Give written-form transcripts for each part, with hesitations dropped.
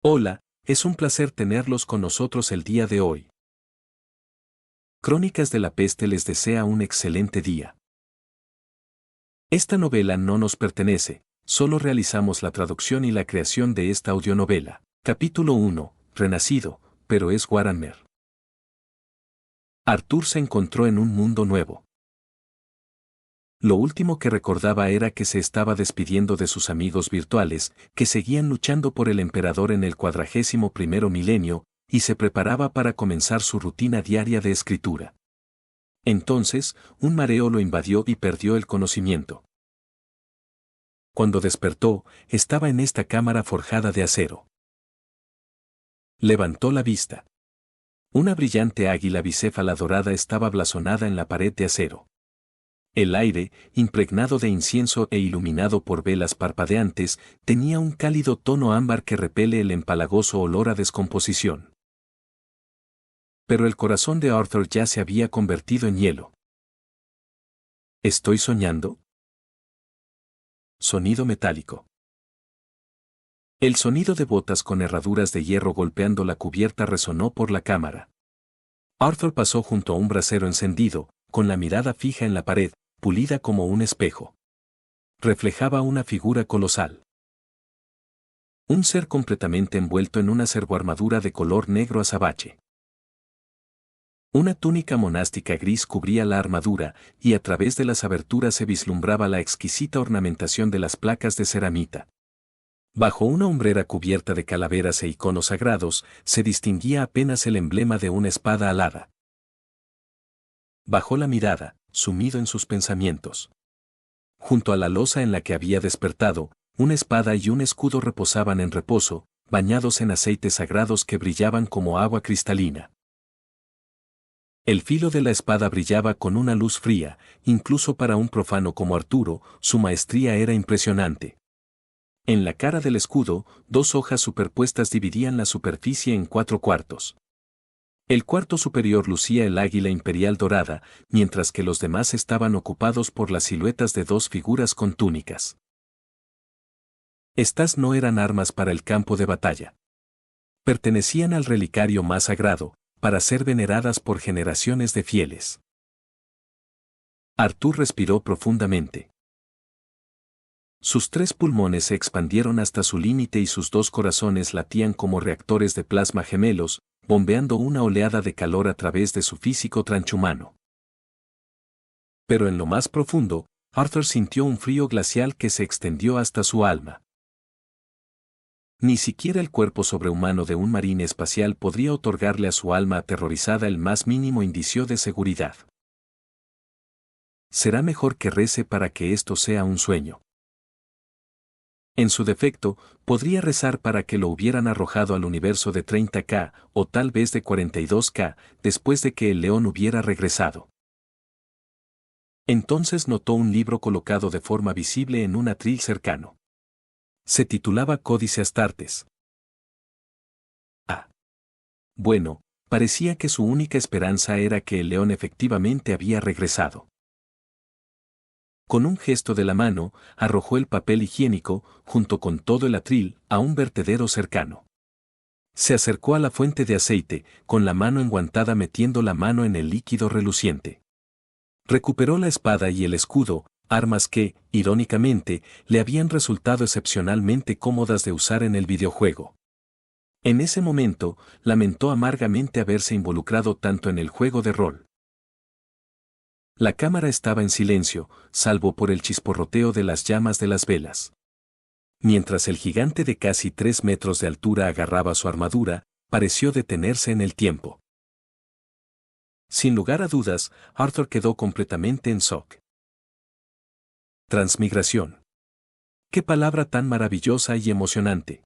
Hola, es un placer tenerlos con nosotros el día de hoy. Crónicas de la Peste les desea un excelente día. Esta novela no nos pertenece, solo realizamos la traducción y la creación de esta audionovela. Capítulo 1, Renacido, pero es Warhammer. Arthur se encontró en un mundo nuevo. Lo último que recordaba era que se estaba despidiendo de sus amigos virtuales, que seguían luchando por el emperador en el 41º milenio, y se preparaba para comenzar su rutina diaria de escritura. Entonces, un mareo lo invadió y perdió el conocimiento. Cuando despertó, estaba en esta cámara forjada de acero. Levantó la vista. Una brillante águila bicéfala dorada estaba blasonada en la pared de acero. El aire, impregnado de incienso e iluminado por velas parpadeantes, tenía un cálido tono ámbar que repele el empalagoso olor a descomposición. Pero el corazón de Arthur ya se había convertido en hielo. ¿Estoy soñando? Sonido metálico. El sonido de botas con herraduras de hierro golpeando la cubierta resonó por la cámara. Arthur pasó junto a un brasero encendido, con la mirada fija en la pared, pulida como un espejo. Reflejaba una figura colosal. Un ser completamente envuelto en una servoarmadura de color negro azabache. Una túnica monástica gris cubría la armadura, y a través de las aberturas se vislumbraba la exquisita ornamentación de las placas de ceramita. Bajo una hombrera cubierta de calaveras e iconos sagrados, se distinguía apenas el emblema de una espada alada. Bajó la mirada, sumido en sus pensamientos. Junto a la losa en la que había despertado, una espada y un escudo reposaban en reposo, bañados en aceites sagrados que brillaban como agua cristalina. El filo de la espada brillaba con una luz fría, incluso para un profano como Arturo, su maestría era impresionante. En la cara del escudo, dos hojas superpuestas dividían la superficie en 4/4. El cuarto superior lucía el águila imperial dorada, mientras que los demás estaban ocupados por las siluetas de dos figuras con túnicas. Estas no eran armas para el campo de batalla. Pertenecían al relicario más sagrado, para ser veneradas por generaciones de fieles. Arthur respiró profundamente. Sus 3 pulmones se expandieron hasta su límite y sus 2 corazones latían como reactores de plasma gemelos, bombeando una oleada de calor a través de su físico transhumano. Pero en lo más profundo, Arthur sintió un frío glacial que se extendió hasta su alma. Ni siquiera el cuerpo sobrehumano de un marine espacial podría otorgarle a su alma aterrorizada el más mínimo indicio de seguridad. Será mejor que rece para que esto sea un sueño. En su defecto, podría rezar para que lo hubieran arrojado al universo de 30K, o tal vez de 42K, después de que el león hubiera regresado. Entonces notó un libro colocado de forma visible en un atril cercano. Se titulaba Códice Astartes. Ah. Bueno, parecía que su única esperanza era que el león efectivamente había regresado. Con un gesto de la mano, arrojó el papel higiénico, junto con todo el atril, a un vertedero cercano. Se acercó a la fuente de aceite, con la mano enguantada metiendo la mano en el líquido reluciente. Recuperó la espada y el escudo, armas que, irónicamente, le habían resultado excepcionalmente cómodas de usar en el videojuego. En ese momento, lamentó amargamente haberse involucrado tanto en el juego de rol. La cámara estaba en silencio, salvo por el chisporroteo de las llamas de las velas. Mientras el gigante de casi 3 metros de altura agarraba su armadura, pareció detenerse en el tiempo. Sin lugar a dudas, Arthur quedó completamente en shock. Transmigración. ¡Qué palabra tan maravillosa y emocionante!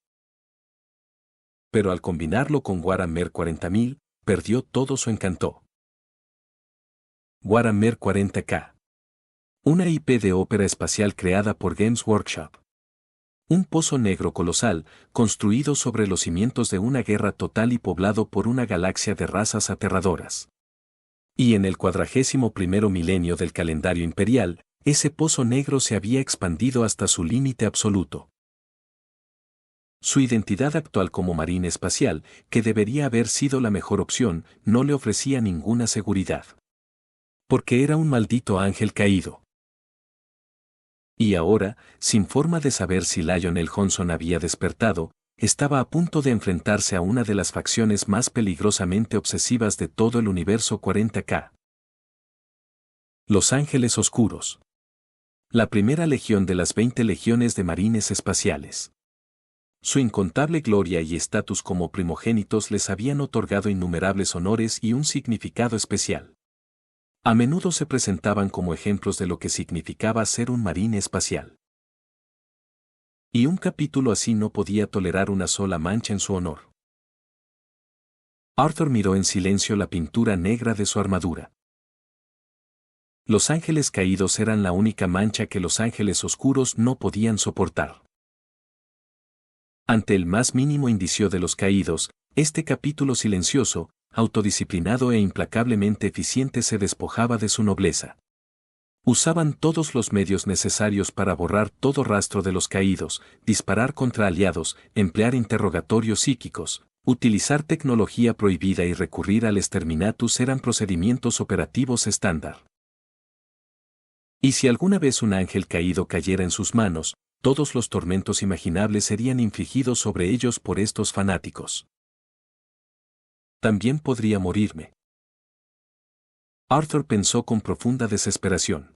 Pero al combinarlo con Warhammer 40.000, perdió todo su encanto. Warhammer 40K. Una IP de ópera espacial creada por Games Workshop. Un pozo negro colosal, construido sobre los cimientos de una guerra total y poblado por una galaxia de razas aterradoras. Y en el 41º milenio del calendario imperial, ese pozo negro se había expandido hasta su límite absoluto. Su identidad actual como marine espacial, que debería haber sido la mejor opción, no le ofrecía ninguna seguridad. Porque era un maldito ángel caído. Y ahora, sin forma de saber si Lionel Johnson había despertado, estaba a punto de enfrentarse a una de las facciones más peligrosamente obsesivas de todo el universo 40K. Los Ángeles Oscuros. La primera legión de las 20 legiones de marines espaciales. Su incontable gloria y estatus como primogénitos les habían otorgado innumerables honores y un significado especial. A menudo se presentaban como ejemplos de lo que significaba ser un marine espacial. Y un capítulo así no podía tolerar una sola mancha en su honor. Arthur miró en silencio la pintura negra de su armadura. Los ángeles caídos eran la única mancha que los ángeles oscuros no podían soportar. Ante el más mínimo indicio de los caídos, este capítulo silencioso, autodisciplinado e implacablemente eficiente se despojaba de su nobleza. Usaban todos los medios necesarios para borrar todo rastro de los caídos, disparar contra aliados, emplear interrogatorios psíquicos, utilizar tecnología prohibida y recurrir al exterminatus eran procedimientos operativos estándar. Y si alguna vez un ángel caído cayera en sus manos, todos los tormentos imaginables serían infligidos sobre ellos por estos fanáticos. También podría morirme. Arthur pensó con profunda desesperación.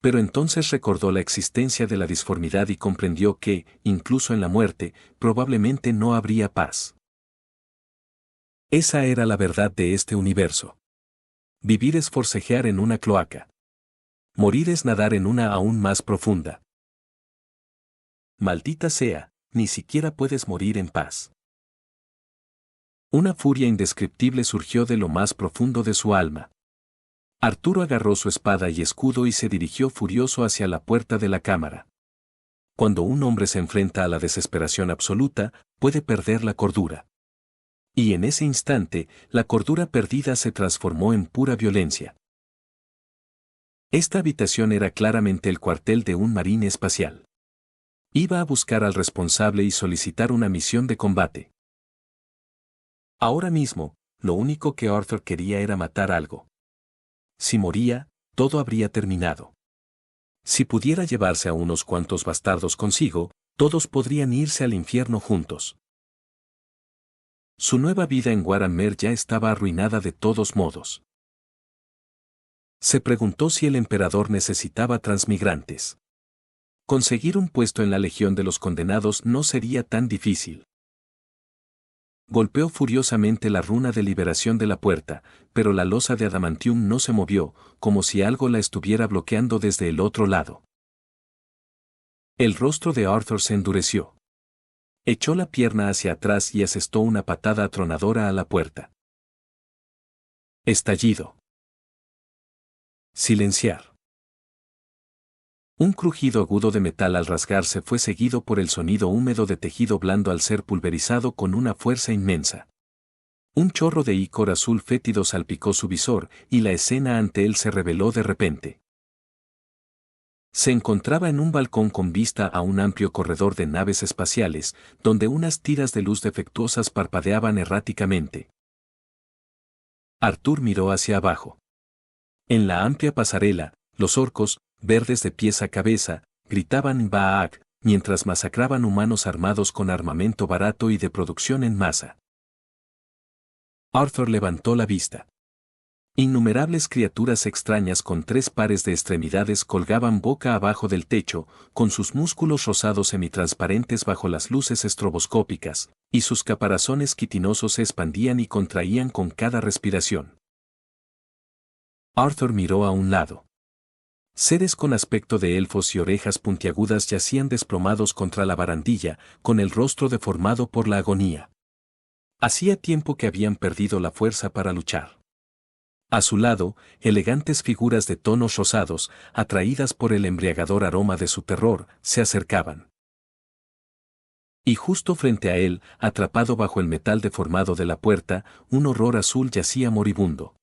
Pero entonces recordó la existencia de la disformidad y comprendió que, incluso en la muerte, probablemente no habría paz. Esa era la verdad de este universo. Vivir es forcejear en una cloaca. Morir es nadar en una aún más profunda. Maldita sea, ni siquiera puedes morir en paz. Una furia indescriptible surgió de lo más profundo de su alma. Arturo agarró su espada y escudo y se dirigió furioso hacia la puerta de la cámara. Cuando un hombre se enfrenta a la desesperación absoluta, puede perder la cordura. Y en ese instante, la cordura perdida se transformó en pura violencia. Esta habitación era claramente el cuartel de un marine espacial. Iba a buscar al responsable y solicitar una misión de combate. Ahora mismo, lo único que Arthur quería era matar algo. Si moría, todo habría terminado. Si pudiera llevarse a unos cuantos bastardos consigo, todos podrían irse al infierno juntos. Su nueva vida en Warhammer ya estaba arruinada de todos modos. Se preguntó si el emperador necesitaba transmigrantes. Conseguir un puesto en la Legión de los Condenados no sería tan difícil. Golpeó furiosamente la runa de liberación de la puerta, pero la losa de adamantium no se movió, como si algo la estuviera bloqueando desde el otro lado. El rostro de Arthur se endureció. Echó la pierna hacia atrás y asestó una patada atronadora a la puerta. Estallido. Silenciar. Un crujido agudo de metal al rasgarse fue seguido por el sonido húmedo de tejido blando al ser pulverizado con una fuerza inmensa. Un chorro de ícor azul fétido salpicó su visor y la escena ante él se reveló de repente. Se encontraba en un balcón con vista a un amplio corredor de naves espaciales, donde unas tiras de luz defectuosas parpadeaban erráticamente. Arthur miró hacia abajo. En la amplia pasarela, los orcos, verdes de pies a cabeza, gritaban Baak, mientras masacraban humanos armados con armamento barato y de producción en masa. Arthur levantó la vista. Innumerables criaturas extrañas con 3 pares de extremidades colgaban boca abajo del techo, con sus músculos rosados semitransparentes bajo las luces estroboscópicas, y sus caparazones quitinosos se expandían y contraían con cada respiración. Arthur miró a un lado. Seres con aspecto de elfos y orejas puntiagudas yacían desplomados contra la barandilla, con el rostro deformado por la agonía. Hacía tiempo que habían perdido la fuerza para luchar. A su lado, elegantes figuras de tonos rosados, atraídas por el embriagador aroma de su terror, se acercaban. Y justo frente a él, atrapado bajo el metal deformado de la puerta, un horror azul yacía moribundo.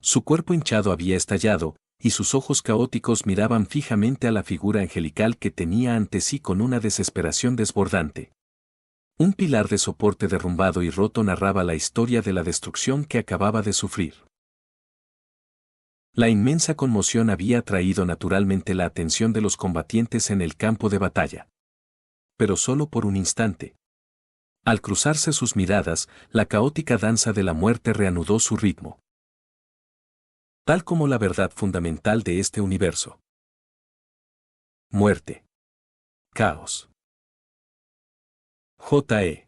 Su cuerpo hinchado había estallado, y sus ojos caóticos miraban fijamente a la figura angelical que tenía ante sí con una desesperación desbordante. Un pilar de soporte derrumbado y roto narraba la historia de la destrucción que acababa de sufrir. La inmensa conmoción había atraído naturalmente la atención de los combatientes en el campo de batalla. Pero solo por un instante. Al cruzarse sus miradas, la caótica danza de la muerte reanudó su ritmo. Tal como la verdad fundamental de este universo. Muerte. Caos. J.E.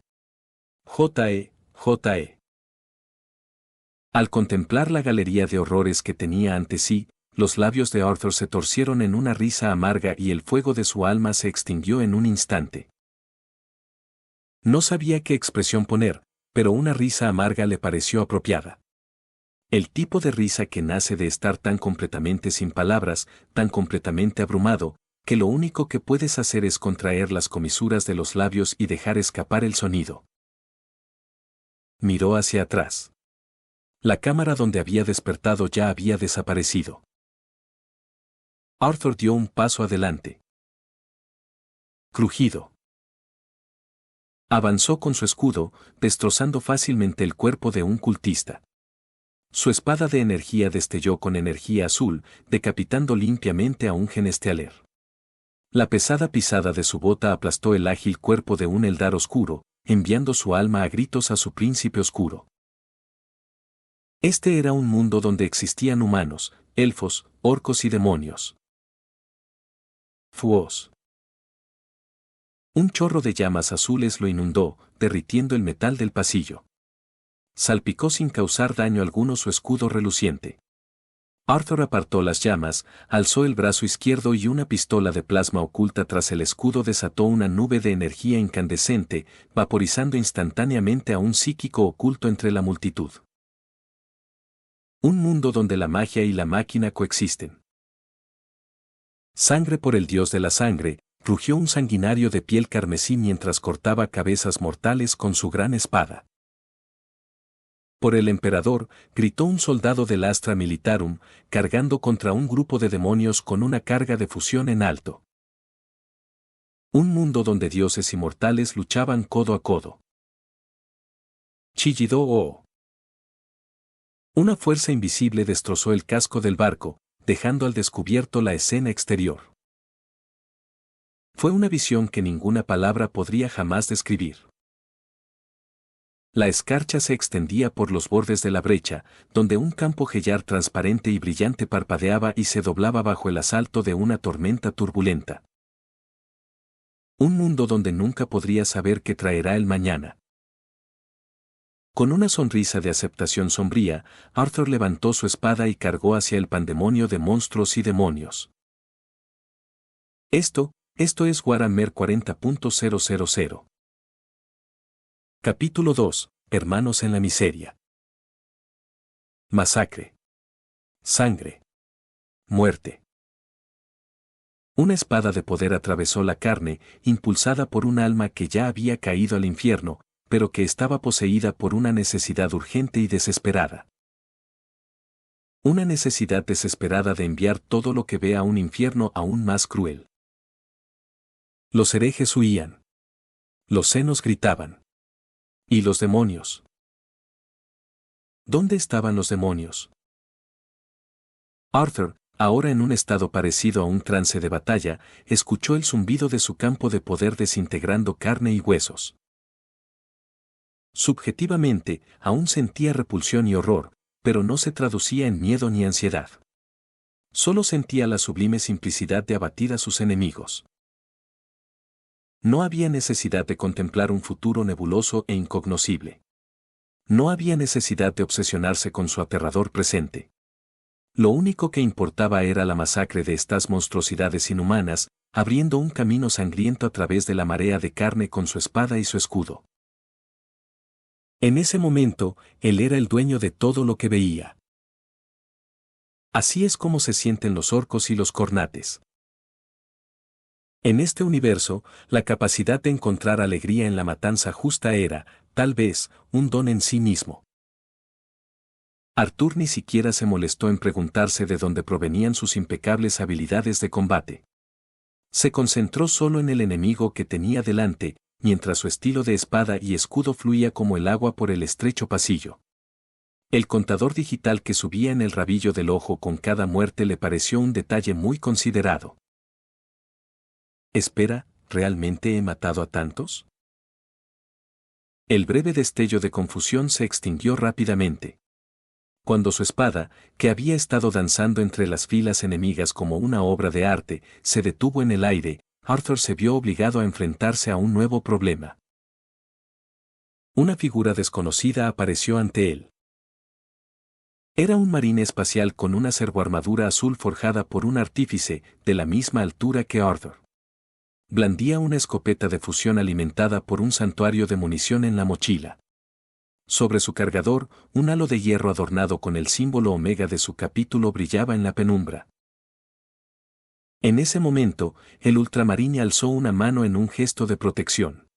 J.E. J.E. Al contemplar la galería de horrores que tenía ante sí, los labios de Arthur se torcieron en una risa amarga y el fuego de su alma se extinguió en un instante. No sabía qué expresión poner, pero una risa amarga le pareció apropiada. El tipo de risa que nace de estar tan completamente sin palabras, tan completamente abrumado, que lo único que puedes hacer es contraer las comisuras de los labios y dejar escapar el sonido. Miró hacia atrás. La cámara donde había despertado ya había desaparecido. Arthur dio un paso adelante. Crujido. Avanzó con su escudo, destrozando fácilmente el cuerpo de un cultista. Su espada de energía destelló con energía azul, decapitando limpiamente a un genestealer. La pesada pisada de su bota aplastó el ágil cuerpo de un eldar oscuro, enviando su alma a gritos a su príncipe oscuro. Este era un mundo donde existían humanos, elfos, orcos y demonios. Fuos. Un chorro de llamas azules lo inundó, derritiendo el metal del pasillo. Salpicó sin causar daño alguno su escudo reluciente. Arthur apartó las llamas, alzó el brazo izquierdo y una pistola de plasma oculta tras el escudo desató una nube de energía incandescente, vaporizando instantáneamente a un psíquico oculto entre la multitud. Un mundo donde la magia y la máquina coexisten. Sangre por el dios de la sangre, rugió un sanguinario de piel carmesí mientras cortaba cabezas mortales con su gran espada. Por el emperador, gritó un soldado del Astra Militarum, cargando contra un grupo de demonios con una carga de fusión en alto. Un mundo donde dioses inmortales luchaban codo a codo. Chillidó. Una fuerza invisible destrozó el casco del barco, dejando al descubierto la escena exterior. Fue una visión que ninguna palabra podría jamás describir. La escarcha se extendía por los bordes de la brecha, donde un campo gellar transparente y brillante parpadeaba y se doblaba bajo el asalto de una tormenta turbulenta. Un mundo donde nunca podría saber qué traerá el mañana. Con una sonrisa de aceptación sombría, Arthur levantó su espada y cargó hacia el pandemonio de monstruos y demonios. Esto es Warhammer 40.000. Capítulo 2. Hermanos en la miseria. Masacre. Sangre. Muerte. Una espada de poder atravesó la carne, impulsada por un alma que ya había caído al infierno, pero que estaba poseída por una necesidad urgente y desesperada. Una necesidad desesperada de enviar todo lo que ve a un infierno aún más cruel. Los herejes huían. Los senos gritaban. ¿Y los demonios? ¿Dónde estaban los demonios? Arthur, ahora en un estado parecido a un trance de batalla, escuchó el zumbido de su campo de poder desintegrando carne y huesos. Subjetivamente, aún sentía repulsión y horror, pero no se traducía en miedo ni ansiedad. Solo sentía la sublime simplicidad de abatir a sus enemigos. No había necesidad de contemplar un futuro nebuloso e incognoscible. No había necesidad de obsesionarse con su aterrador presente. Lo único que importaba era la masacre de estas monstruosidades inhumanas, abriendo un camino sangriento a través de la marea de carne con su espada y su escudo. En ese momento, él era el dueño de todo lo que veía. Así es como se sienten los orcos y los cornates. En este universo, la capacidad de encontrar alegría en la matanza justa era, tal vez, un don en sí mismo. Arthur ni siquiera se molestó en preguntarse de dónde provenían sus impecables habilidades de combate. Se concentró solo en el enemigo que tenía delante, mientras su estilo de espada y escudo fluía como el agua por el estrecho pasillo. El contador digital que subía en el rabillo del ojo con cada muerte le pareció un detalle muy considerado. Espera, ¿realmente he matado a tantos? El breve destello de confusión se extinguió rápidamente. Cuando su espada, que había estado danzando entre las filas enemigas como una obra de arte, se detuvo en el aire, Arthur se vio obligado a enfrentarse a un nuevo problema. Una figura desconocida apareció ante él. Era un marine espacial con una servoarmadura azul forjada por un artífice, de la misma altura que Arthur. Blandía una escopeta de fusión alimentada por un santuario de munición en la mochila. Sobre su cargador, un halo de hierro adornado con el símbolo omega de su capítulo brillaba en la penumbra. En ese momento, el ultramarine alzó una mano en un gesto de protección.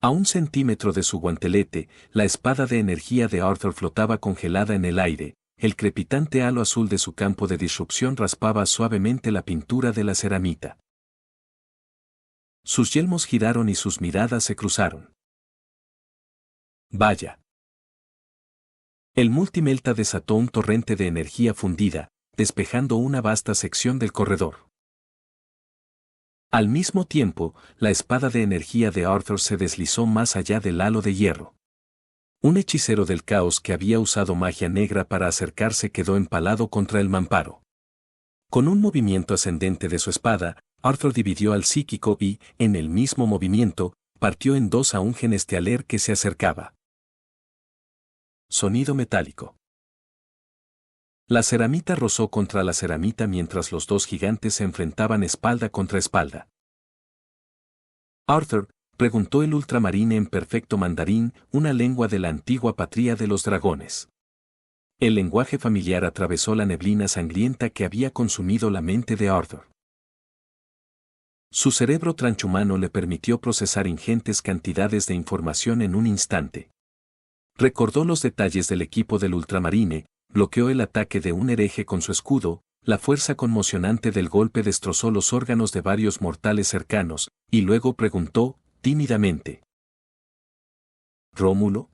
A 1 centímetro de su guantelete, la espada de energía de Arthur flotaba congelada en el aire, el crepitante halo azul de su campo de disrupción raspaba suavemente la pintura de la ceramita. Sus yelmos giraron y sus miradas se cruzaron. Vaya. El multimelta desató un torrente de energía fundida, despejando una vasta sección del corredor. Al mismo tiempo, la espada de energía de Arthur se deslizó más allá del halo de hierro. Un hechicero del caos que había usado magia negra para acercarse quedó empalado contra el mamparo. Con un movimiento ascendente de su espada, Arthur dividió al psíquico y, en el mismo movimiento, partió en dos a un genestealer que se acercaba. Sonido metálico. La ceramita rozó contra la ceramita mientras los dos gigantes se enfrentaban espalda contra espalda. Arthur, preguntó el ultramarine en perfecto mandarín, una lengua de la antigua patria de los dragones. El lenguaje familiar atravesó la neblina sangrienta que había consumido la mente de Arthur. Su cerebro transhumano le permitió procesar ingentes cantidades de información en un instante. Recordó los detalles del equipo del ultramarine, bloqueó el ataque de un hereje con su escudo, la fuerza conmocionante del golpe destrozó los órganos de varios mortales cercanos, y luego preguntó, tímidamente. ¿Rómulo?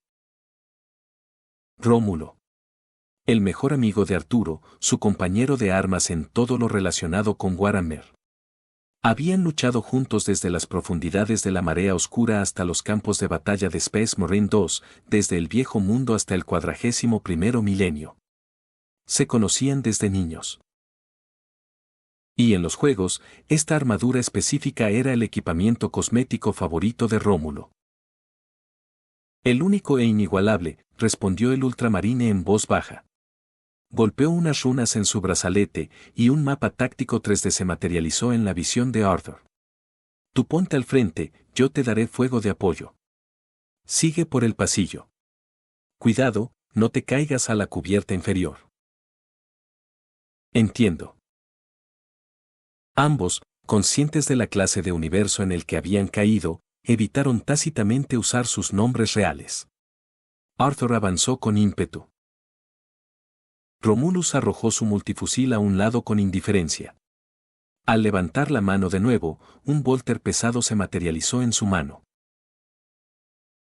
Rómulo. El mejor amigo de Arturo, su compañero de armas en todo lo relacionado con Warhammer. Habían luchado juntos desde las profundidades de la marea oscura hasta los campos de batalla de Space Marine 2, desde el viejo mundo hasta el 41º milenio. Se conocían desde niños. Y en los juegos, esta armadura específica era el equipamiento cosmético favorito de Rómulo. El único e inigualable, respondió el ultramarine en voz baja. Golpeó unas runas en su brazalete, y un mapa táctico 3D se materializó en la visión de Arthur. Tú ponte al frente, yo te daré fuego de apoyo. Sigue por el pasillo. Cuidado, no te caigas a la cubierta inferior. Entiendo. Ambos, conscientes de la clase de universo en el que habían caído, evitaron tácitamente usar sus nombres reales. Arthur avanzó con ímpetu. Romulus arrojó su multifusil a un lado con indiferencia. Al levantar la mano de nuevo, un volter pesado se materializó en su mano.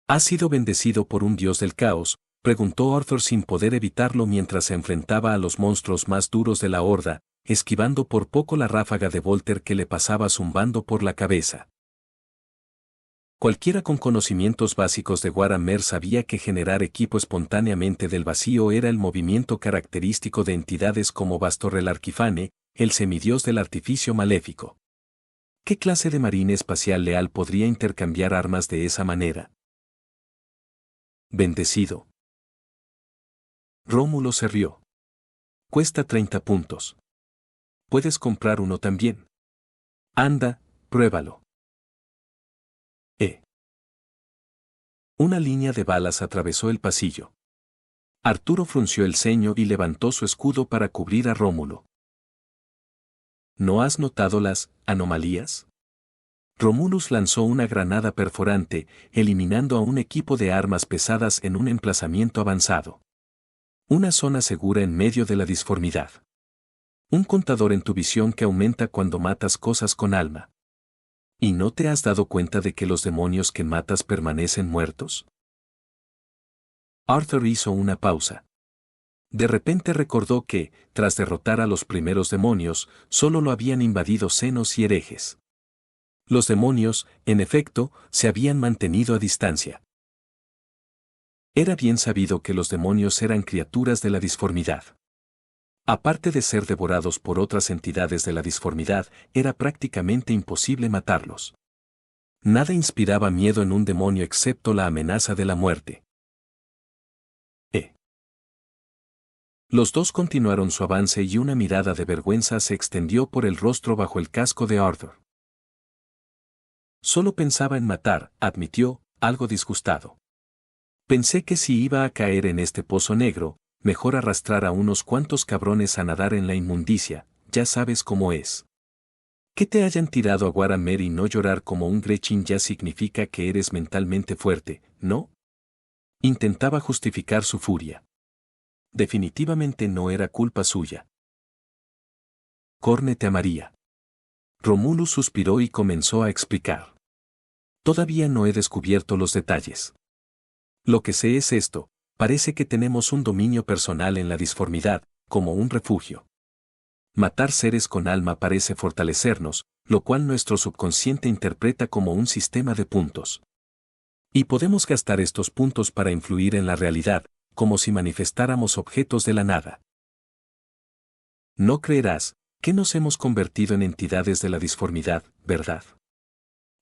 ¿Has sido bendecido por un dios del caos?, preguntó Arthur sin poder evitarlo mientras se enfrentaba a los monstruos más duros de la horda, esquivando por poco la ráfaga de volter que le pasaba zumbando por la cabeza. Cualquiera con conocimientos básicos de Warhammer sabía que generar equipo espontáneamente del vacío era el movimiento característico de entidades como Bastor el Arquifane, el semidios del artificio maléfico. ¿Qué clase de marine espacial leal podría intercambiar armas de esa manera? Bendecido. Rómulo se rió. Cuesta 30 puntos. Puedes comprar uno también. Anda, pruébalo. Una línea de balas atravesó el pasillo. Arturo frunció el ceño y levantó su escudo para cubrir a Rómulo. ¿No has notado las anomalías? Romulus lanzó una granada perforante, eliminando a un equipo de armas pesadas en un emplazamiento avanzado. Una zona segura en medio de la disformidad. Un contador en tu visión que aumenta cuando matas cosas con alma. ¿Y no te has dado cuenta de que los demonios que matas permanecen muertos? Arthur hizo una pausa. De repente recordó que, tras derrotar a los primeros demonios, solo lo habían invadido senos y herejes. Los demonios, en efecto, se habían mantenido a distancia. Era bien sabido que los demonios eran criaturas de la disformidad. Aparte de ser devorados por otras entidades de la disformidad, era prácticamente imposible matarlos. Nada inspiraba miedo en un demonio excepto la amenaza de la muerte. Los dos continuaron su avance y una mirada de vergüenza se extendió por el rostro bajo el casco de Arthur. Solo pensaba en matar, admitió, algo disgustado. Pensé que si iba a caer en este pozo negro, mejor arrastrar a unos cuantos cabrones a nadar en la inmundicia, ya sabes cómo es. Que te hayan tirado a Guaramer y no llorar como un Gretchen ya significa que eres mentalmente fuerte, ¿no? Intentaba justificar su furia. Definitivamente no era culpa suya. Corne te amaría. Romulus suspiró y comenzó a explicar. Todavía no he descubierto los detalles. Lo que sé es esto, parece que tenemos un dominio personal en la disformidad, como un refugio. Matar seres con alma parece fortalecernos, lo cual nuestro subconsciente interpreta como un sistema de puntos. Y podemos gastar estos puntos para influir en la realidad, como si manifestáramos objetos de la nada. No creerás que nos hemos convertido en entidades de la disformidad, ¿verdad?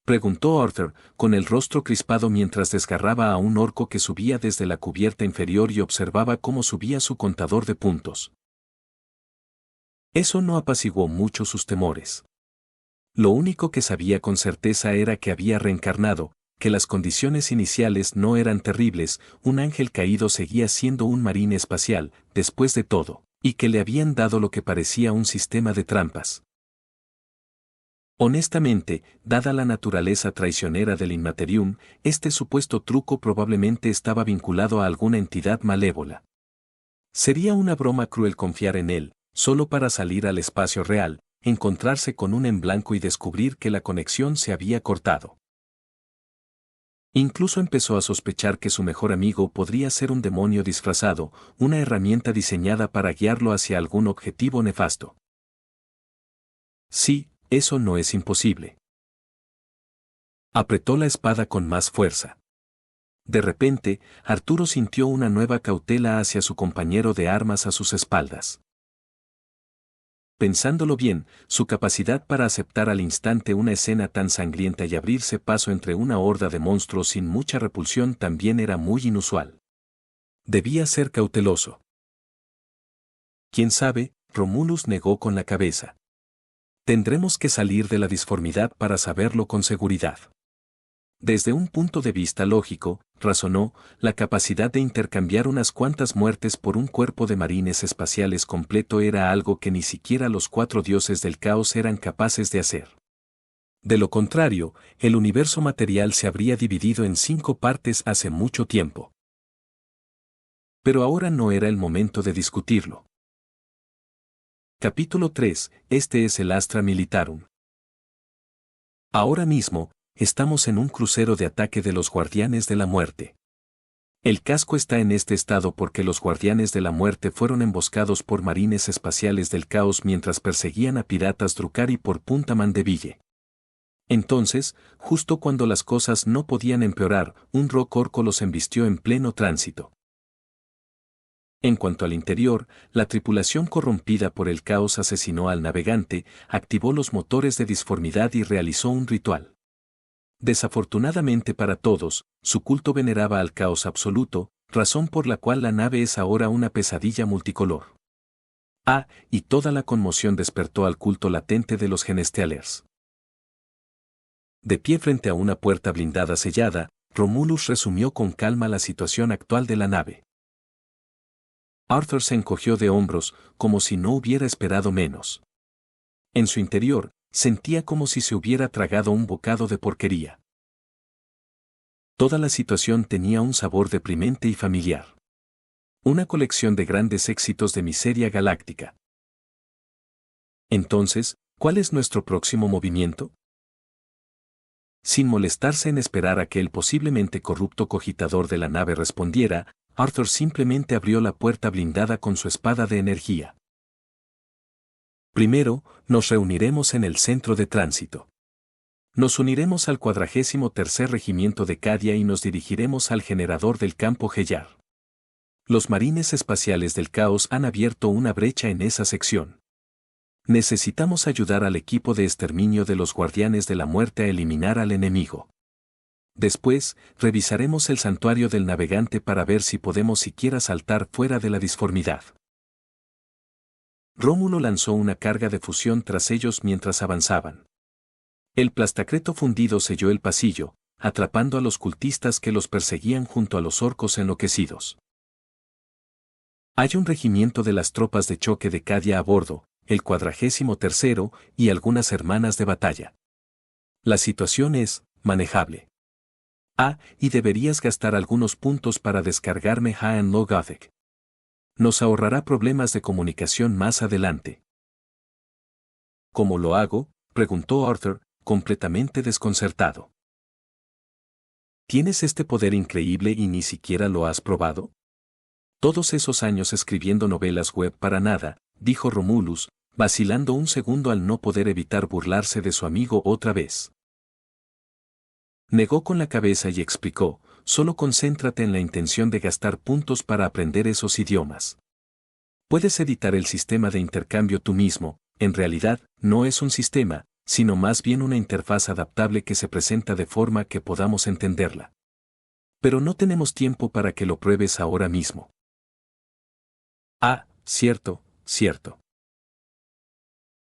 Preguntó Arthur, con el rostro crispado mientras desgarraba a un orco que subía desde la cubierta inferior y observaba cómo subía su contador de puntos. Eso no apaciguó mucho sus temores. Lo único que sabía con certeza era que había reencarnado, que las condiciones iniciales no eran terribles, un ángel caído seguía siendo un marín espacial, después de todo, y que le habían dado lo que parecía un sistema de trampas. Honestamente, dada la naturaleza traicionera del Inmaterium, este supuesto truco probablemente estaba vinculado a alguna entidad malévola. Sería una broma cruel confiar en él, solo para salir al espacio real, encontrarse con un en blanco y descubrir que la conexión se había cortado. Incluso empezó a sospechar que su mejor amigo podría ser un demonio disfrazado, una herramienta diseñada para guiarlo hacia algún objetivo nefasto. Sí, eso no es imposible. Apretó la espada con más fuerza. De repente, Arturo sintió una nueva cautela hacia su compañero de armas a sus espaldas. Pensándolo bien, su capacidad para aceptar al instante una escena tan sangrienta y abrirse paso entre una horda de monstruos sin mucha repulsión también era muy inusual. Debía ser cauteloso. ¿Quién sabe? Romulus negó con la cabeza. Tendremos que salir de la disformidad para saberlo con seguridad. Desde un punto de vista lógico, razonó, la capacidad de intercambiar unas cuantas muertes por un cuerpo de marines espaciales completo era algo que ni siquiera los 4 dioses del caos eran capaces de hacer. De lo contrario, el universo material se habría dividido en 5 partes hace mucho tiempo. Pero ahora no era el momento de discutirlo. Capítulo 3. Este es el Astra Militarum. Ahora mismo, estamos en un crucero de ataque de los Guardianes de la Muerte. El casco está en este estado porque los Guardianes de la Muerte fueron emboscados por marines espaciales del caos mientras perseguían a piratas Drukhari por Punta Mandeville. Entonces, justo cuando las cosas no podían empeorar, un Rock Orco los embistió en pleno tránsito. En cuanto al interior, la tripulación corrompida por el caos asesinó al navegante, activó los motores de disformidad y realizó un ritual. Desafortunadamente para todos, su culto veneraba al caos absoluto, razón por la cual la nave es ahora una pesadilla multicolor. Y toda la conmoción despertó al culto latente de los Genestealers. De pie frente a una puerta blindada sellada, Romulus resumió con calma la situación actual de la nave. Arthur se encogió de hombros, como si no hubiera esperado menos. En su interior, sentía como si se hubiera tragado un bocado de porquería. Toda la situación tenía un sabor deprimente y familiar. Una colección de grandes éxitos de miseria galáctica. Entonces, ¿cuál es nuestro próximo movimiento? Sin molestarse en esperar a que el posiblemente corrupto cogitador de la nave respondiera, Arthur simplemente abrió la puerta blindada con su espada de energía. Primero, nos reuniremos en el centro de tránsito. Nos uniremos al 43º Regimiento de Cadia y nos dirigiremos al generador del campo Gellar. Los marines espaciales del caos han abierto una brecha en esa sección. Necesitamos ayudar al equipo de exterminio de los Guardianes de la Muerte a eliminar al enemigo. Después, revisaremos el santuario del navegante para ver si podemos siquiera saltar fuera de la disformidad. Rómulo lanzó una carga de fusión tras ellos mientras avanzaban. El plastacreto fundido selló el pasillo, atrapando a los cultistas que los perseguían junto a los orcos enloquecidos. Hay un regimiento de las tropas de choque de Cadia a bordo, el 43º y algunas hermanas de batalla. La situación es manejable. Y deberías gastar algunos puntos para descargarme Haan Logathek. Nos ahorrará problemas de comunicación más adelante. ¿Cómo lo hago?, preguntó Arthur, completamente desconcertado. ¿Tienes este poder increíble y ni siquiera lo has probado? Todos esos años escribiendo novelas web para nada, dijo Romulus, vacilando un segundo al no poder evitar burlarse de su amigo otra vez. Negó con la cabeza y explicó, solo concéntrate en la intención de gastar puntos para aprender esos idiomas. Puedes editar el sistema de intercambio tú mismo, en realidad, no es un sistema, sino más bien una interfaz adaptable que se presenta de forma que podamos entenderla. Pero no tenemos tiempo para que lo pruebes ahora mismo. Cierto.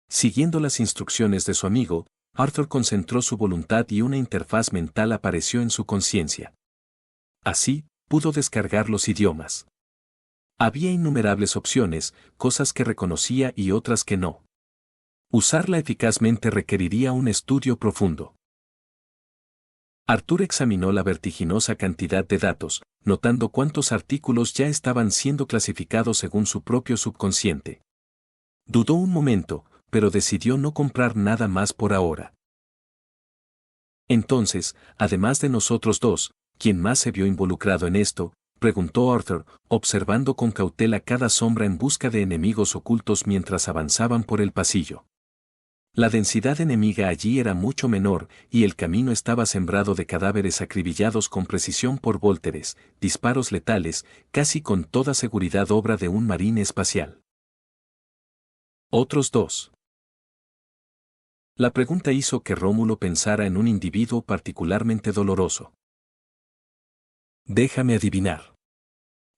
Siguiendo las instrucciones de su amigo, Arthur concentró su voluntad y una interfaz mental apareció en su conciencia. Así, pudo descargar los idiomas. Había innumerables opciones, cosas que reconocía y otras que no. Usarla eficazmente requeriría un estudio profundo. Arthur examinó la vertiginosa cantidad de datos, notando cuántos artículos ya estaban siendo clasificados según su propio subconsciente. Dudó un momento, pero decidió no comprar nada más por ahora. Entonces, además de nosotros dos, ¿quién más se vio involucrado en esto?, preguntó Arthur, observando con cautela cada sombra en busca de enemigos ocultos mientras avanzaban por el pasillo. La densidad enemiga allí era mucho menor, y el camino estaba sembrado de cadáveres acribillados con precisión por vólteres, disparos letales, casi con toda seguridad obra de un marine espacial. Otros dos. La pregunta hizo que Rómulo pensara en un individuo particularmente doloroso. Déjame adivinar.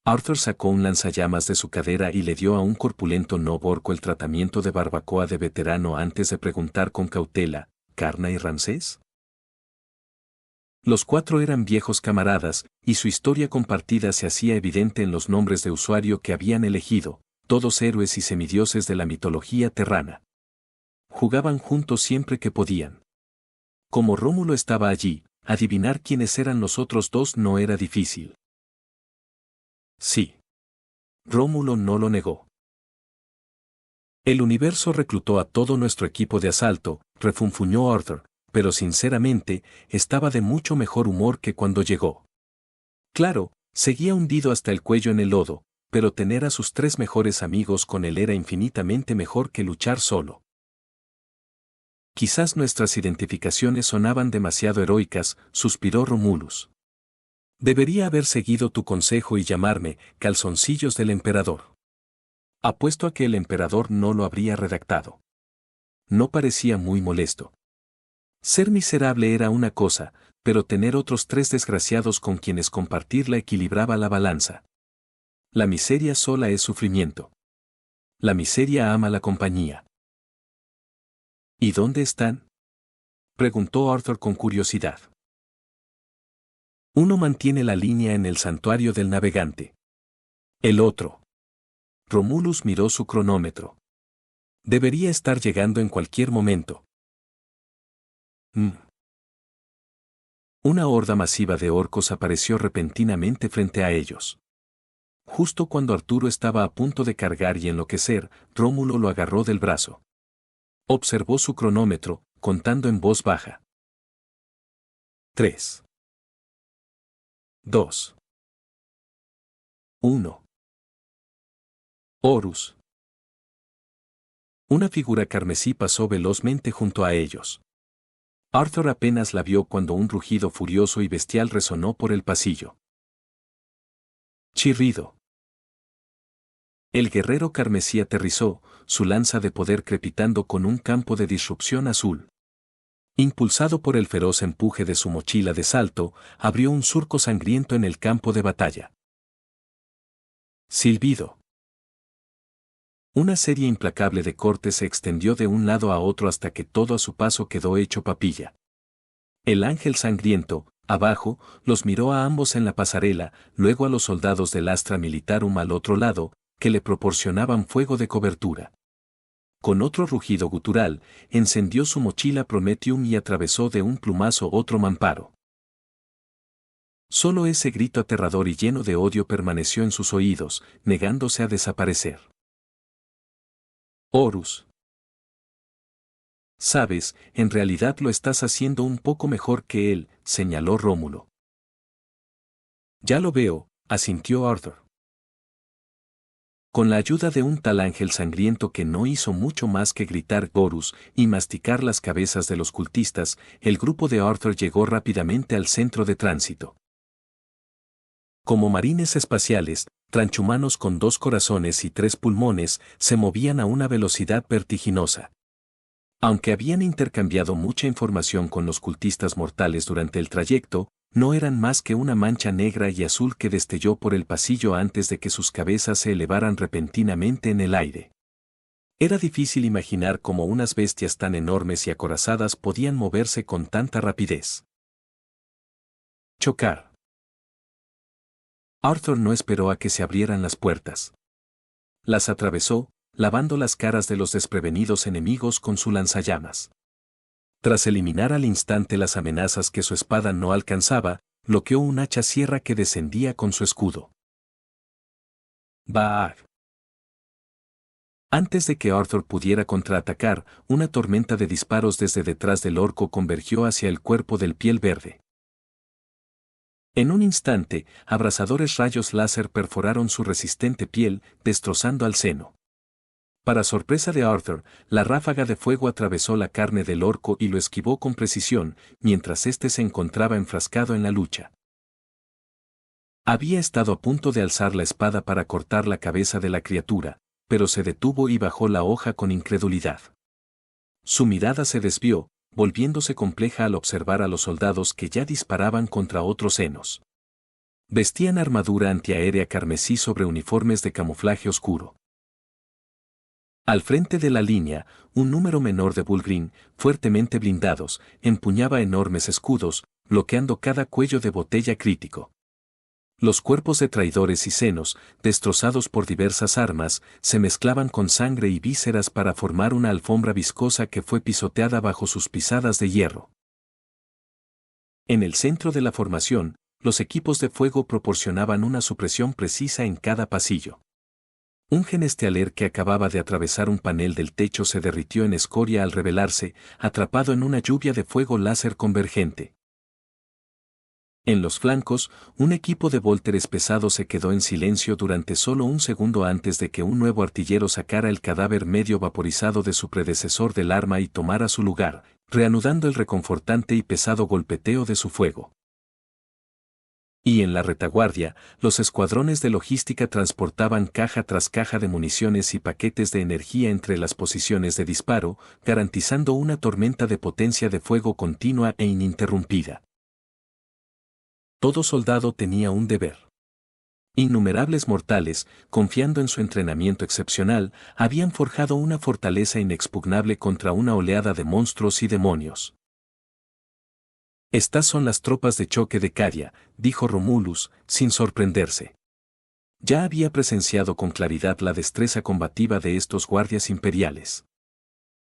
Arthur sacó un lanzallamas de su cadera y le dio a un corpulento noborco el tratamiento de barbacoa de veterano antes de preguntar con cautela, ¿Karna y Ramsés? Los cuatro eran viejos camaradas, y su historia compartida se hacía evidente en los nombres de usuario que habían elegido, todos héroes y semidioses de la mitología terrana. Jugaban juntos siempre que podían. Como Rómulo estaba allí, adivinar quiénes eran los otros dos no era difícil. Sí. Rómulo no lo negó. El universo reclutó a todo nuestro equipo de asalto, refunfuñó Arthur, pero sinceramente, estaba de mucho mejor humor que cuando llegó. Claro, seguía hundido hasta el cuello en el lodo, pero tener a sus tres mejores amigos con él era infinitamente mejor que luchar solo. Quizás nuestras identificaciones sonaban demasiado heroicas, suspiró Romulus. Debería haber seguido tu consejo y llamarme Calzoncillos del Emperador. Apuesto a que el emperador no lo habría redactado. No parecía muy molesto. Ser miserable era una cosa, pero tener otros tres desgraciados con quienes compartirla equilibraba la balanza. La miseria sola es sufrimiento. La miseria ama la compañía. ¿Y dónde están?, preguntó Arthur con curiosidad. Uno mantiene la línea en el santuario del navegante. El otro. Romulus miró su cronómetro. Debería estar llegando en cualquier momento. Una horda masiva de orcos apareció repentinamente frente a ellos. Justo cuando Arturo estaba a punto de cargar y enloquecer, Rómulo lo agarró del brazo. Observó su cronómetro, contando en voz baja. 3, 2, 1. Horus. Una figura carmesí pasó velozmente junto a ellos. Arthur apenas la vio cuando un rugido furioso y bestial resonó por el pasillo. Chirrido. El guerrero carmesí aterrizó, su lanza de poder crepitando con un campo de disrupción azul. Impulsado por el feroz empuje de su mochila de salto, abrió un surco sangriento en el campo de batalla. Silbido. Una serie implacable de cortes se extendió de un lado a otro hasta que todo a su paso quedó hecho papilla. El ángel sangriento, abajo, los miró a ambos en la pasarela, luego a los soldados del Astra Militarum al otro lado, que le proporcionaban fuego de cobertura. Con otro rugido gutural, encendió su mochila Prometheum y atravesó de un plumazo otro mamparo. Solo ese grito aterrador y lleno de odio permaneció en sus oídos, negándose a desaparecer. Horus. Sabes, en realidad lo estás haciendo un poco mejor que él, señaló Rómulo. Ya lo veo, asintió Arthur. Con la ayuda de un tal ángel sangriento que no hizo mucho más que gritar Horus y masticar las cabezas de los cultistas, el grupo de Arthur llegó rápidamente al centro de tránsito. Como marines espaciales, transhumanos con 2 corazones y 3 pulmones, se movían a una velocidad vertiginosa. Aunque habían intercambiado mucha información con los cultistas mortales durante el trayecto, no eran más que una mancha negra y azul que destelló por el pasillo antes de que sus cabezas se elevaran repentinamente en el aire. Era difícil imaginar cómo unas bestias tan enormes y acorazadas podían moverse con tanta rapidez. Chocar. Arthur no esperó a que se abrieran las puertas. Las atravesó, lavando las caras de los desprevenidos enemigos con su lanzallamas. Tras eliminar al instante las amenazas que su espada no alcanzaba, bloqueó un hacha sierra que descendía con su escudo. ¡Baag! Antes de que Arthur pudiera contraatacar, una tormenta de disparos desde detrás del orco convergió hacia el cuerpo del piel verde. En un instante, abrasadores rayos láser perforaron su resistente piel, destrozando al seno. Para sorpresa de Arthur, la ráfaga de fuego atravesó la carne del orco y lo esquivó con precisión, mientras éste se encontraba enfrascado en la lucha. Había estado a punto de alzar la espada para cortar la cabeza de la criatura, pero se detuvo y bajó la hoja con incredulidad. Su mirada se desvió, volviéndose compleja al observar a los soldados que ya disparaban contra otros senos. Vestían armadura antiaérea carmesí sobre uniformes de camuflaje oscuro. Al frente de la línea, un número menor de Bullgreen, fuertemente blindados, empuñaba enormes escudos, bloqueando cada cuello de botella crítico. Los cuerpos de traidores y senos, destrozados por diversas armas, se mezclaban con sangre y vísceras para formar una alfombra viscosa que fue pisoteada bajo sus pisadas de hierro. En el centro de la formación, los equipos de fuego proporcionaban una supresión precisa en cada pasillo. Un genestealer que acababa de atravesar un panel del techo se derritió en escoria al revelarse, atrapado en una lluvia de fuego láser convergente. En los flancos, un equipo de volteres pesados se quedó en silencio durante solo un segundo antes de que un nuevo artillero sacara el cadáver medio vaporizado de su predecesor del arma y tomara su lugar, reanudando el reconfortante y pesado golpeteo de su fuego. Y en la retaguardia, los escuadrones de logística transportaban caja tras caja de municiones y paquetes de energía entre las posiciones de disparo, garantizando una tormenta de potencia de fuego continua e ininterrumpida. Todo soldado tenía un deber. Innumerables mortales, confiando en su entrenamiento excepcional, habían forjado una fortaleza inexpugnable contra una oleada de monstruos y demonios. Estas son las tropas de choque de Cadia, dijo Romulus, sin sorprenderse. Ya había presenciado con claridad la destreza combativa de estos guardias imperiales.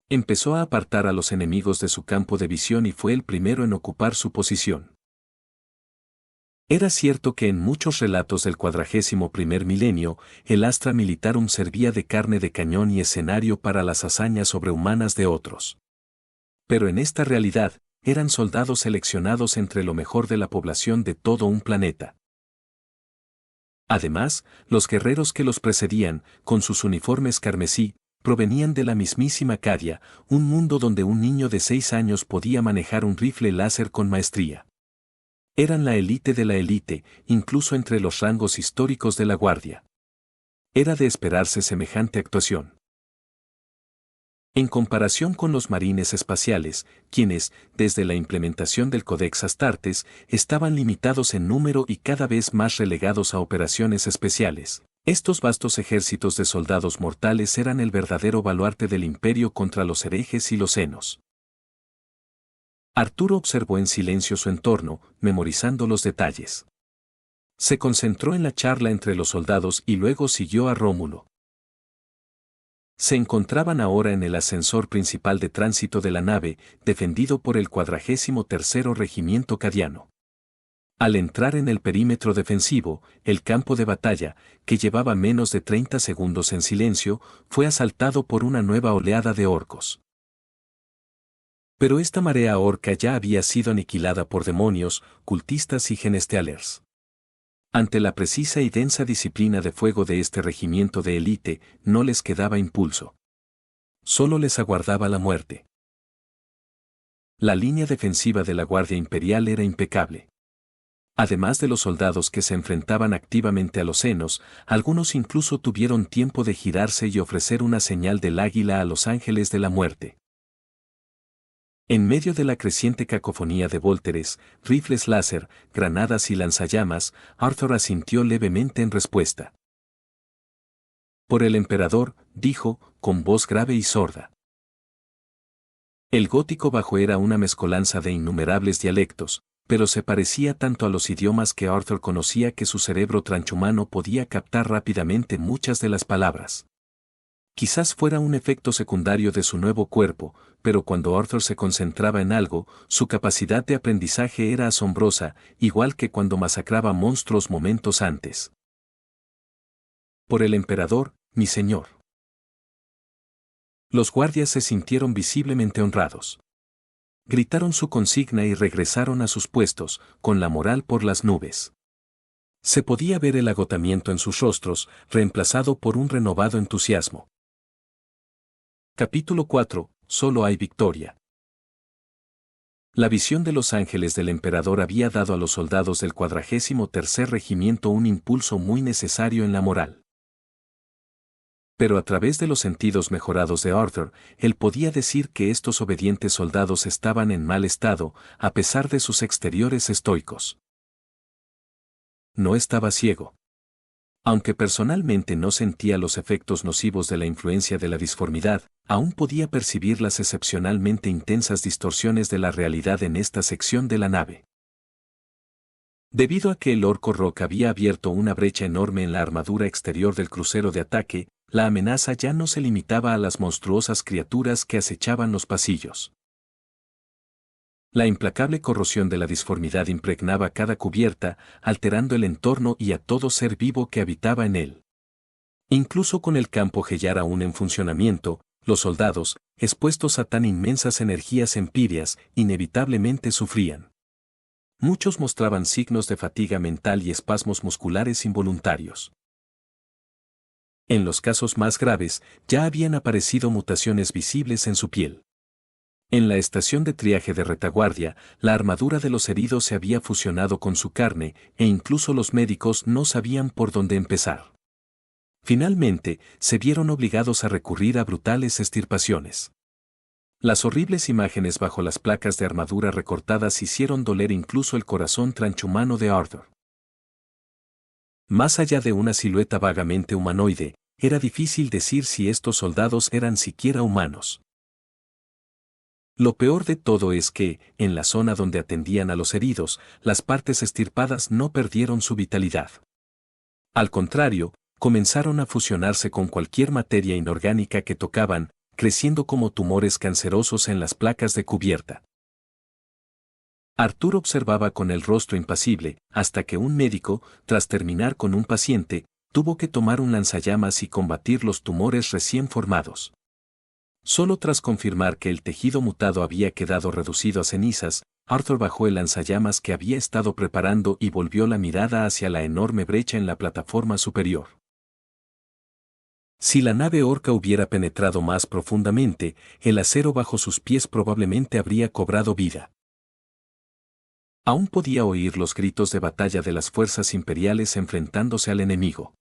Empezó a apartar a los enemigos de su campo de visión y fue el primero en ocupar su posición. Era cierto que en muchos relatos del 41º milenio, el Astra Militarum servía de carne de cañón y escenario para las hazañas sobrehumanas de otros. Pero en esta realidad, eran soldados seleccionados entre lo mejor de la población de todo un planeta. Además, los guerreros que los precedían, con sus uniformes carmesí, provenían de la mismísima Cadia, un mundo donde un niño de 6 años podía manejar un rifle láser con maestría. Eran la élite de la élite, incluso entre los rangos históricos de la Guardia. Era de esperarse semejante actuación. En comparación con los marines espaciales, quienes, desde la implementación del Codex Astartes, estaban limitados en número y cada vez más relegados a operaciones especiales, estos vastos ejércitos de soldados mortales eran el verdadero baluarte del imperio contra los herejes y los senos. Arturo observó en silencio su entorno, memorizando los detalles. Se concentró en la charla entre los soldados y luego siguió a Rómulo. Se encontraban ahora en el ascensor principal de tránsito de la nave, defendido por el 43º Regimiento Cadiano. Al entrar en el perímetro defensivo, el campo de batalla, que llevaba menos de 30 segundos en silencio, fue asaltado por una nueva oleada de orcos. Pero esta marea orca ya había sido aniquilada por demonios, cultistas y genestealers. Ante la precisa y densa disciplina de fuego de este regimiento de élite, no les quedaba impulso. Solo les aguardaba la muerte. La línea defensiva de la Guardia Imperial era impecable. Además de los soldados que se enfrentaban activamente a los senos, algunos incluso tuvieron tiempo de girarse y ofrecer una señal del águila a los ángeles de la muerte. En medio de la creciente cacofonía de vólteres, rifles láser, granadas y lanzallamas, Arthur asintió levemente en respuesta. Por el emperador, dijo, con voz grave y sorda. El gótico bajo era una mezcolanza de innumerables dialectos, pero se parecía tanto a los idiomas que Arthur conocía que su cerebro transhumano podía captar rápidamente muchas de las palabras. Quizás fuera un efecto secundario de su nuevo cuerpo, pero cuando Arthur se concentraba en algo, su capacidad de aprendizaje era asombrosa, igual que cuando masacraba monstruos momentos antes. Por el emperador, mi señor. Los guardias se sintieron visiblemente honrados. Gritaron su consigna y regresaron a sus puestos, con la moral por las nubes. Se podía ver el agotamiento en sus rostros, reemplazado por un renovado entusiasmo. Capítulo 4. Solo hay victoria. La visión de los ángeles del emperador había dado a los soldados del 43º Regimiento un impulso muy necesario en la moral. Pero a través de los sentidos mejorados de Arthur, él podía decir que estos obedientes soldados estaban en mal estado, a pesar de sus exteriores estoicos. No estaba ciego. Aunque personalmente no sentía los efectos nocivos de la influencia de la disformidad, aún podía percibir las excepcionalmente intensas distorsiones de la realidad en esta sección de la nave. Debido a que el orco Rock había abierto una brecha enorme en la armadura exterior del crucero de ataque, la amenaza ya no se limitaba a las monstruosas criaturas que acechaban los pasillos. La implacable corrosión de la disformidad impregnaba cada cubierta, alterando el entorno y a todo ser vivo que habitaba en él. Incluso con el campo Gellar aún en funcionamiento, los soldados, expuestos a tan inmensas energías empíreas, inevitablemente sufrían. Muchos mostraban signos de fatiga mental y espasmos musculares involuntarios. En los casos más graves, ya habían aparecido mutaciones visibles en su piel. En la estación de triaje de retaguardia, la armadura de los heridos se había fusionado con su carne, e incluso los médicos no sabían por dónde empezar. Finalmente, se vieron obligados a recurrir a brutales extirpaciones. Las horribles imágenes bajo las placas de armadura recortadas hicieron doler incluso el corazón transhumano de Arthur. Más allá de una silueta vagamente humanoide, era difícil decir si estos soldados eran siquiera humanos. Lo peor de todo es que, en la zona donde atendían a los heridos, las partes extirpadas no perdieron su vitalidad. Al contrario, comenzaron a fusionarse con cualquier materia inorgánica que tocaban, creciendo como tumores cancerosos en las placas de cubierta. Arturo observaba con el rostro impasible, hasta que un médico, tras terminar con un paciente, tuvo que tomar un lanzallamas y combatir los tumores recién formados. Solo tras confirmar que el tejido mutado había quedado reducido a cenizas, Arthur bajó el lanzallamas que había estado preparando y volvió la mirada hacia la enorme brecha en la plataforma superior. Si la nave Orca hubiera penetrado más profundamente, el acero bajo sus pies probablemente habría cobrado vida. Aún podía oír los gritos de batalla de las fuerzas imperiales enfrentándose al enemigo.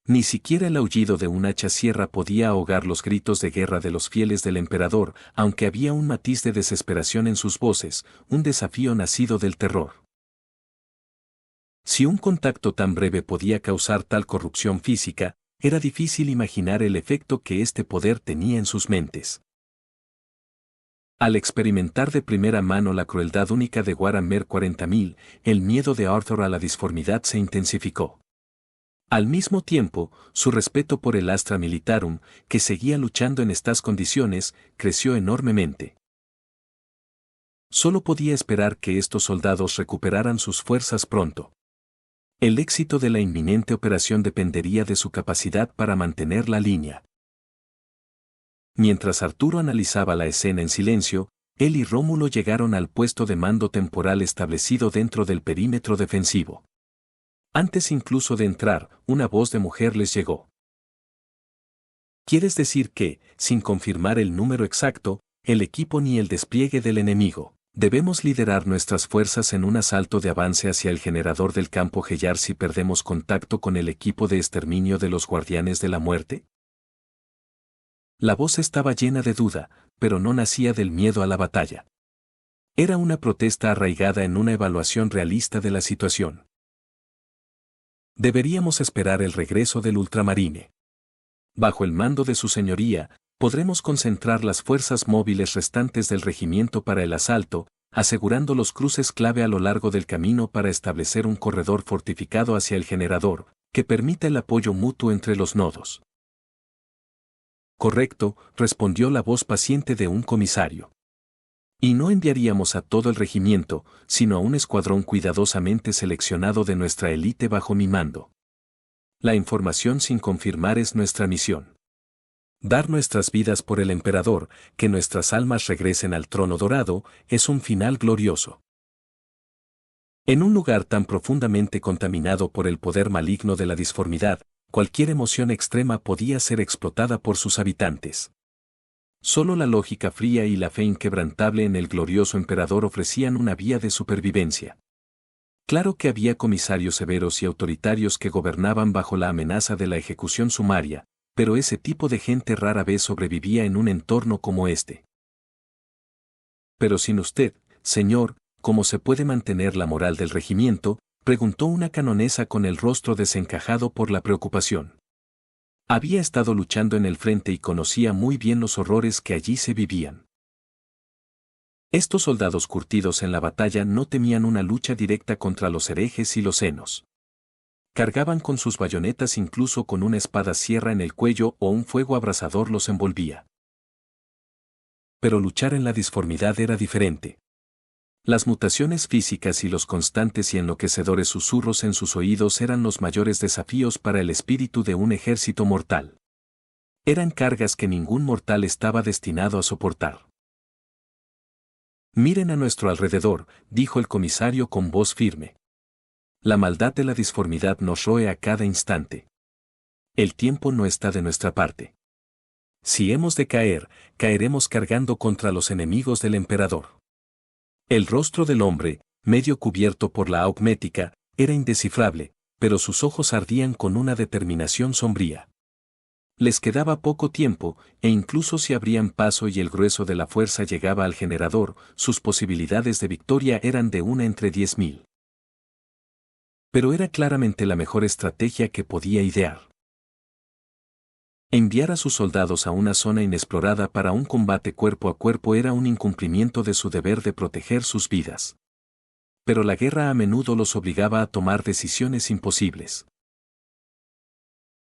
Ni siquiera el aullido de un hacha sierra podía ahogar los gritos de guerra de los fieles del emperador, aunque había un matiz de desesperación en sus voces, un desafío nacido del terror. Si un contacto tan breve podía causar tal corrupción física, era difícil imaginar el efecto que este poder tenía en sus mentes. Al experimentar de primera mano la crueldad única de Warhammer 40.000, el miedo de Arthur a la disformidad se intensificó. Al mismo tiempo, su respeto por el Astra Militarum, que seguía luchando en estas condiciones, creció enormemente. Solo podía esperar que estos soldados recuperaran sus fuerzas pronto. El éxito de la inminente operación dependería de su capacidad para mantener la línea. Mientras Arturo analizaba la escena en silencio, él y Rómulo llegaron al puesto de mando temporal establecido dentro del perímetro defensivo. Antes incluso de entrar, una voz de mujer les llegó. ¿Quieres decir que, sin confirmar el número exacto, el equipo ni el despliegue del enemigo, debemos liderar nuestras fuerzas en un asalto de avance hacia el generador del campo Gellar si perdemos contacto con el equipo de exterminio de los Guardianes de la Muerte? La voz estaba llena de duda, pero no nacía del miedo a la batalla. Era una protesta arraigada en una evaluación realista de la situación. Deberíamos esperar el regreso del ultramarine. Bajo el mando de su señoría, podremos concentrar las fuerzas móviles restantes del regimiento para el asalto, asegurando los cruces clave a lo largo del camino para establecer un corredor fortificado hacia el generador, que permita el apoyo mutuo entre los nodos. Correcto, respondió la voz paciente de un comisario. Y no enviaríamos a todo el regimiento, sino a un escuadrón cuidadosamente seleccionado de nuestra élite bajo mi mando. La información sin confirmar es nuestra misión. Dar nuestras vidas por el emperador, que nuestras almas regresen al trono dorado, es un final glorioso. En un lugar tan profundamente contaminado por el poder maligno de la disformidad, cualquier emoción extrema podía ser explotada por sus habitantes. Solo la lógica fría y la fe inquebrantable en el glorioso emperador ofrecían una vía de supervivencia. Claro que había comisarios severos y autoritarios que gobernaban bajo la amenaza de la ejecución sumaria, pero ese tipo de gente rara vez sobrevivía en un entorno como este. Pero sin usted, señor, ¿cómo se puede mantener la moral del regimiento?, preguntó una canonesa con el rostro desencajado por la preocupación. Había estado luchando en el frente y conocía muy bien los horrores que allí se vivían. Estos soldados curtidos en la batalla no temían una lucha directa contra los herejes y los senos. Cargaban con sus bayonetas incluso con una espada sierra en el cuello o un fuego abrasador los envolvía. Pero luchar en la disformidad era diferente. Las mutaciones físicas y los constantes y enloquecedores susurros en sus oídos eran los mayores desafíos para el espíritu de un ejército mortal. Eran cargas que ningún mortal estaba destinado a soportar. Miren a nuestro alrededor, dijo el comisario con voz firme. La maldad de la disformidad nos roe a cada instante. El tiempo no está de nuestra parte. Si hemos de caer, caeremos cargando contra los enemigos del emperador. El rostro del hombre, medio cubierto por la augmética, era indescifrable, pero sus ojos ardían con una determinación sombría. Les quedaba poco tiempo, e incluso si abrían paso y el grueso de la fuerza llegaba al generador, sus posibilidades de victoria eran de una entre 10.000. Pero era claramente la mejor estrategia que podía idear. Enviar a sus soldados a una zona inexplorada para un combate cuerpo a cuerpo era un incumplimiento de su deber de proteger sus vidas. Pero la guerra a menudo los obligaba a tomar decisiones imposibles.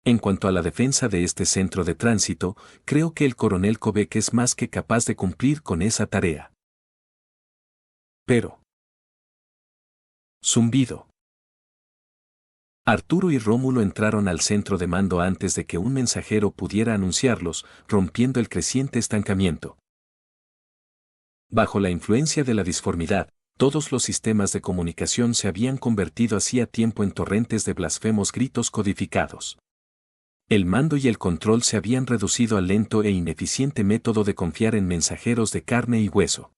En cuanto a la defensa de este centro de tránsito, creo que el coronel Kobeck es más que capaz de cumplir con esa tarea. Pero... Zumbido. Arturo y Rómulo entraron al centro de mando antes de que un mensajero pudiera anunciarlos, rompiendo el creciente estancamiento. Bajo la influencia de la disformidad, todos los sistemas de comunicación se habían convertido hacía tiempo en torrentes de blasfemos gritos codificados. El mando y el control se habían reducido al lento e ineficiente método de confiar en mensajeros de carne y hueso.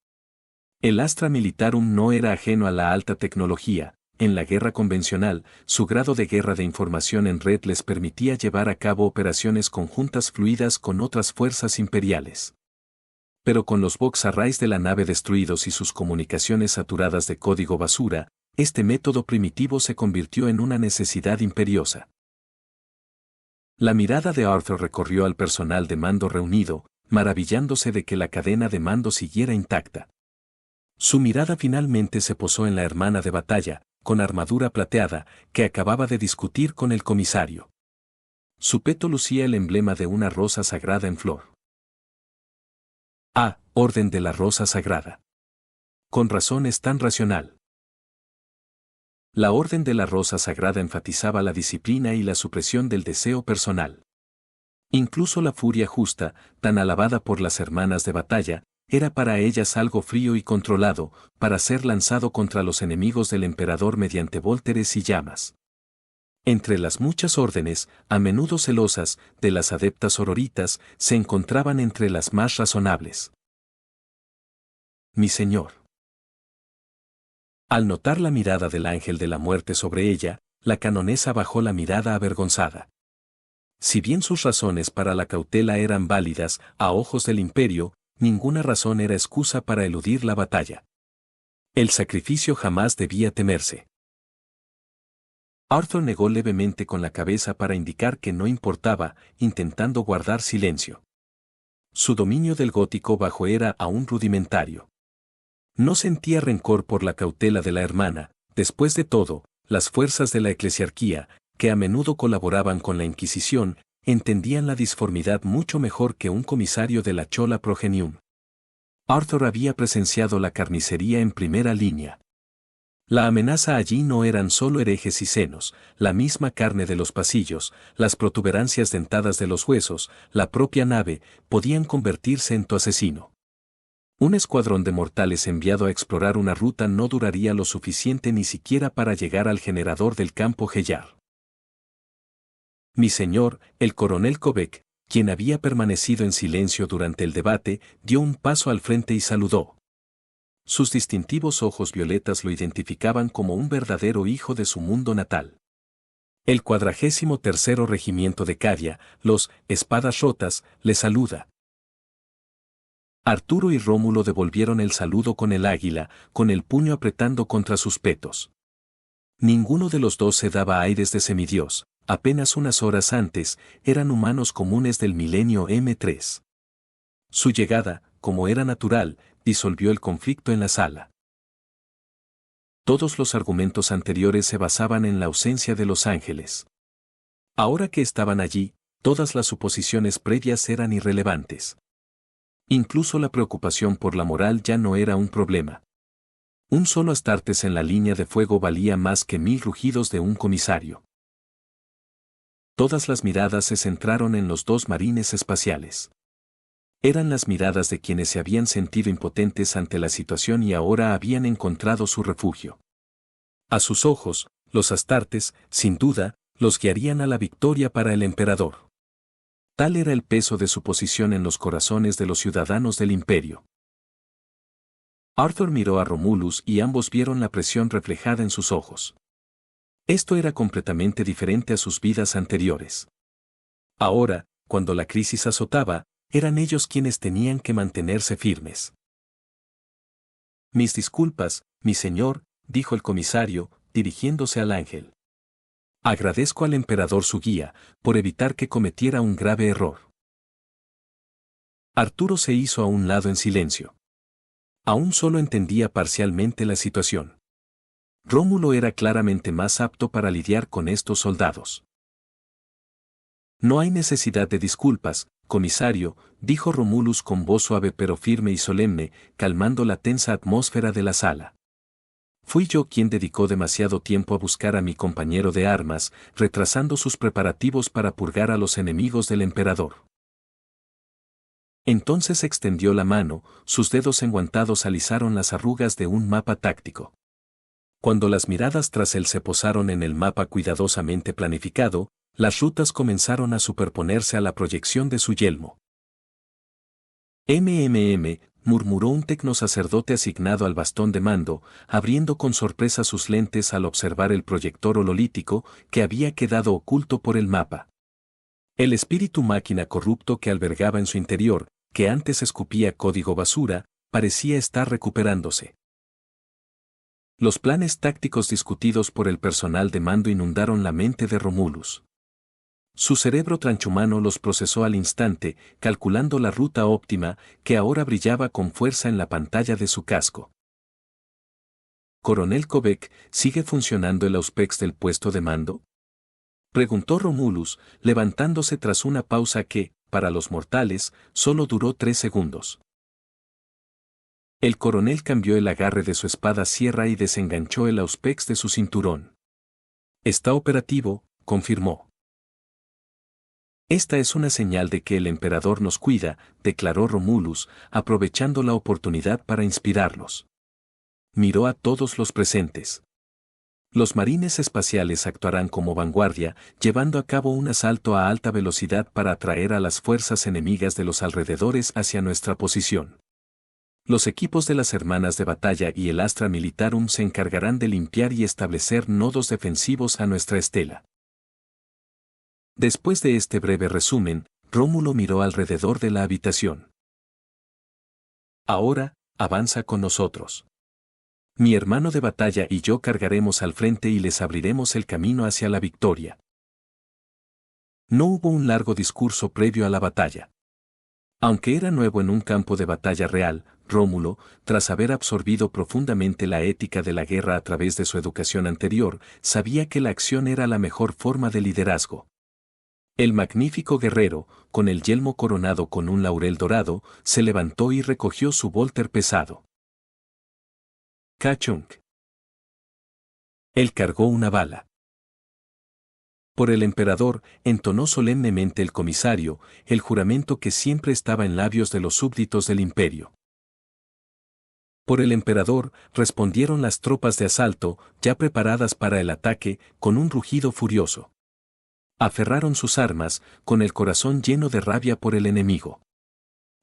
El Astra Militarum no era ajeno a la alta tecnología. En la guerra convencional, su grado de guerra de información en red les permitía llevar a cabo operaciones conjuntas fluidas con otras fuerzas imperiales. Pero con los box arrays de la nave destruidos y sus comunicaciones saturadas de código basura, este método primitivo se convirtió en una necesidad imperiosa. La mirada de Arthur recorrió al personal de mando reunido, maravillándose de que la cadena de mando siguiera intacta. Su mirada finalmente se posó en la hermana de batalla, con armadura plateada, que acababa de discutir con el comisario. Su peto lucía el emblema de una rosa sagrada en flor. Orden de la Rosa Sagrada. Con razón es tan racional. La Orden de la Rosa Sagrada enfatizaba la disciplina y la supresión del deseo personal. Incluso la furia justa, tan alabada por las hermanas de batalla, era para ellas algo frío y controlado, para ser lanzado contra los enemigos del emperador mediante vólteres y llamas. Entre las muchas órdenes, a menudo celosas, de las adeptas sororitas, se encontraban entre las más razonables. Mi señor. Al notar la mirada del ángel de la muerte sobre ella, la canonesa bajó la mirada avergonzada. Si bien sus razones para la cautela eran válidas, a ojos del imperio, ninguna razón era excusa para eludir la batalla. El sacrificio jamás debía temerse. Arthur negó levemente con la cabeza para indicar que no importaba, intentando guardar silencio. Su dominio del gótico bajo era aún rudimentario. No sentía rencor por la cautela de la hermana. Después de todo, las fuerzas de la eclesiarquía, que a menudo colaboraban con la Inquisición, entendían la disformidad mucho mejor que un comisario de la Chola Progenium. Arthur había presenciado la carnicería en primera línea. La amenaza allí no eran solo herejes y senos, la misma carne de los pasillos, las protuberancias dentadas de los huesos, la propia nave, podían convertirse en tu asesino. Un escuadrón de mortales enviado a explorar una ruta no duraría lo suficiente ni siquiera para llegar al generador del campo Gellar. Mi señor, el coronel Kobeck, quien había permanecido en silencio durante el debate, dio un paso al frente y saludó. Sus distintivos ojos violetas lo identificaban como un verdadero hijo de su mundo natal. El 43º Regimiento de Cadia, los Espadas Rotas, le saluda. Arturo y Rómulo devolvieron el saludo con el águila, con el puño apretando contra sus petos. Ninguno de los dos se daba aires de semidios. Apenas unas horas antes, eran humanos comunes del milenio M3. Su llegada, como era natural, disolvió el conflicto en la sala. Todos los argumentos anteriores se basaban en la ausencia de los ángeles. Ahora que estaban allí, todas las suposiciones previas eran irrelevantes. Incluso la preocupación por la moral ya no era un problema. Un solo Astartes en la línea de fuego valía más que 1000 rugidos de un comisario. Todas las miradas se centraron en los dos marines espaciales. Eran las miradas de quienes se habían sentido impotentes ante la situación y ahora habían encontrado su refugio. A sus ojos, los Astartes, sin duda, los guiarían a la victoria para el emperador. Tal era el peso de su posición en los corazones de los ciudadanos del imperio. Arthur miró a Romulus y ambos vieron la presión reflejada en sus ojos. Esto era completamente diferente a sus vidas anteriores. Ahora, cuando la crisis azotaba, eran ellos quienes tenían que mantenerse firmes. Mis disculpas, mi señor, dijo el comisario, dirigiéndose al ángel. Agradezco al emperador su guía, por evitar que cometiera un grave error. Arturo se hizo a un lado en silencio. Aún solo entendía parcialmente la situación. Rómulo era claramente más apto para lidiar con estos soldados. No hay necesidad de disculpas, comisario, dijo Romulus con voz suave pero firme y solemne, calmando la tensa atmósfera de la sala. Fui yo quien dedicó demasiado tiempo a buscar a mi compañero de armas, retrasando sus preparativos para purgar a los enemigos del emperador. Entonces extendió la mano, sus dedos enguantados alisaron las arrugas de un mapa táctico. Cuando las miradas tras él se posaron en el mapa cuidadosamente planificado, las rutas comenzaron a superponerse a la proyección de su yelmo. Murmuró un tecnosacerdote asignado al bastón de mando, abriendo con sorpresa sus lentes al observar el proyector hololítico que había quedado oculto por el mapa. El espíritu máquina corrupto que albergaba en su interior, que antes escupía código basura, parecía estar recuperándose. Los planes tácticos discutidos por el personal de mando inundaron la mente de Romulus. Su cerebro transhumano los procesó al instante, calculando la ruta óptima, que ahora brillaba con fuerza en la pantalla de su casco. ¿Coronel Kobeck, sigue funcionando el auspex del puesto de mando?, preguntó Romulus, levantándose tras una pausa que, para los mortales, solo duró 3 segundos. El coronel cambió el agarre de su espada sierra y desenganchó el auspex de su cinturón. «Está operativo», confirmó. «Esta es una señal de que el emperador nos cuida», declaró Romulus, aprovechando la oportunidad para inspirarlos. Miró a todos los presentes. Los marines espaciales actuarán como vanguardia, llevando a cabo un asalto a alta velocidad para atraer a las fuerzas enemigas de los alrededores hacia nuestra posición. Los equipos de las hermanas de batalla y el Astra Militarum se encargarán de limpiar y establecer nodos defensivos a nuestra estela. Después de este breve resumen, Rómulo miró alrededor de la habitación. «Ahora, avanza con nosotros. Mi hermano de batalla y yo cargaremos al frente y les abriremos el camino hacia la victoria». No hubo un largo discurso previo a la batalla. Aunque era nuevo en un campo de batalla real, Rómulo, tras haber absorbido profundamente la ética de la guerra a través de su educación anterior, sabía que la acción era la mejor forma de liderazgo. El magnífico guerrero, con el yelmo coronado con un laurel dorado, se levantó y recogió su volter pesado. «Kachunk». Él cargó una bala. «Por el emperador», entonó solemnemente el comisario, el juramento que siempre estaba en labios de los súbditos del imperio. «Por el emperador», respondieron las tropas de asalto, ya preparadas para el ataque, con un rugido furioso. Aferraron sus armas, con el corazón lleno de rabia por el enemigo.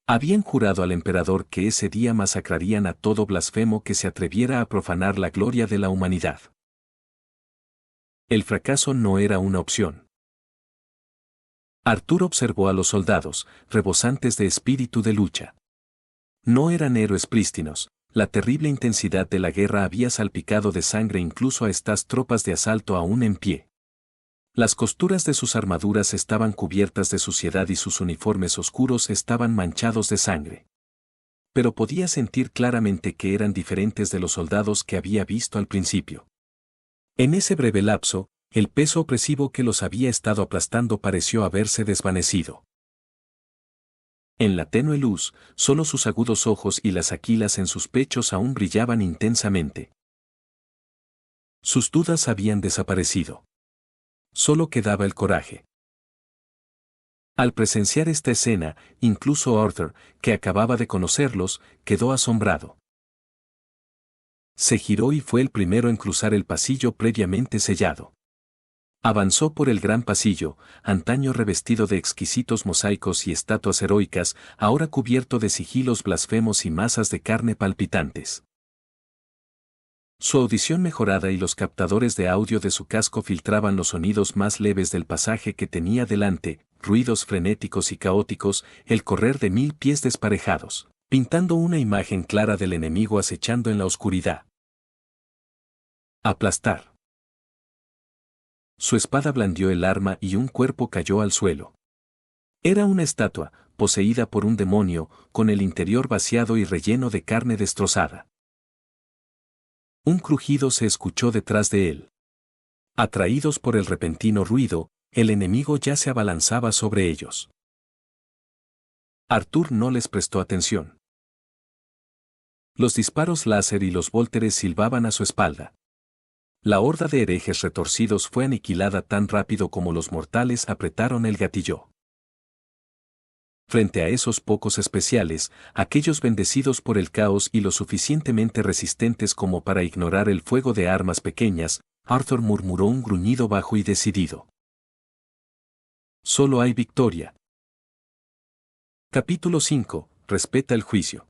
Habían jurado al emperador que ese día masacrarían a todo blasfemo que se atreviera a profanar la gloria de la humanidad. El fracaso no era una opción. Arturo observó a los soldados, rebosantes de espíritu de lucha. No eran héroes prístinos, la terrible intensidad de la guerra había salpicado de sangre incluso a estas tropas de asalto aún en pie. Las costuras de sus armaduras estaban cubiertas de suciedad y sus uniformes oscuros estaban manchados de sangre. Pero podía sentir claramente que eran diferentes de los soldados que había visto al principio. En ese breve lapso, el peso opresivo que los había estado aplastando pareció haberse desvanecido. En la tenue luz, solo sus agudos ojos y las aquilas en sus pechos aún brillaban intensamente. Sus dudas habían desaparecido. Solo quedaba el coraje. Al presenciar esta escena, incluso Arthur, que acababa de conocerlos, quedó asombrado. Se giró y fue el primero en cruzar el pasillo previamente sellado. Avanzó por el gran pasillo, antaño revestido de exquisitos mosaicos y estatuas heroicas, ahora cubierto de sigilos blasfemos y masas de carne palpitantes. Su audición mejorada y los captadores de audio de su casco filtraban los sonidos más leves del pasaje que tenía delante, ruidos frenéticos y caóticos, el correr de 1000 pies desparejados, pintando una imagen clara del enemigo acechando en la oscuridad. Aplastar. Su espada blandió el arma y un cuerpo cayó al suelo. Era una estatua, poseída por un demonio, con el interior vaciado y relleno de carne destrozada. Un crujido se escuchó detrás de él. Atraídos por el repentino ruido, el enemigo ya se abalanzaba sobre ellos. Arthur no les prestó atención. Los disparos láser y los vólteres silbaban a su espalda. La horda de herejes retorcidos fue aniquilada tan rápido como los mortales apretaron el gatillo. Frente a esos pocos especiales, aquellos bendecidos por el caos y lo suficientemente resistentes como para ignorar el fuego de armas pequeñas, Arthur murmuró un gruñido bajo y decidido. Solo hay victoria. Capítulo 5. Respeta el juicio.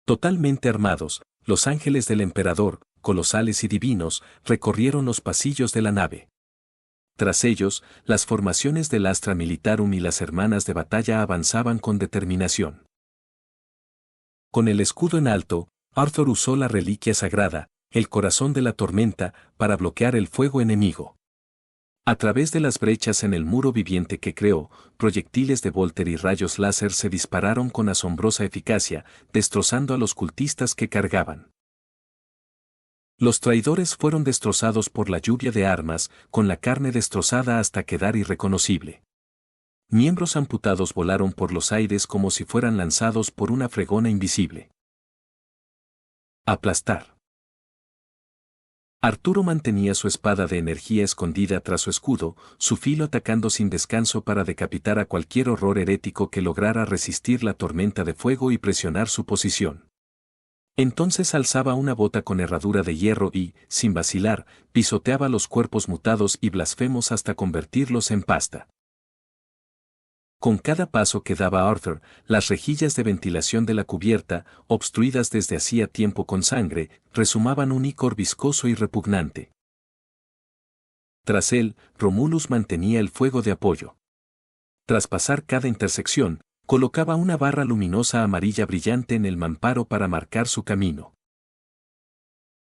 Totalmente armados, los ángeles del emperador, colosales y divinos, recorrieron los pasillos de la nave. Tras ellos, las formaciones del Astra Militarum y las hermanas de batalla avanzaban con determinación. Con el escudo en alto, Arthur usó la reliquia sagrada, el corazón de la tormenta, para bloquear el fuego enemigo. A través de las brechas en el muro viviente que creó, proyectiles de Volter y rayos láser se dispararon con asombrosa eficacia, destrozando a los cultistas que cargaban. Los traidores fueron destrozados por la lluvia de armas, con la carne destrozada hasta quedar irreconocible. Miembros amputados volaron por los aires como si fueran lanzados por una fregona invisible. Aplastar. Arturo mantenía su espada de energía escondida tras su escudo, su filo atacando sin descanso para decapitar a cualquier horror herético que lograra resistir la tormenta de fuego y presionar su posición. Entonces alzaba una bota con herradura de hierro y, sin vacilar, pisoteaba los cuerpos mutados y blasfemos hasta convertirlos en pasta. Con cada paso que daba Arthur, las rejillas de ventilación de la cubierta, obstruidas desde hacía tiempo con sangre, resumaban un icor viscoso y repugnante. Tras él, Romulus mantenía el fuego de apoyo. Tras pasar cada intersección, colocaba una barra luminosa amarilla brillante en el mamparo para marcar su camino.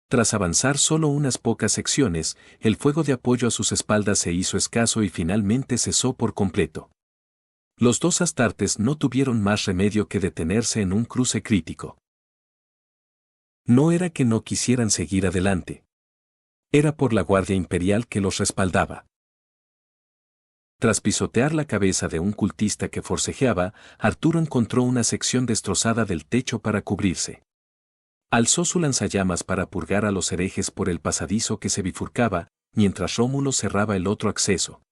Tras avanzar solo unas pocas secciones, el fuego de apoyo a sus espaldas se hizo escaso y finalmente cesó por completo. Los dos astartes no tuvieron más remedio que detenerse en un cruce crítico. No era que no quisieran seguir adelante. Era por la Guardia Imperial que los respaldaba. Tras pisotear la cabeza de un cultista que forcejeaba, Arturo encontró una sección destrozada del techo para cubrirse. Alzó su lanzallamas para purgar a los herejes por el pasadizo que se bifurcaba, mientras Rómulo cerraba el otro acceso.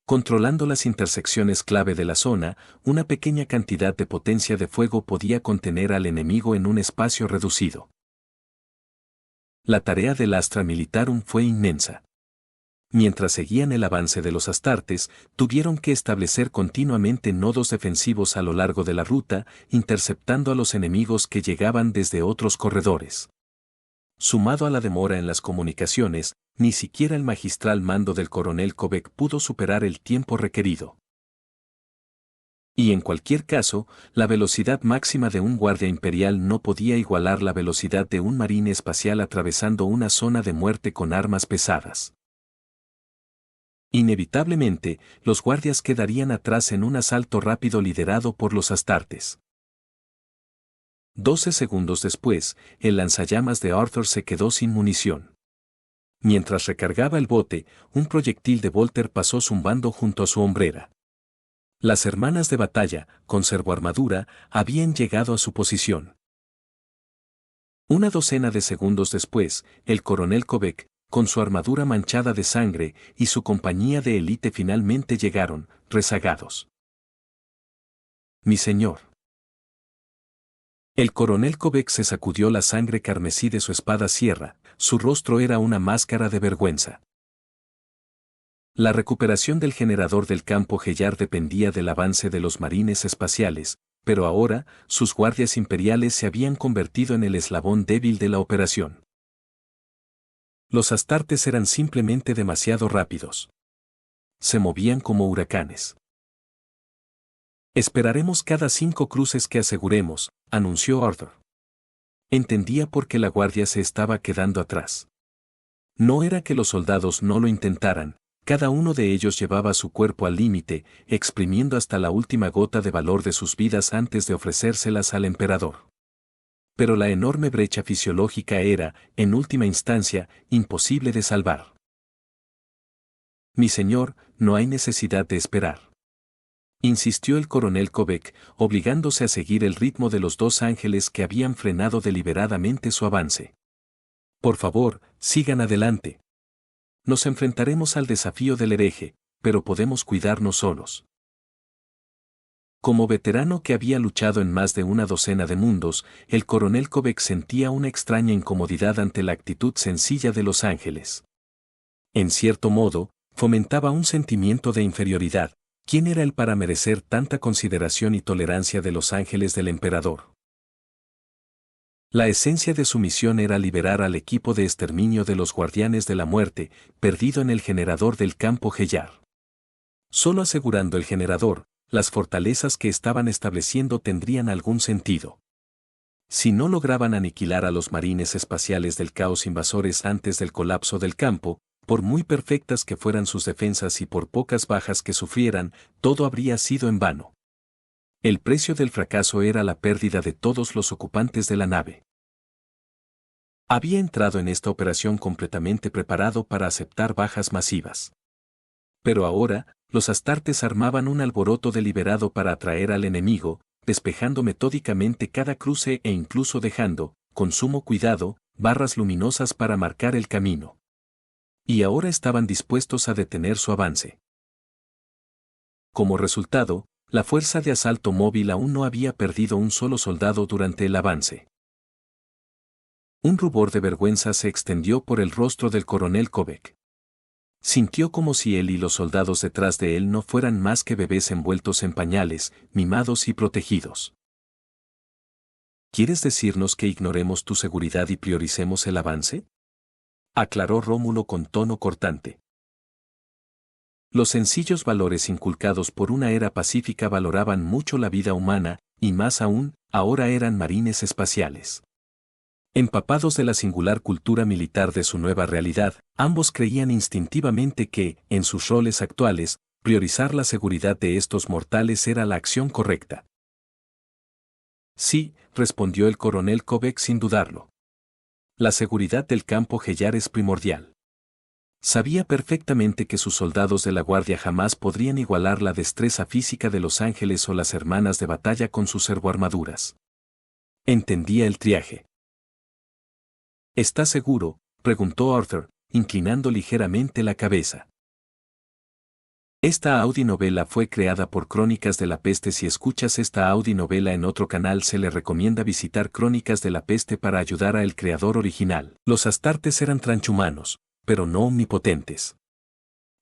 Controlando las intersecciones clave de la zona, una pequeña cantidad de potencia de fuego podía contener al enemigo en un espacio reducido. La tarea del Astra Militarum fue inmensa. Mientras seguían el avance de los astartes, tuvieron que establecer continuamente nodos defensivos a lo largo de la ruta, interceptando a los enemigos que llegaban desde otros corredores. Sumado a la demora en las comunicaciones, ni siquiera el magistral mando del coronel Kobeck pudo superar el tiempo requerido. Y en cualquier caso, la velocidad máxima de un guardia imperial no podía igualar la velocidad de un marine espacial atravesando una zona de muerte con armas pesadas. Inevitablemente, los guardias quedarían atrás en un asalto rápido liderado por los astartes. 12 segundos después, el lanzallamas de Arthur se quedó sin munición. Mientras recargaba el bote, un proyectil de Volter pasó zumbando junto a su hombrera. Las hermanas de batalla, con servoarmadura, habían llegado a su posición. Una docena de segundos después, el coronel Kobeck, con su armadura manchada de sangre, y su compañía de élite finalmente llegaron, rezagados. Mi señor. El coronel Kobeck se sacudió la sangre carmesí de su espada sierra, su rostro era una máscara de vergüenza. La recuperación del generador del campo Gellar dependía del avance de los marines espaciales, pero ahora, sus guardias imperiales se habían convertido en el eslabón débil de la operación. Los astartes eran simplemente demasiado rápidos. Se movían como huracanes. Esperaremos cada 5 cruces que aseguremos, anunció Arthur. Entendía por qué la guardia se estaba quedando atrás. No era que los soldados no lo intentaran, cada uno de ellos llevaba su cuerpo al límite, exprimiendo hasta la última gota de valor de sus vidas antes de ofrecérselas al emperador. Pero la enorme brecha fisiológica era, en última instancia, imposible de salvar. Mi señor, no hay necesidad de esperar. insistió el coronel Kobeck, obligándose a seguir el ritmo de los dos ángeles que habían frenado deliberadamente su avance. Por favor, sigan adelante. Nos enfrentaremos al desafío del hereje, pero podemos cuidarnos solos. Como veterano que había luchado en más de una docena de mundos, el coronel Kobeck sentía una extraña incomodidad ante la actitud sencilla de los ángeles. En cierto modo, fomentaba un sentimiento de inferioridad. ¿Quién era él para merecer tanta consideración y tolerancia de los ángeles del emperador? La esencia de su misión era liberar al equipo de exterminio de los guardianes de la muerte, perdido en el generador del campo Heyar. Solo asegurando el generador, las fortalezas que estaban estableciendo tendrían algún sentido. Si no lograban aniquilar a los marines espaciales del caos invasores antes del colapso del campo, por muy perfectas que fueran sus defensas y por pocas bajas que sufrieran, todo habría sido en vano. El precio del fracaso era la pérdida de todos los ocupantes de la nave. Había entrado en esta operación completamente preparado para aceptar bajas masivas. Pero ahora, los astartes armaban un alboroto deliberado para atraer al enemigo, despejando metódicamente cada cruce e incluso dejando, con sumo cuidado, barras luminosas para marcar el camino. Y ahora estaban dispuestos a detener su avance. Como resultado, la fuerza de asalto móvil aún no había perdido un solo soldado durante el avance. Un rubor de vergüenza se extendió por el rostro del coronel Kobeck. Sintió como si él y los soldados detrás de él no fueran más que bebés envueltos en pañales, mimados y protegidos. ¿Quieres decirnos que ignoremos tu seguridad y prioricemos el avance?, aclaró Rómulo con tono cortante. Los sencillos valores inculcados por una era pacífica valoraban mucho la vida humana, y más aún, ahora eran marines espaciales. Empapados de la singular cultura militar de su nueva realidad, ambos creían instintivamente que, en sus roles actuales, priorizar la seguridad de estos mortales era la acción correcta. Sí, respondió el coronel Kobeck sin dudarlo. La seguridad del campo Heyar es primordial. Sabía perfectamente que sus soldados de la guardia jamás podrían igualar la destreza física de los ángeles o las hermanas de batalla con sus servoarmaduras. Entendía el triaje. ¿Estás seguro?, preguntó Arthur, inclinando ligeramente la cabeza. Esta audionovela fue creada por Crónicas de la Peste. Si escuchas esta audionovela en otro canal, se le recomienda visitar Crónicas de la Peste para ayudar a el creador original. Los astartes eran transhumanos, pero no omnipotentes.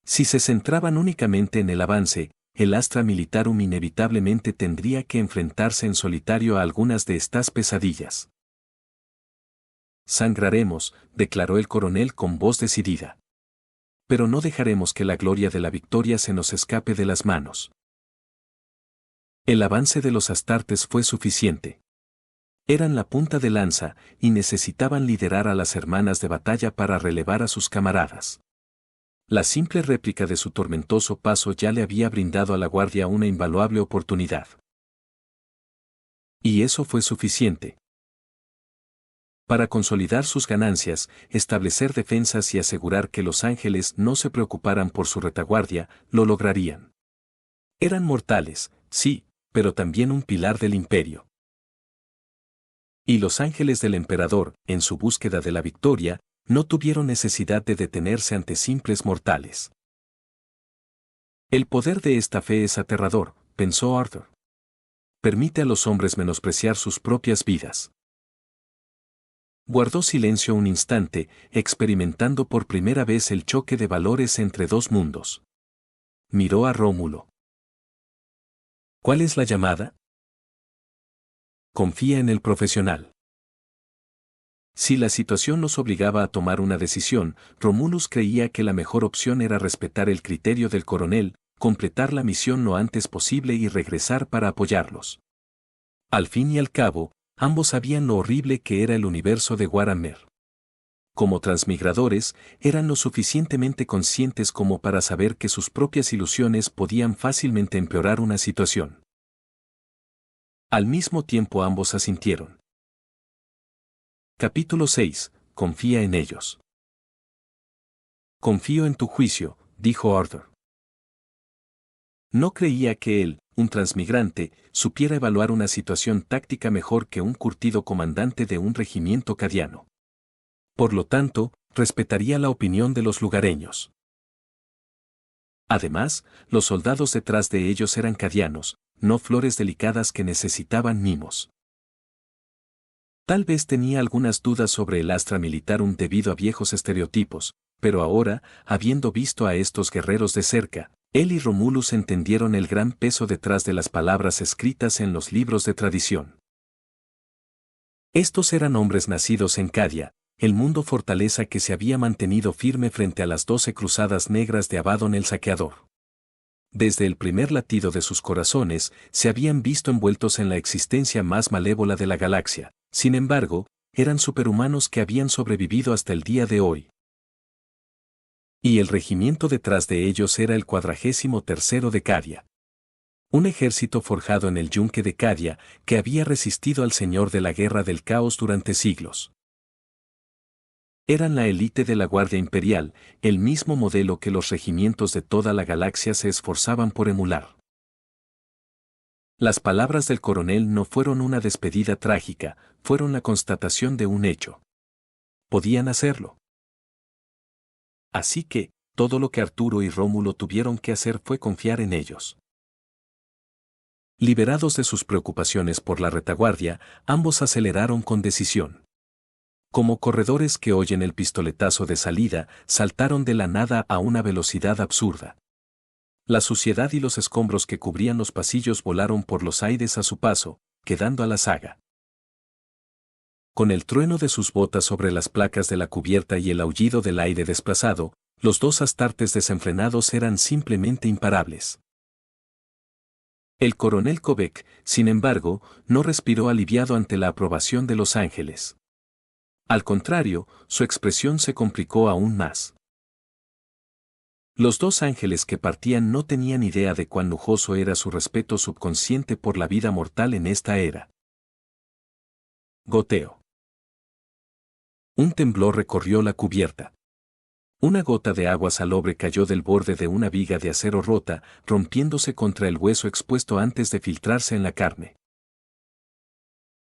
Si se centraban únicamente en el avance, el Astra Militarum inevitablemente tendría que enfrentarse en solitario a algunas de estas pesadillas. Sangraremos, declaró el coronel con voz decidida. Pero no dejaremos que la gloria de la victoria se nos escape de las manos. El avance de los astartes fue suficiente. Eran la punta de lanza, y necesitaban liderar a las hermanas de batalla para relevar a sus camaradas. La simple réplica de su tormentoso paso ya le había brindado a la guardia una invaluable oportunidad. Y eso fue suficiente. Para consolidar sus ganancias, establecer defensas y asegurar que los ángeles no se preocuparan por su retaguardia, lo lograrían. Eran mortales, sí, pero también un pilar del imperio. Y los ángeles del emperador, en su búsqueda de la victoria, no tuvieron necesidad de detenerse ante simples mortales. El poder de esta fe es aterrador, pensó Arthur. Permite a los hombres menospreciar sus propias vidas. Guardó silencio un instante, experimentando por primera vez el choque de valores entre dos mundos. Miró a Rómulo. ¿Cuál es la llamada? Confía en el profesional. Si la situación los obligaba a tomar una decisión, Romulus creía que la mejor opción era respetar el criterio del coronel, completar la misión lo antes posible y regresar para apoyarlos. Al fin y al cabo, ambos sabían lo horrible que era el universo de Warhammer. Como transmigradores, eran lo suficientemente conscientes como para saber que sus propias ilusiones podían fácilmente empeorar una situación. Al mismo tiempo ambos asintieron. Capítulo 6. Confía en ellos. Confío en tu juicio, dijo Arthur. No creía que él, un transmigrante, supiera evaluar una situación táctica mejor que un curtido comandante de un regimiento cadiano. Por lo tanto, respetaría la opinión de los lugareños. Además, los soldados detrás de ellos eran cadianos, no flores delicadas que necesitaban mimos. Tal vez tenía algunas dudas sobre el astra militarum debido a viejos estereotipos, pero ahora, habiendo visto a estos guerreros de cerca, él y Romulus entendieron el gran peso detrás de las palabras escritas en los libros de tradición. Estos eran hombres nacidos en Cadia, el mundo fortaleza que se había mantenido firme frente a las 12 cruzadas negras de Abaddon el Saqueador. Desde el primer latido de sus corazones, se habían visto envueltos en la existencia más malévola de la galaxia. Sin embargo, eran superhumanos que habían sobrevivido hasta el día de hoy. Y el regimiento detrás de ellos era el 43º de Cadia. Un ejército forjado en el yunque de Cadia, que había resistido al señor de la guerra del caos durante siglos. Eran la élite de la Guardia Imperial, el mismo modelo que los regimientos de toda la galaxia se esforzaban por emular. Las palabras del coronel no fueron una despedida trágica, fueron la constatación de un hecho. Podían hacerlo. Así que, todo lo que Arturo y Rómulo tuvieron que hacer fue confiar en ellos. Liberados de sus preocupaciones por la retaguardia, ambos aceleraron con decisión. Como corredores que oyen el pistoletazo de salida, saltaron de la nada a una velocidad absurda. La suciedad y los escombros que cubrían los pasillos volaron por los aires a su paso, quedando a la zaga. Con el trueno de sus botas sobre las placas de la cubierta y el aullido del aire desplazado, los dos astartes desenfrenados eran simplemente imparables. El coronel Kobeck, sin embargo, no respiró aliviado ante la aprobación de los ángeles. Al contrario, su expresión se complicó aún más. Los dos ángeles que partían no tenían idea de cuán lujoso era su respeto subconsciente por la vida mortal en esta era. Goteo. Un temblor recorrió la cubierta. Una gota de agua salobre cayó del borde de una viga de acero rota, rompiéndose contra el hueso expuesto antes de filtrarse en la carne.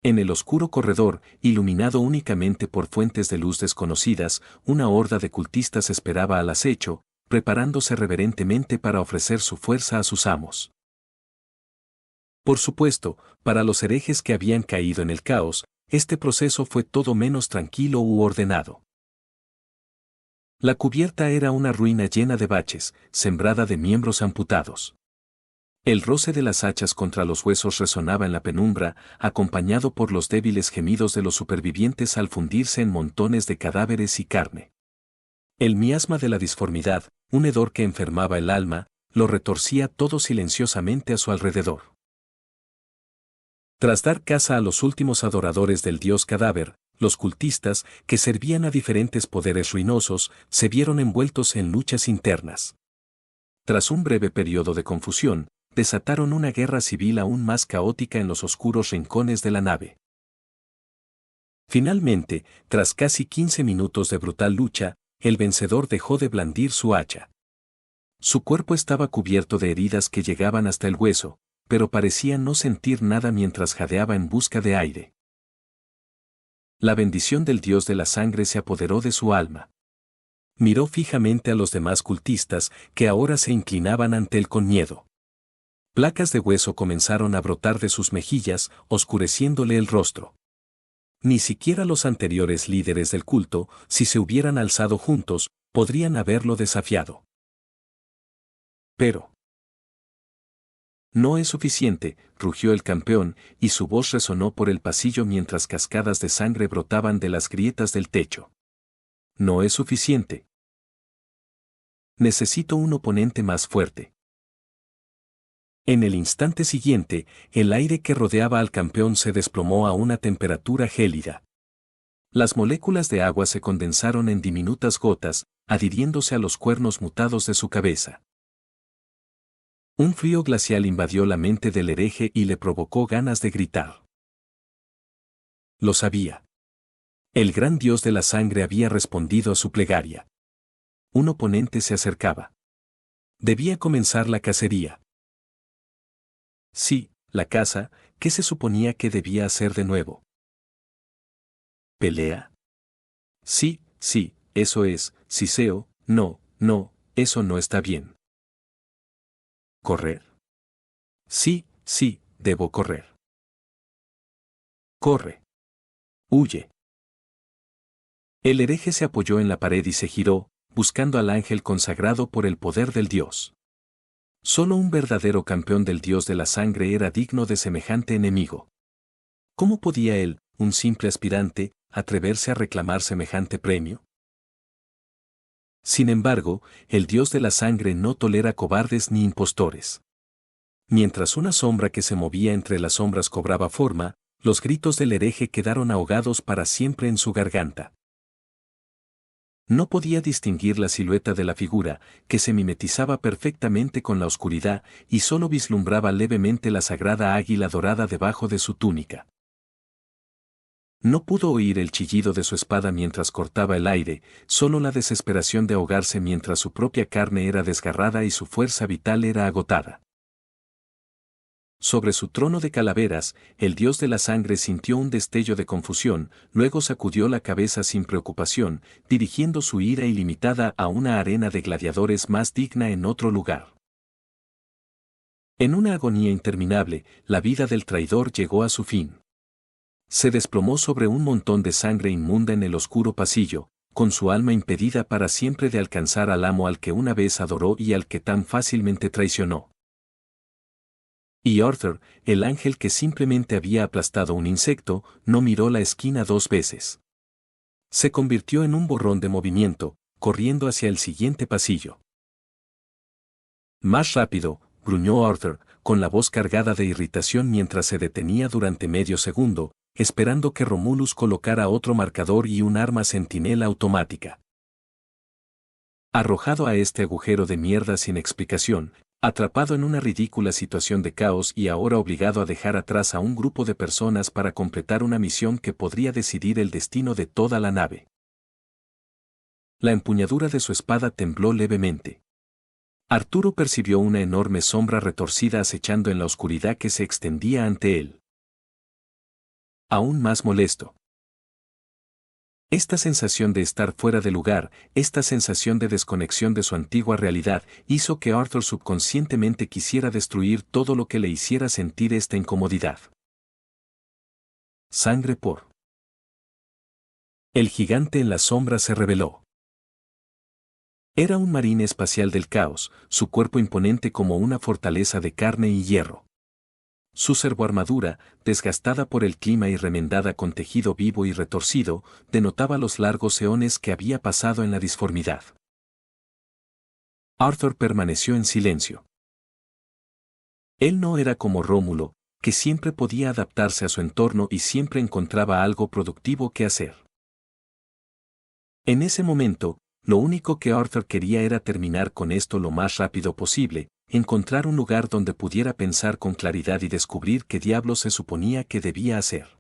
En el oscuro corredor, iluminado únicamente por fuentes de luz desconocidas, una horda de cultistas esperaba al acecho, preparándose reverentemente para ofrecer su fuerza a sus amos. Por supuesto, para los herejes que habían caído en el caos, este proceso fue todo menos tranquilo u ordenado. La cubierta era una ruina llena de baches, sembrada de miembros amputados. El roce de las hachas contra los huesos resonaba en la penumbra, acompañado por los débiles gemidos de los supervivientes al fundirse en montones de cadáveres y carne. El miasma de la disformidad, un hedor que enfermaba el alma, lo retorcía todo silenciosamente a su alrededor. Tras dar caza a los últimos adoradores del dios cadáver, los cultistas, que servían a diferentes poderes ruinosos, se vieron envueltos en luchas internas. Tras un breve periodo de confusión, desataron una guerra civil aún más caótica en los oscuros rincones de la nave. Finalmente, tras casi 15 minutos de brutal lucha, el vencedor dejó de blandir su hacha. Su cuerpo estaba cubierto de heridas que llegaban hasta el hueso, pero parecía no sentir nada mientras jadeaba en busca de aire. La bendición del dios de la sangre se apoderó de su alma. Miró fijamente a los demás cultistas, que ahora se inclinaban ante él con miedo. Placas de hueso comenzaron a brotar de sus mejillas, oscureciéndole el rostro. Ni siquiera los anteriores líderes del culto, si se hubieran alzado juntos, podrían haberlo desafiado. Pero no es suficiente, rugió el campeón, y su voz resonó por el pasillo mientras cascadas de sangre brotaban de las grietas del techo. No es suficiente. Necesito un oponente más fuerte. En el instante siguiente, el aire que rodeaba al campeón se desplomó a una temperatura gélida. Las moléculas de agua se condensaron en diminutas gotas, adhiriéndose a los cuernos mutados de su cabeza. Un frío glacial invadió la mente del hereje y le provocó ganas de gritar. Lo sabía. El gran dios de la sangre había respondido a su plegaria. Un oponente se acercaba. Debía comenzar la cacería. Sí, la casa, ¿qué se suponía que debía hacer de nuevo? ¿Pelea? Sí, sí, eso es, Siseo, no, no, eso no está bien. ¿Correr? Sí, sí, debo correr. Corre. Huye. El hereje se apoyó en la pared y se giró, buscando al ángel consagrado por el poder del dios. Solo un verdadero campeón del dios de la sangre era digno de semejante enemigo. ¿Cómo podía él, un simple aspirante, atreverse a reclamar semejante premio? Sin embargo, el dios de la sangre no tolera cobardes ni impostores. Mientras una sombra que se movía entre las sombras cobraba forma, los gritos del hereje quedaron ahogados para siempre en su garganta. No podía distinguir la silueta de la figura, que se mimetizaba perfectamente con la oscuridad, y solo vislumbraba levemente la sagrada águila dorada debajo de su túnica. No pudo oír el chillido de su espada mientras cortaba el aire, solo la desesperación de ahogarse mientras su propia carne era desgarrada y su fuerza vital era agotada. Sobre su trono de calaveras, el dios de la sangre sintió un destello de confusión, luego sacudió la cabeza sin preocupación, dirigiendo su ira ilimitada a una arena de gladiadores más digna en otro lugar. En una agonía interminable, la vida del traidor llegó a su fin. Se desplomó sobre un montón de sangre inmunda en el oscuro pasillo, con su alma impedida para siempre de alcanzar al amo al que una vez adoró y al que tan fácilmente traicionó. Y Arthur, el ángel que simplemente había aplastado un insecto, no miró la esquina 2 veces. Se convirtió en un borrón de movimiento, corriendo hacia el siguiente pasillo. Más rápido, gruñó Arthur, con la voz cargada de irritación mientras se detenía durante medio segundo, esperando que Romulus colocara otro marcador y un arma centinela automática. Arrojado a este agujero de mierda sin explicación, atrapado en una ridícula situación de caos y ahora obligado a dejar atrás a un grupo de personas para completar una misión que podría decidir el destino de toda la nave. La empuñadura de su espada tembló levemente. Arturo percibió una enorme sombra retorcida acechando en la oscuridad que se extendía ante él. Aún más molesto. Esta sensación de estar fuera de lugar, esta sensación de desconexión de su antigua realidad, hizo que Arthur subconscientemente quisiera destruir todo lo que le hiciera sentir esta incomodidad. Sangre por. El gigante en la sombra se reveló. Era un marine espacial del caos, su cuerpo imponente como una fortaleza de carne y hierro. Su servoarmadura, desgastada por el clima y remendada con tejido vivo y retorcido, denotaba los largos eones que había pasado en la disformidad. Arthur permaneció en silencio. Él no era como Rómulo, que siempre podía adaptarse a su entorno y siempre encontraba algo productivo que hacer. En ese momento, lo único que Arthur quería era terminar con esto lo más rápido posible, encontrar un lugar donde pudiera pensar con claridad y descubrir qué diablos se suponía que debía hacer.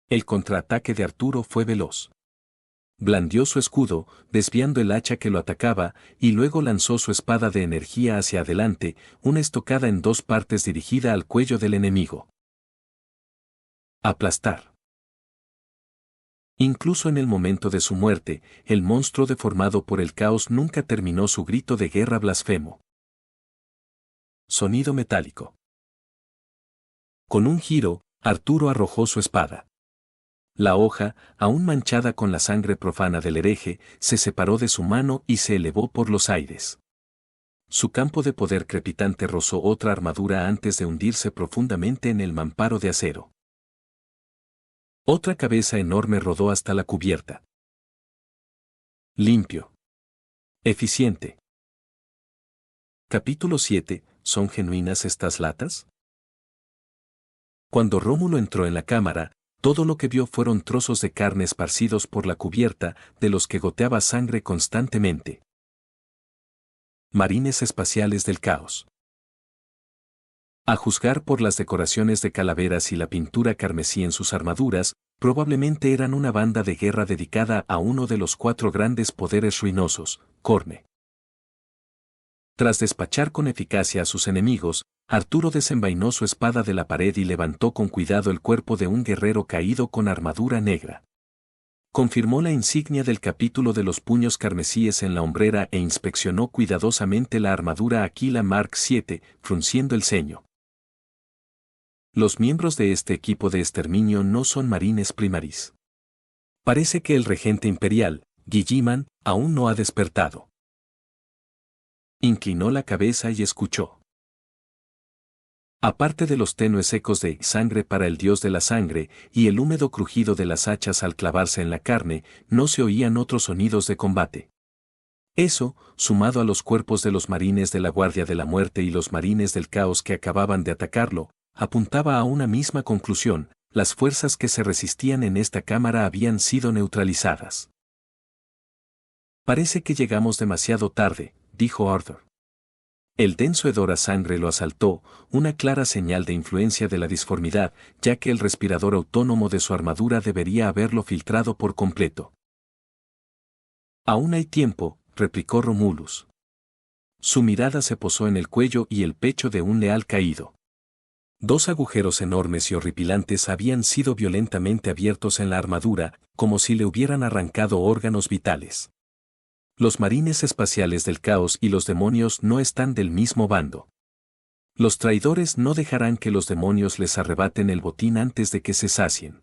El contraataque de Arturo fue veloz. Blandió su escudo, desviando el hacha que lo atacaba, y luego lanzó su espada de energía hacia adelante, una estocada en 2 partes dirigida al cuello del enemigo. Aplastar. Incluso en el momento de su muerte, el monstruo deformado por el caos nunca terminó su grito de guerra blasfemo. Sonido metálico. Con un giro, Arturo arrojó su espada. La hoja, aún manchada con la sangre profana del hereje, se separó de su mano y se elevó por los aires. Su campo de poder crepitante rozó otra armadura antes de hundirse profundamente en el mamparo de acero. Otra cabeza enorme rodó hasta la cubierta. Limpio. Eficiente. Capítulo 7. ¿Son genuinas estas latas? Cuando Rómulo entró en la cámara, todo lo que vio fueron trozos de carne esparcidos por la cubierta, de los que goteaba sangre constantemente. Marines espaciales del caos. A juzgar por las decoraciones de calaveras y la pintura carmesí en sus armaduras, probablemente eran una banda de guerra dedicada a uno de los 4 grandes poderes ruinosos, Corne. Tras despachar con eficacia a sus enemigos, Arturo desenvainó su espada de la pared y levantó con cuidado el cuerpo de un guerrero caído con armadura negra. Confirmó la insignia del capítulo de los puños carmesíes en la hombrera e inspeccionó cuidadosamente la armadura Aquila Mark VII, frunciendo el ceño. Los miembros de este equipo de exterminio no son marines primaris. Parece que el regente imperial, Guilliman, aún no ha despertado. Inclinó la cabeza y escuchó. Aparte de los tenues ecos de sangre para el dios de la sangre y el húmedo crujido de las hachas al clavarse en la carne, no se oían otros sonidos de combate. Eso, sumado a los cuerpos de los marines de la Guardia de la Muerte y los marines del caos que acababan de atacarlo, apuntaba a una misma conclusión: las fuerzas que se resistían en esta cámara habían sido neutralizadas. Parece que llegamos demasiado tarde, dijo Arthur. El denso hedor a sangre lo asaltó, una clara señal de influencia de la disformidad, ya que el respirador autónomo de su armadura debería haberlo filtrado por completo. Aún hay tiempo, replicó Romulus. Su mirada se posó en el cuello y el pecho de un leal caído. Dos agujeros enormes y horripilantes habían sido violentamente abiertos en la armadura, como si le hubieran arrancado órganos vitales. Los marines espaciales del caos y los demonios no están del mismo bando. Los traidores no dejarán que los demonios les arrebaten el botín antes de que se sacien.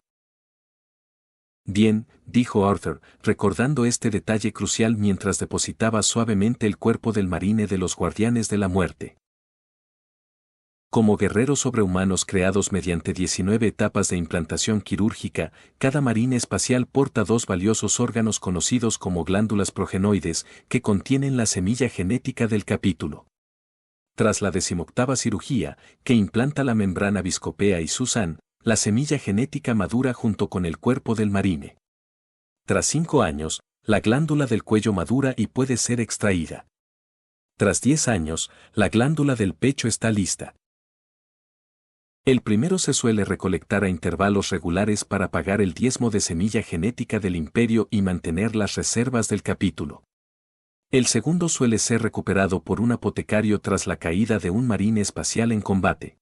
Bien, dijo Arthur, recordando este detalle crucial mientras depositaba suavemente el cuerpo del marine de los guardianes de la muerte. Como guerreros sobrehumanos creados mediante 19 etapas de implantación quirúrgica, cada marine espacial porta dos valiosos órganos conocidos como glándulas progenoides, que contienen la semilla genética del capítulo. Tras la 18ª cirugía, que implanta la membrana viscopea y Susan, la semilla genética madura junto con el cuerpo del marine. Tras 5 años, la glándula del cuello madura y puede ser extraída. Tras 10 años, la glándula del pecho está lista. El primero se suele recolectar a intervalos regulares para pagar el diezmo de semilla genética del imperio y mantener las reservas del capítulo. El segundo suele ser recuperado por un apotecario tras la caída de un marine espacial en combate.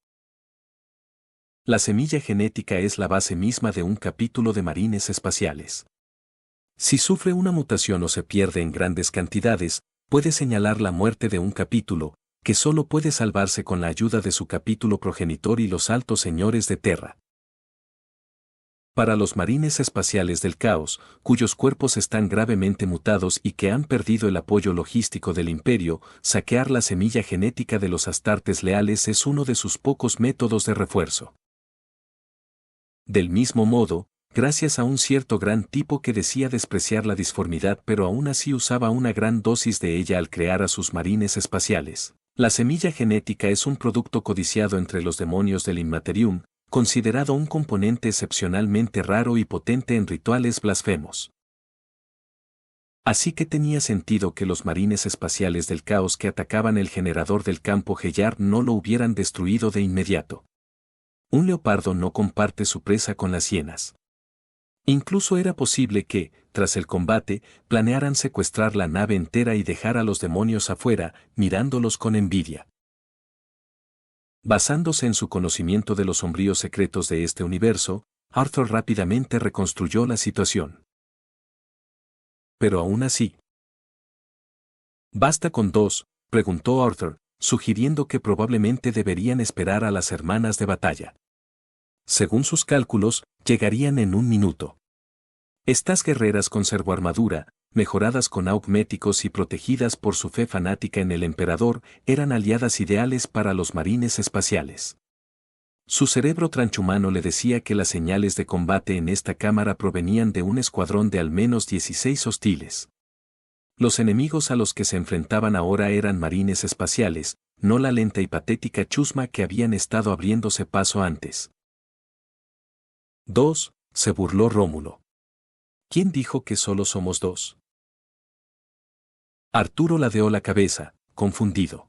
La semilla genética es la base misma de un capítulo de marines espaciales. Si sufre una mutación o se pierde en grandes cantidades, puede señalar la muerte de un capítulo, que solo puede salvarse con la ayuda de su capítulo progenitor y los altos señores de Terra. Para los marines espaciales del caos, cuyos cuerpos están gravemente mutados y que han perdido el apoyo logístico del imperio, saquear la semilla genética de los astartes leales es uno de sus pocos métodos de refuerzo. Del mismo modo, gracias a un cierto gran tipo que decía despreciar la disformidad pero aún así usaba una gran dosis de ella al crear a sus marines espaciales, la semilla genética es un producto codiciado entre los demonios del Immaterium, considerado un componente excepcionalmente raro y potente en rituales blasfemos. Así que tenía sentido que los marines espaciales del caos que atacaban el generador del campo Hellar no lo hubieran destruido de inmediato. Un leopardo no comparte su presa con las hienas. Incluso era posible que, tras el combate, planearan secuestrar la nave entera y dejar a los demonios afuera, mirándolos con envidia. Basándose en su conocimiento de los sombríos secretos de este universo, Arthur rápidamente reconstruyó la situación. Pero aún así. ¿Basta con 2?, preguntó Arthur, sugiriendo que probablemente deberían esperar a las hermanas de batalla. Según sus cálculos, llegarían en 1 minuto. Estas guerreras con servoarmadura, mejoradas con augméticos y protegidas por su fe fanática en el emperador, eran aliadas ideales para los marines espaciales. Su cerebro transhumano le decía que las señales de combate en esta cámara provenían de un escuadrón de al menos 16 hostiles. Los enemigos a los que se enfrentaban ahora eran marines espaciales, no la lenta y patética chusma que habían estado abriéndose paso antes. 2, se burló Rómulo. ¿Quién dijo que solo somos 2? Arturo ladeó la cabeza, confundido.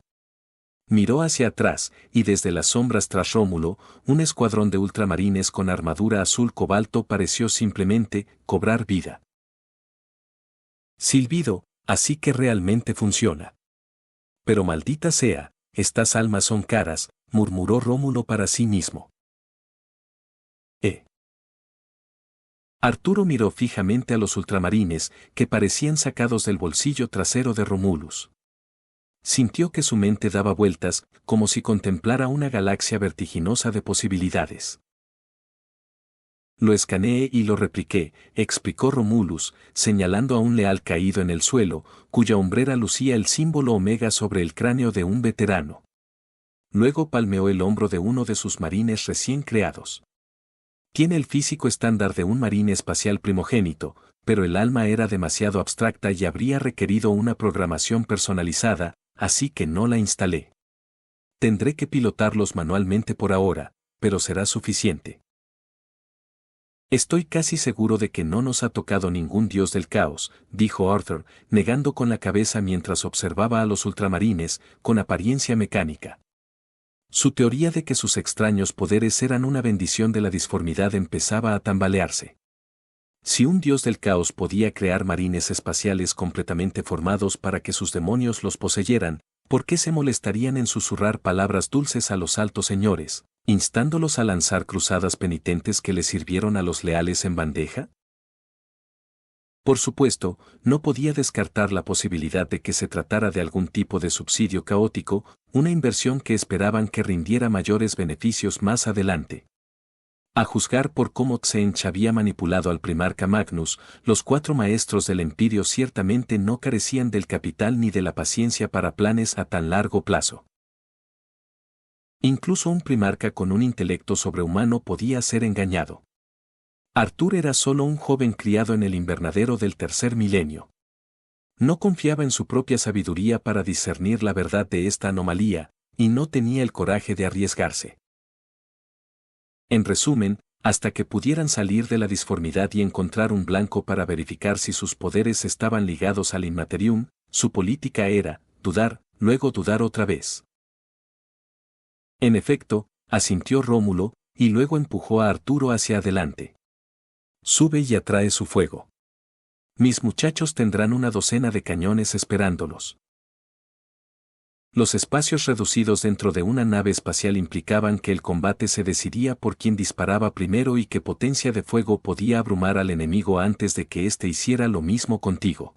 Miró hacia atrás, y desde las sombras tras Rómulo, un escuadrón de ultramarines con armadura azul cobalto pareció simplemente cobrar vida. Silbido, así que realmente funciona. Pero maldita sea, estas almas son caras, murmuró Rómulo para sí mismo. Arturo miró fijamente a los ultramarines, que parecían sacados del bolsillo trasero de Romulus. Sintió que su mente daba vueltas, como si contemplara una galaxia vertiginosa de posibilidades. Lo escaneé y lo repliqué, explicó Romulus, señalando a un leal caído en el suelo, cuya hombrera lucía el símbolo omega sobre el cráneo de un veterano. Luego palmeó el hombro de uno de sus marines recién creados. Tiene el físico estándar de un marine espacial primogénito, pero el alma era demasiado abstracta y habría requerido una programación personalizada, así que no la instalé. Tendré que pilotarlos manualmente por ahora, pero será suficiente. Estoy casi seguro de que no nos ha tocado ningún dios del caos, dijo Arthur, negando con la cabeza mientras observaba a los ultramarines, con apariencia mecánica. Su teoría de que sus extraños poderes eran una bendición de la disformidad empezaba a tambalearse. Si un dios del caos podía crear marines espaciales completamente formados para que sus demonios los poseyeran, ¿por qué se molestarían en susurrar palabras dulces a los altos señores, instándolos a lanzar cruzadas penitentes que les sirvieron a los leales en bandeja? Por supuesto, no podía descartar la posibilidad de que se tratara de algún tipo de subsidio caótico, una inversión que esperaban que rindiera mayores beneficios más adelante. A juzgar por cómo Tsench había manipulado al primarca Magnus, los 4 maestros del Empirio ciertamente no carecían del capital ni de la paciencia para planes a tan largo plazo. Incluso un primarca con un intelecto sobrehumano podía ser engañado. Artur era solo un joven criado en el invernadero del tercer milenio. No confiaba en su propia sabiduría para discernir la verdad de esta anomalía, y no tenía el coraje de arriesgarse. En resumen, hasta que pudieran salir de la disformidad y encontrar un blanco para verificar si sus poderes estaban ligados al Inmaterium, su política era dudar, luego dudar otra vez. En efecto, asintió Rómulo, y luego empujó a Arturo hacia adelante. Sube y atrae su fuego. Mis muchachos tendrán una docena de cañones esperándolos. Los espacios reducidos dentro de una nave espacial implicaban que el combate se decidía por quien disparaba primero y qué potencia de fuego podía abrumar al enemigo antes de que éste hiciera lo mismo contigo.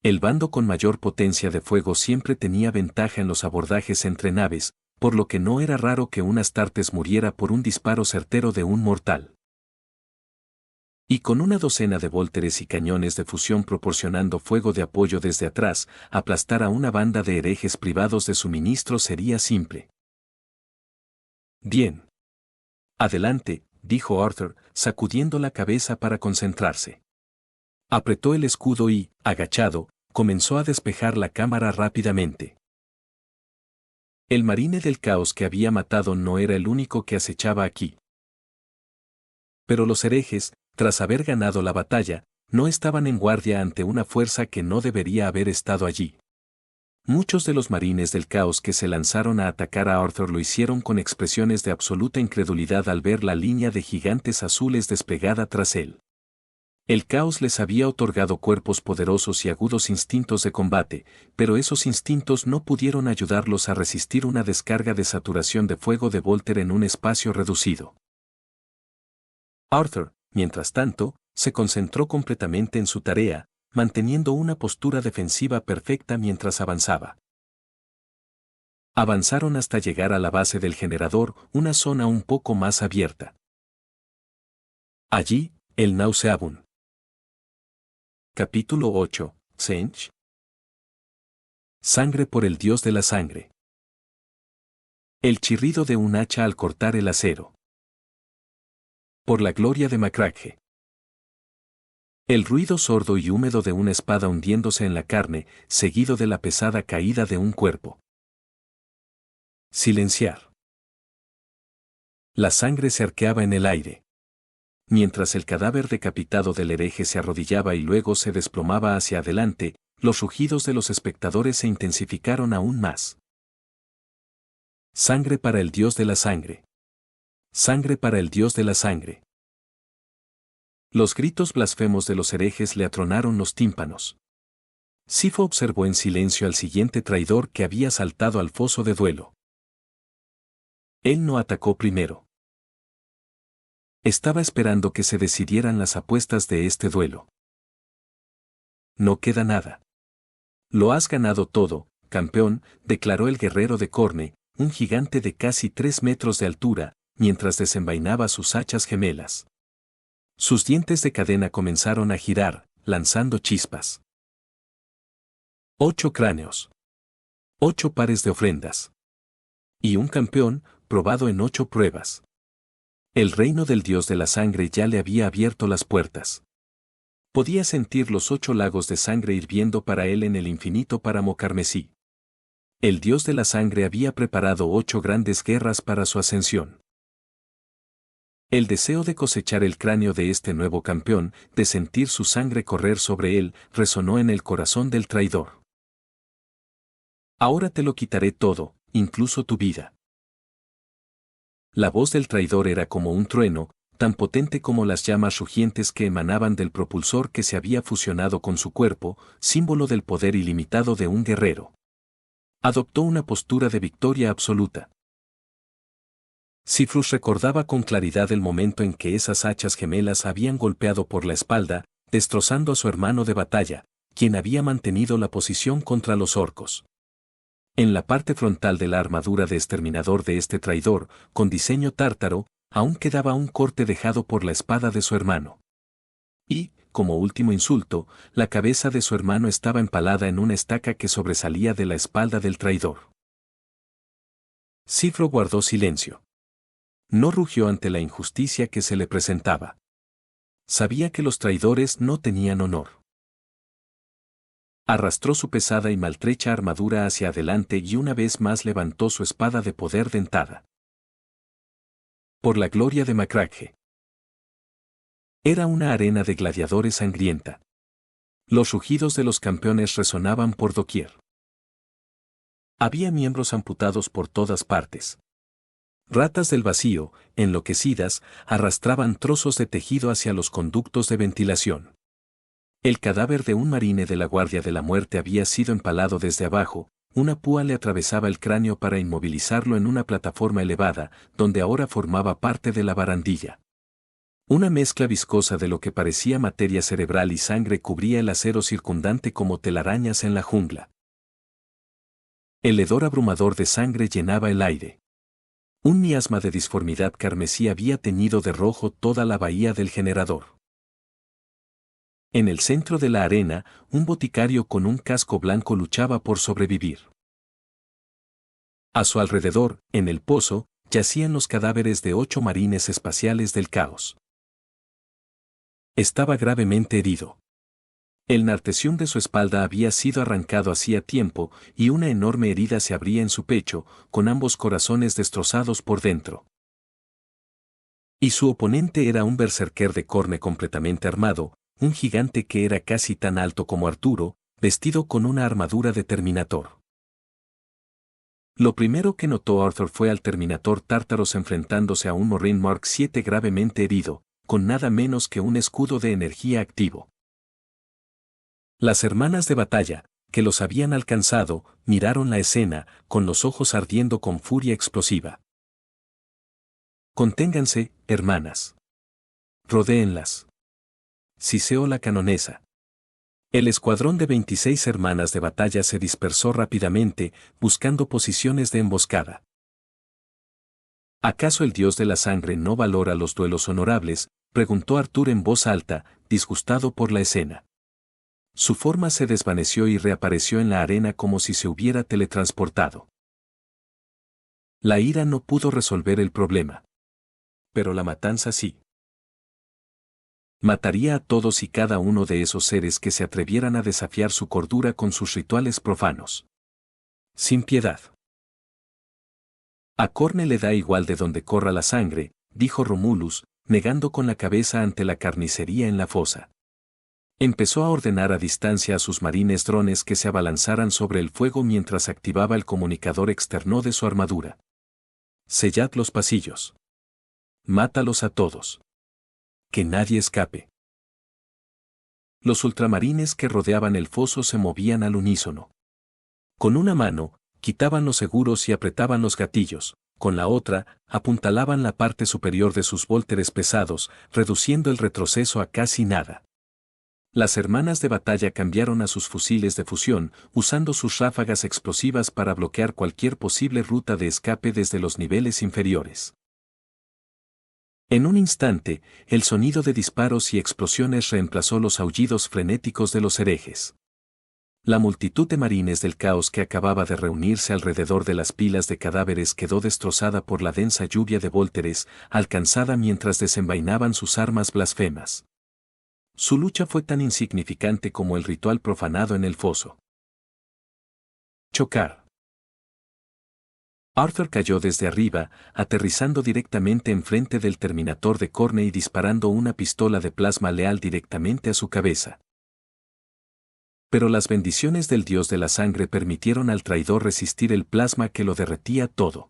El bando con mayor potencia de fuego siempre tenía ventaja en los abordajes entre naves, por lo que no era raro que un Astartes muriera por un disparo certero de un mortal. Y con una docena de vólteres y cañones de fusión proporcionando fuego de apoyo desde atrás, aplastar a una banda de herejes privados de suministro sería simple. Bien. Adelante, dijo Arthur, sacudiendo la cabeza para concentrarse. Apretó el escudo y, agachado, comenzó a despejar la cámara rápidamente. El marine del caos que había matado no era el único que acechaba aquí. Pero los herejes, tras haber ganado la batalla, no estaban en guardia ante una fuerza que no debería haber estado allí. Muchos de los marines del caos que se lanzaron a atacar a Arthur lo hicieron con expresiones de absoluta incredulidad al ver la línea de gigantes azules desplegada tras él. El caos les había otorgado cuerpos poderosos y agudos instintos de combate, pero esos instintos no pudieron ayudarlos a resistir una descarga de saturación de fuego de Volter en un espacio reducido. Arthur, mientras tanto, se concentró completamente en su tarea, manteniendo una postura defensiva perfecta mientras avanzaba. Avanzaron hasta llegar a la base del generador, una zona un poco más abierta. Allí, el Nauseabun. Capítulo 8, Tsench. Sangre por el dios de la sangre. El chirrido de un hacha al cortar el acero. Por la gloria de Macragge. El ruido sordo y húmedo de una espada hundiéndose en la carne, seguido de la pesada caída de un cuerpo. Silenciar. La sangre se arqueaba en el aire. Mientras el cadáver decapitado del hereje se arrodillaba y luego se desplomaba hacia adelante, los rugidos de los espectadores se intensificaron aún más. Sangre para el dios de la sangre. Sangre para el dios de la sangre. Los gritos blasfemos de los herejes le atronaron los tímpanos. Sifo observó en silencio al siguiente traidor que había saltado al foso de duelo. Él no atacó primero. Estaba esperando que se decidieran las apuestas de este duelo. No queda nada. Lo has ganado todo, campeón, declaró el guerrero de Corne, un gigante de casi 3 metros de altura, mientras desenvainaba sus hachas gemelas. Sus dientes de cadena comenzaron a girar, lanzando chispas. 8 cráneos. 8 pares de ofrendas. Y un campeón, probado en 8 pruebas. El reino del dios de la sangre ya le había abierto las puertas. Podía sentir los 8 lagos de sangre hirviendo para él en el infinito páramo carmesí. El dios de la sangre había preparado 8 grandes guerras para su ascensión. El deseo de cosechar el cráneo de este nuevo campeón, de sentir su sangre correr sobre él, resonó en el corazón del traidor. Ahora te lo quitaré todo, incluso tu vida. La voz del traidor era como un trueno, tan potente como las llamas rugientes que emanaban del propulsor que se había fusionado con su cuerpo, símbolo del poder ilimitado de un guerrero. Adoptó una postura de victoria absoluta. Sifrus recordaba con claridad el momento en que esas hachas gemelas habían golpeado por la espalda, destrozando a su hermano de batalla, quien había mantenido la posición contra los orcos. En la parte frontal de la armadura de exterminador de este traidor, con diseño tártaro, aún quedaba un corte dejado por la espada de su hermano. Y, como último insulto, la cabeza de su hermano estaba empalada en una estaca que sobresalía de la espalda del traidor. Sifro guardó silencio. No rugió ante la injusticia que se le presentaba. Sabía que los traidores no tenían honor. Arrastró su pesada y maltrecha armadura hacia adelante y una vez más levantó su espada de poder dentada. Por la gloria de Macragge. Era una arena de gladiadores sangrienta. Los rugidos de los campeones resonaban por doquier. Había miembros amputados por todas partes. Ratas del vacío, enloquecidas, arrastraban trozos de tejido hacia los conductos de ventilación. El cadáver de un marine de la Guardia de la Muerte había sido empalado desde abajo, una púa le atravesaba el cráneo para inmovilizarlo en una plataforma elevada, donde ahora formaba parte de la barandilla. Una mezcla viscosa de lo que parecía materia cerebral y sangre cubría el acero circundante como telarañas en la jungla. El hedor abrumador de sangre llenaba el aire. Un miasma de disformidad carmesí había teñido de rojo toda la bahía del generador. En el centro de la arena, un boticario con un casco blanco luchaba por sobrevivir. A su alrededor, en el pozo, yacían los cadáveres de 8 marines espaciales del caos. Estaba gravemente herido. El nartesium de su espalda había sido arrancado hacía tiempo y una enorme herida se abría en su pecho, con ambos corazones destrozados por dentro. Y su oponente era un berserker de Corne completamente armado, un gigante que era casi tan alto como Arturo, vestido con una armadura de Terminator. Lo primero que notó Arthur fue al Terminator Tártaros enfrentándose a un Marine Mark VII gravemente herido, con nada menos que un escudo de energía activo. Las hermanas de batalla, que los habían alcanzado, miraron la escena, con los ojos ardiendo con furia explosiva. Conténganse, hermanas. Rodéenlas. Siseó la canonesa. El escuadrón de 26 hermanas de batalla se dispersó rápidamente, buscando posiciones de emboscada. ¿Acaso el dios de la sangre no valora los duelos honorables?, preguntó Arthur en voz alta, disgustado por la escena. Su forma se desvaneció y reapareció en la arena como si se hubiera teletransportado. La ira no pudo resolver el problema. Pero la matanza sí. Mataría a todos y cada uno de esos seres que se atrevieran a desafiar su cordura con sus rituales profanos. Sin piedad. A Corne le da igual de donde corra la sangre, dijo Romulus, negando con la cabeza ante la carnicería en la fosa. Empezó a ordenar a distancia a sus marines drones que se abalanzaran sobre el fuego mientras activaba el comunicador externo de su armadura. Sellad los pasillos. Mátalos a todos. Que nadie escape. Los ultramarines que rodeaban el foso se movían al unísono. Con una mano, quitaban los seguros y apretaban los gatillos, con la otra, apuntalaban la parte superior de sus vólteres pesados, reduciendo el retroceso a casi nada. Las hermanas de batalla cambiaron a sus fusiles de fusión, usando sus ráfagas explosivas para bloquear cualquier posible ruta de escape desde los niveles inferiores. En un instante, el sonido de disparos y explosiones reemplazó los aullidos frenéticos de los herejes. La multitud de marines del caos que acababa de reunirse alrededor de las pilas de cadáveres quedó destrozada por la densa lluvia de vólteres, alcanzada mientras desenvainaban sus armas blasfemas. Su lucha fue tan insignificante como el ritual profanado en el foso. Chocar. Arthur cayó desde arriba, aterrizando directamente enfrente del terminator de Corne y disparando una pistola de plasma leal directamente a su cabeza. Pero las bendiciones del dios de la sangre permitieron al traidor resistir el plasma que lo derretía todo.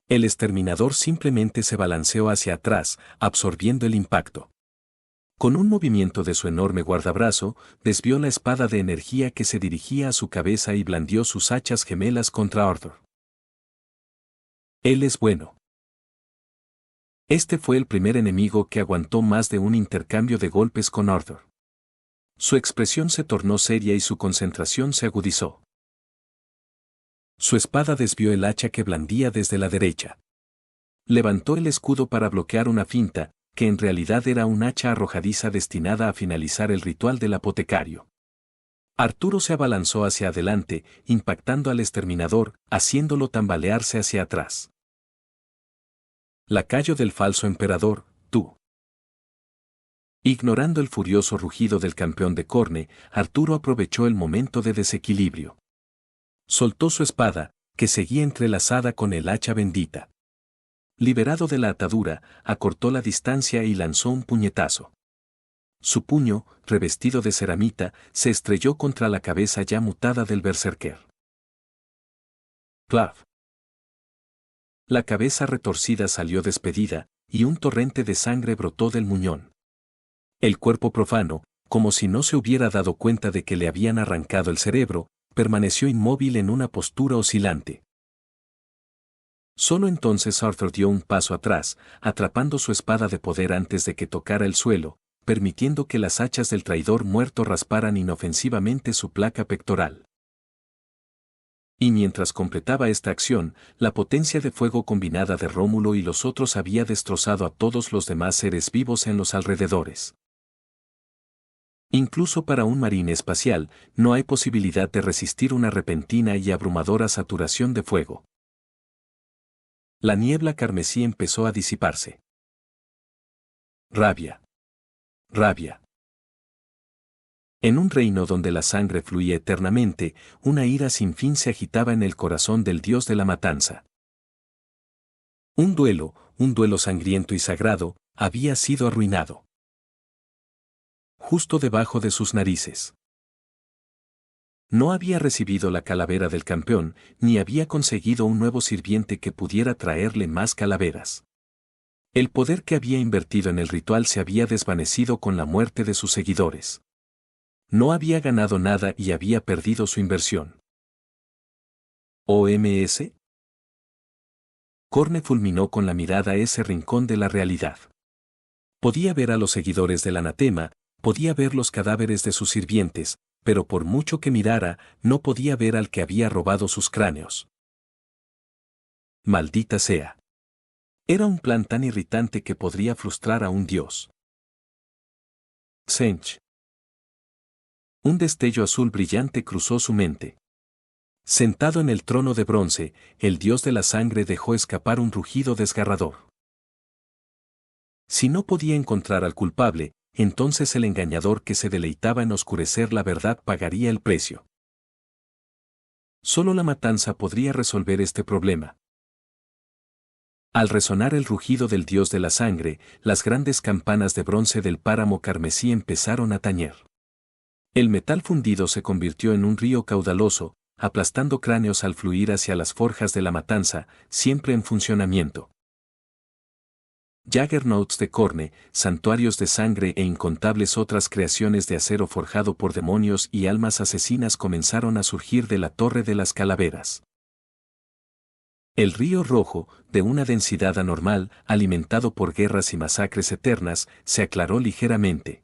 El exterminador simplemente se balanceó hacia atrás, absorbiendo el impacto. Con un movimiento de su enorme guardabrazo, desvió la espada de energía que se dirigía a su cabeza y blandió sus hachas gemelas contra Arthur. Él es bueno. Este fue el primer enemigo que aguantó más de un intercambio de golpes con Arthur. Su expresión se tornó seria y su concentración se agudizó. Su espada desvió el hacha que blandía desde la derecha. Levantó el escudo para bloquear una finta, que en realidad era un hacha arrojadiza destinada a finalizar el ritual del apotecario. Arturo se abalanzó hacia adelante, impactando al exterminador, haciéndolo tambalearse hacia atrás. Lacayo del falso emperador, tú. Ignorando el furioso rugido del campeón de Corne, Arturo aprovechó el momento de desequilibrio. Soltó su espada, que seguía entrelazada con el hacha bendita. Liberado de la atadura, acortó la distancia y lanzó un puñetazo. Su puño, revestido de ceramita, se estrelló contra la cabeza ya mutada del berserker. ¡Clav! La cabeza retorcida salió despedida, y un torrente de sangre brotó del muñón. El cuerpo profano, como si no se hubiera dado cuenta de que le habían arrancado el cerebro, permaneció inmóvil en una postura oscilante. Solo entonces Arthur dio un paso atrás, atrapando su espada de poder antes de que tocara el suelo, permitiendo que las hachas del traidor muerto rasparan inofensivamente su placa pectoral. Y mientras completaba esta acción, la potencia de fuego combinada de Rómulo y los otros había destrozado a todos los demás seres vivos en los alrededores. Incluso para un marine espacial, no hay posibilidad de resistir una repentina y abrumadora saturación de fuego. La niebla carmesí empezó a disiparse. Rabia. Rabia. En un reino donde la sangre fluía eternamente, una ira sin fin se agitaba en el corazón del dios de la matanza. Un duelo sangriento y sagrado, había sido arruinado. Justo debajo de sus narices. No había recibido la calavera del campeón, ni había conseguido un nuevo sirviente que pudiera traerle más calaveras. El poder que había invertido en el ritual se había desvanecido con la muerte de sus seguidores. No había ganado nada y había perdido su inversión. ¿OMS? Corne fulminó con la mirada ese rincón de la realidad. Podía ver a los seguidores del anatema, podía ver los cadáveres de sus sirvientes, pero por mucho que mirara, no podía ver al que había robado sus cráneos. Maldita sea. Era un plan tan irritante que podría frustrar a un dios. Sench. Un destello azul brillante cruzó su mente. Sentado en el trono de bronce, el dios de la sangre dejó escapar un rugido desgarrador. Si no podía encontrar al culpable, entonces el engañador que se deleitaba en oscurecer la verdad pagaría el precio. Solo la matanza podría resolver este problema. Al resonar el rugido del dios de la sangre, las grandes campanas de bronce del páramo carmesí empezaron a tañer. El metal fundido se convirtió en un río caudaloso, aplastando cráneos al fluir hacia las forjas de la matanza, siempre en funcionamiento. Juggernauts de Khorne, santuarios de sangre e incontables otras creaciones de acero forjado por demonios y almas asesinas comenzaron a surgir de la Torre de las Calaveras. El río rojo, de una densidad anormal, alimentado por guerras y masacres eternas, se aclaró ligeramente.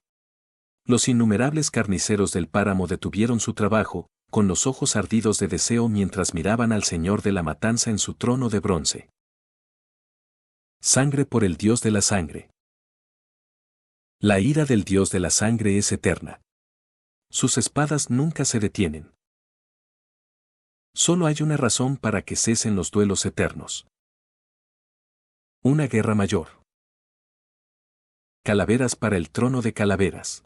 Los innumerables carniceros del páramo detuvieron su trabajo, con los ojos ardidos de deseo mientras miraban al Señor de la Matanza en su trono de bronce. Sangre por el Dios de la Sangre. La ira del Dios de la Sangre es eterna. Sus espadas nunca se detienen. Solo hay una razón para que cesen los duelos eternos. Una guerra mayor. Calaveras para el trono de calaveras.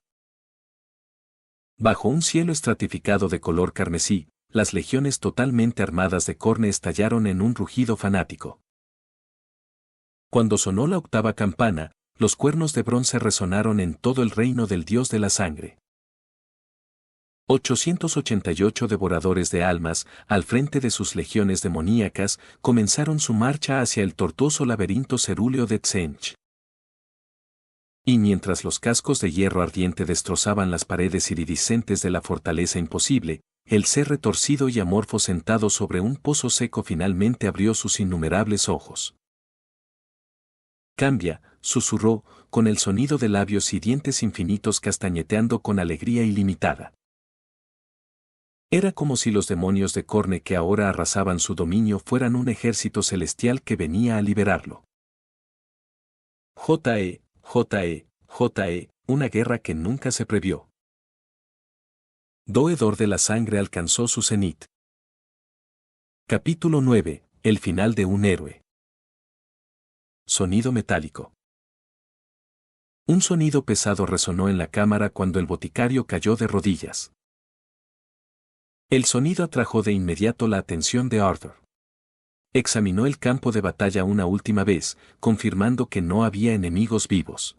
Bajo un cielo estratificado de color carmesí, las legiones totalmente armadas de Khorne estallaron en un rugido fanático. Cuando sonó la octava campana, los cuernos de bronce resonaron en todo el reino del Dios de la Sangre. 888 devoradores de almas, al frente de sus legiones demoníacas, comenzaron su marcha hacia el tortuoso laberinto cerúleo de Tzench. Y mientras los cascos de hierro ardiente destrozaban las paredes iridiscentes de la fortaleza imposible, el ser retorcido y amorfo sentado sobre un pozo seco finalmente abrió sus innumerables ojos. Cambia, susurró, con el sonido de labios y dientes infinitos castañeteando con alegría ilimitada. Era como si los demonios de Khorne que ahora arrasaban su dominio fueran un ejército celestial que venía a liberarlo. J.E., una guerra que nunca se previó. Doedor de la Sangre alcanzó su cenit. Capítulo 9. El final de un héroe. Sonido metálico. Un sonido pesado resonó en la cámara cuando el boticario cayó de rodillas. El sonido atrajo de inmediato la atención de Arthur. Examinó el campo de batalla una última vez, confirmando que no había enemigos vivos.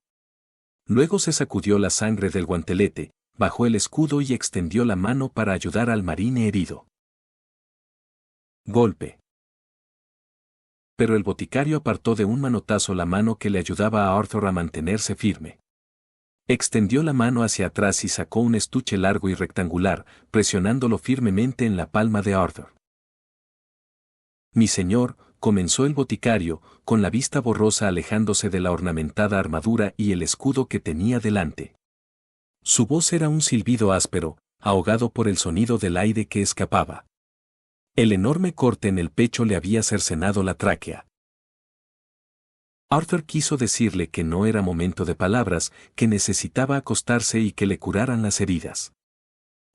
Luego se sacudió la sangre del guantelete, bajó el escudo y extendió la mano para ayudar al marine herido. Golpe. Pero el boticario apartó de un manotazo la mano que le ayudaba a Arthur a mantenerse firme. Extendió la mano hacia atrás y sacó un estuche largo y rectangular, presionándolo firmemente en la palma de Arthur. Mi señor, comenzó el boticario, con la vista borrosa alejándose de la ornamentada armadura y el escudo que tenía delante. Su voz era un silbido áspero, ahogado por el sonido del aire que escapaba. El enorme corte en el pecho le había cercenado la tráquea. Arthur quiso decirle que no era momento de palabras, que necesitaba acostarse y que le curaran las heridas.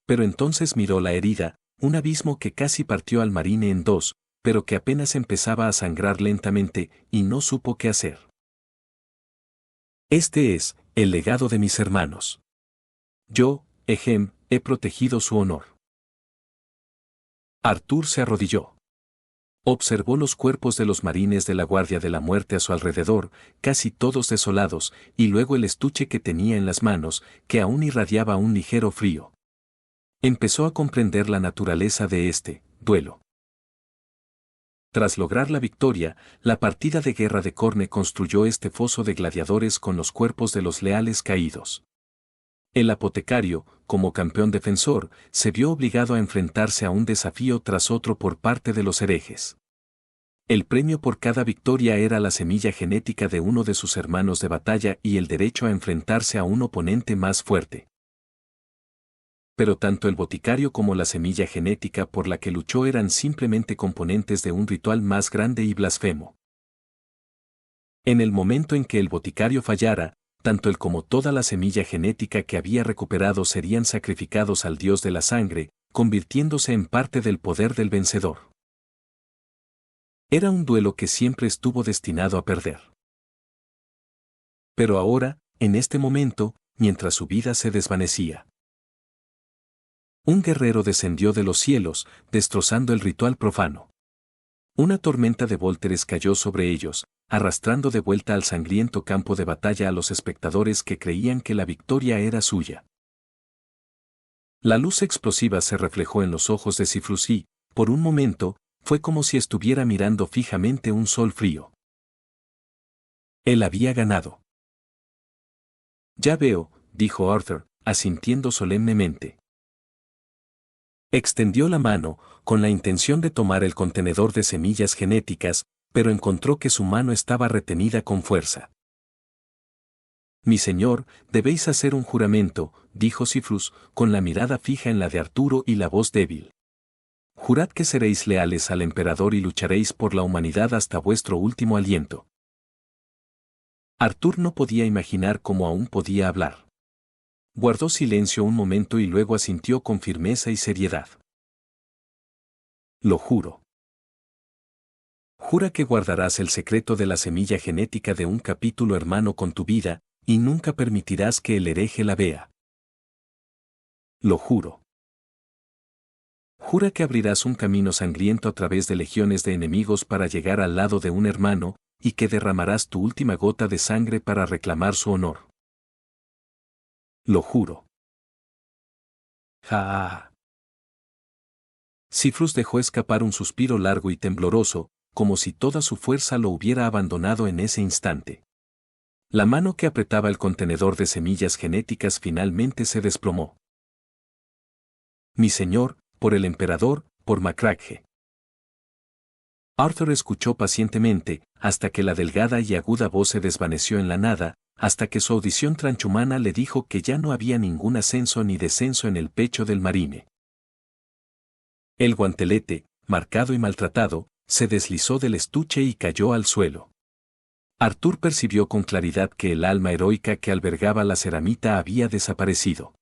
Pero entonces miró la herida, un abismo que casi partió al marine en dos, pero que apenas empezaba a sangrar lentamente, y no supo qué hacer. Este es el legado de mis hermanos. Yo, Ejem, he protegido su honor. Arthur se arrodilló. Observó los cuerpos de los marines de la Guardia de la Muerte a su alrededor, casi todos desolados, y luego el estuche que tenía en las manos, que aún irradiaba un ligero frío. Empezó a comprender la naturaleza de este duelo. Tras lograr la victoria, la partida de guerra de Khorne construyó este foso de gladiadores con los cuerpos de los leales caídos. El apotecario, como campeón defensor, se vio obligado a enfrentarse a un desafío tras otro por parte de los herejes. El premio por cada victoria era la semilla genética de uno de sus hermanos de batalla y el derecho a enfrentarse a un oponente más fuerte. Pero tanto el boticario como la semilla genética por la que luchó eran simplemente componentes de un ritual más grande y blasfemo. En el momento en que el boticario fallara, tanto él como toda la semilla genética que había recuperado serían sacrificados al Dios de la Sangre, convirtiéndose en parte del poder del vencedor. Era un duelo que siempre estuvo destinado a perder. Pero ahora, en este momento, mientras su vida se desvanecía, un guerrero descendió de los cielos, destrozando el ritual profano. Una tormenta de vólteres cayó sobre ellos, arrastrando de vuelta al sangriento campo de batalla a los espectadores que creían que la victoria era suya. La luz explosiva se reflejó en los ojos de Sifrus y, por un momento, fue como si estuviera mirando fijamente un sol frío. Él había ganado. Ya veo, dijo Arthur, asintiendo solemnemente. Extendió la mano, con la intención de tomar el contenedor de semillas genéticas, pero encontró que su mano estaba retenida con fuerza. Mi señor, debéis hacer un juramento, dijo Cifrus, con la mirada fija en la de Arturo y la voz débil. Jurad que seréis leales al emperador y lucharéis por la humanidad hasta vuestro último aliento. Artur no podía imaginar cómo aún podía hablar. Guardó silencio un momento y luego asintió con firmeza y seriedad. Lo juro. Jura que guardarás el secreto de la semilla genética de un capítulo hermano con tu vida, y nunca permitirás que el hereje la vea. Lo juro. Jura que abrirás un camino sangriento a través de legiones de enemigos para llegar al lado de un hermano, y que derramarás tu última gota de sangre para reclamar su honor. Lo juro. Ja. Cifrus dejó escapar un suspiro largo y tembloroso, como si toda su fuerza lo hubiera abandonado en ese instante. La mano que apretaba el contenedor de semillas genéticas finalmente se desplomó. Mi señor, por el emperador, por Macragge. Arthur escuchó pacientemente, hasta que la delgada y aguda voz se desvaneció en la nada, hasta que su audición transhumana le dijo que ya no había ningún ascenso ni descenso en el pecho del marine. El guantelete, marcado y maltratado, se deslizó del estuche y cayó al suelo. Arthur percibió con claridad que el alma heroica que albergaba la ceramita había desaparecido.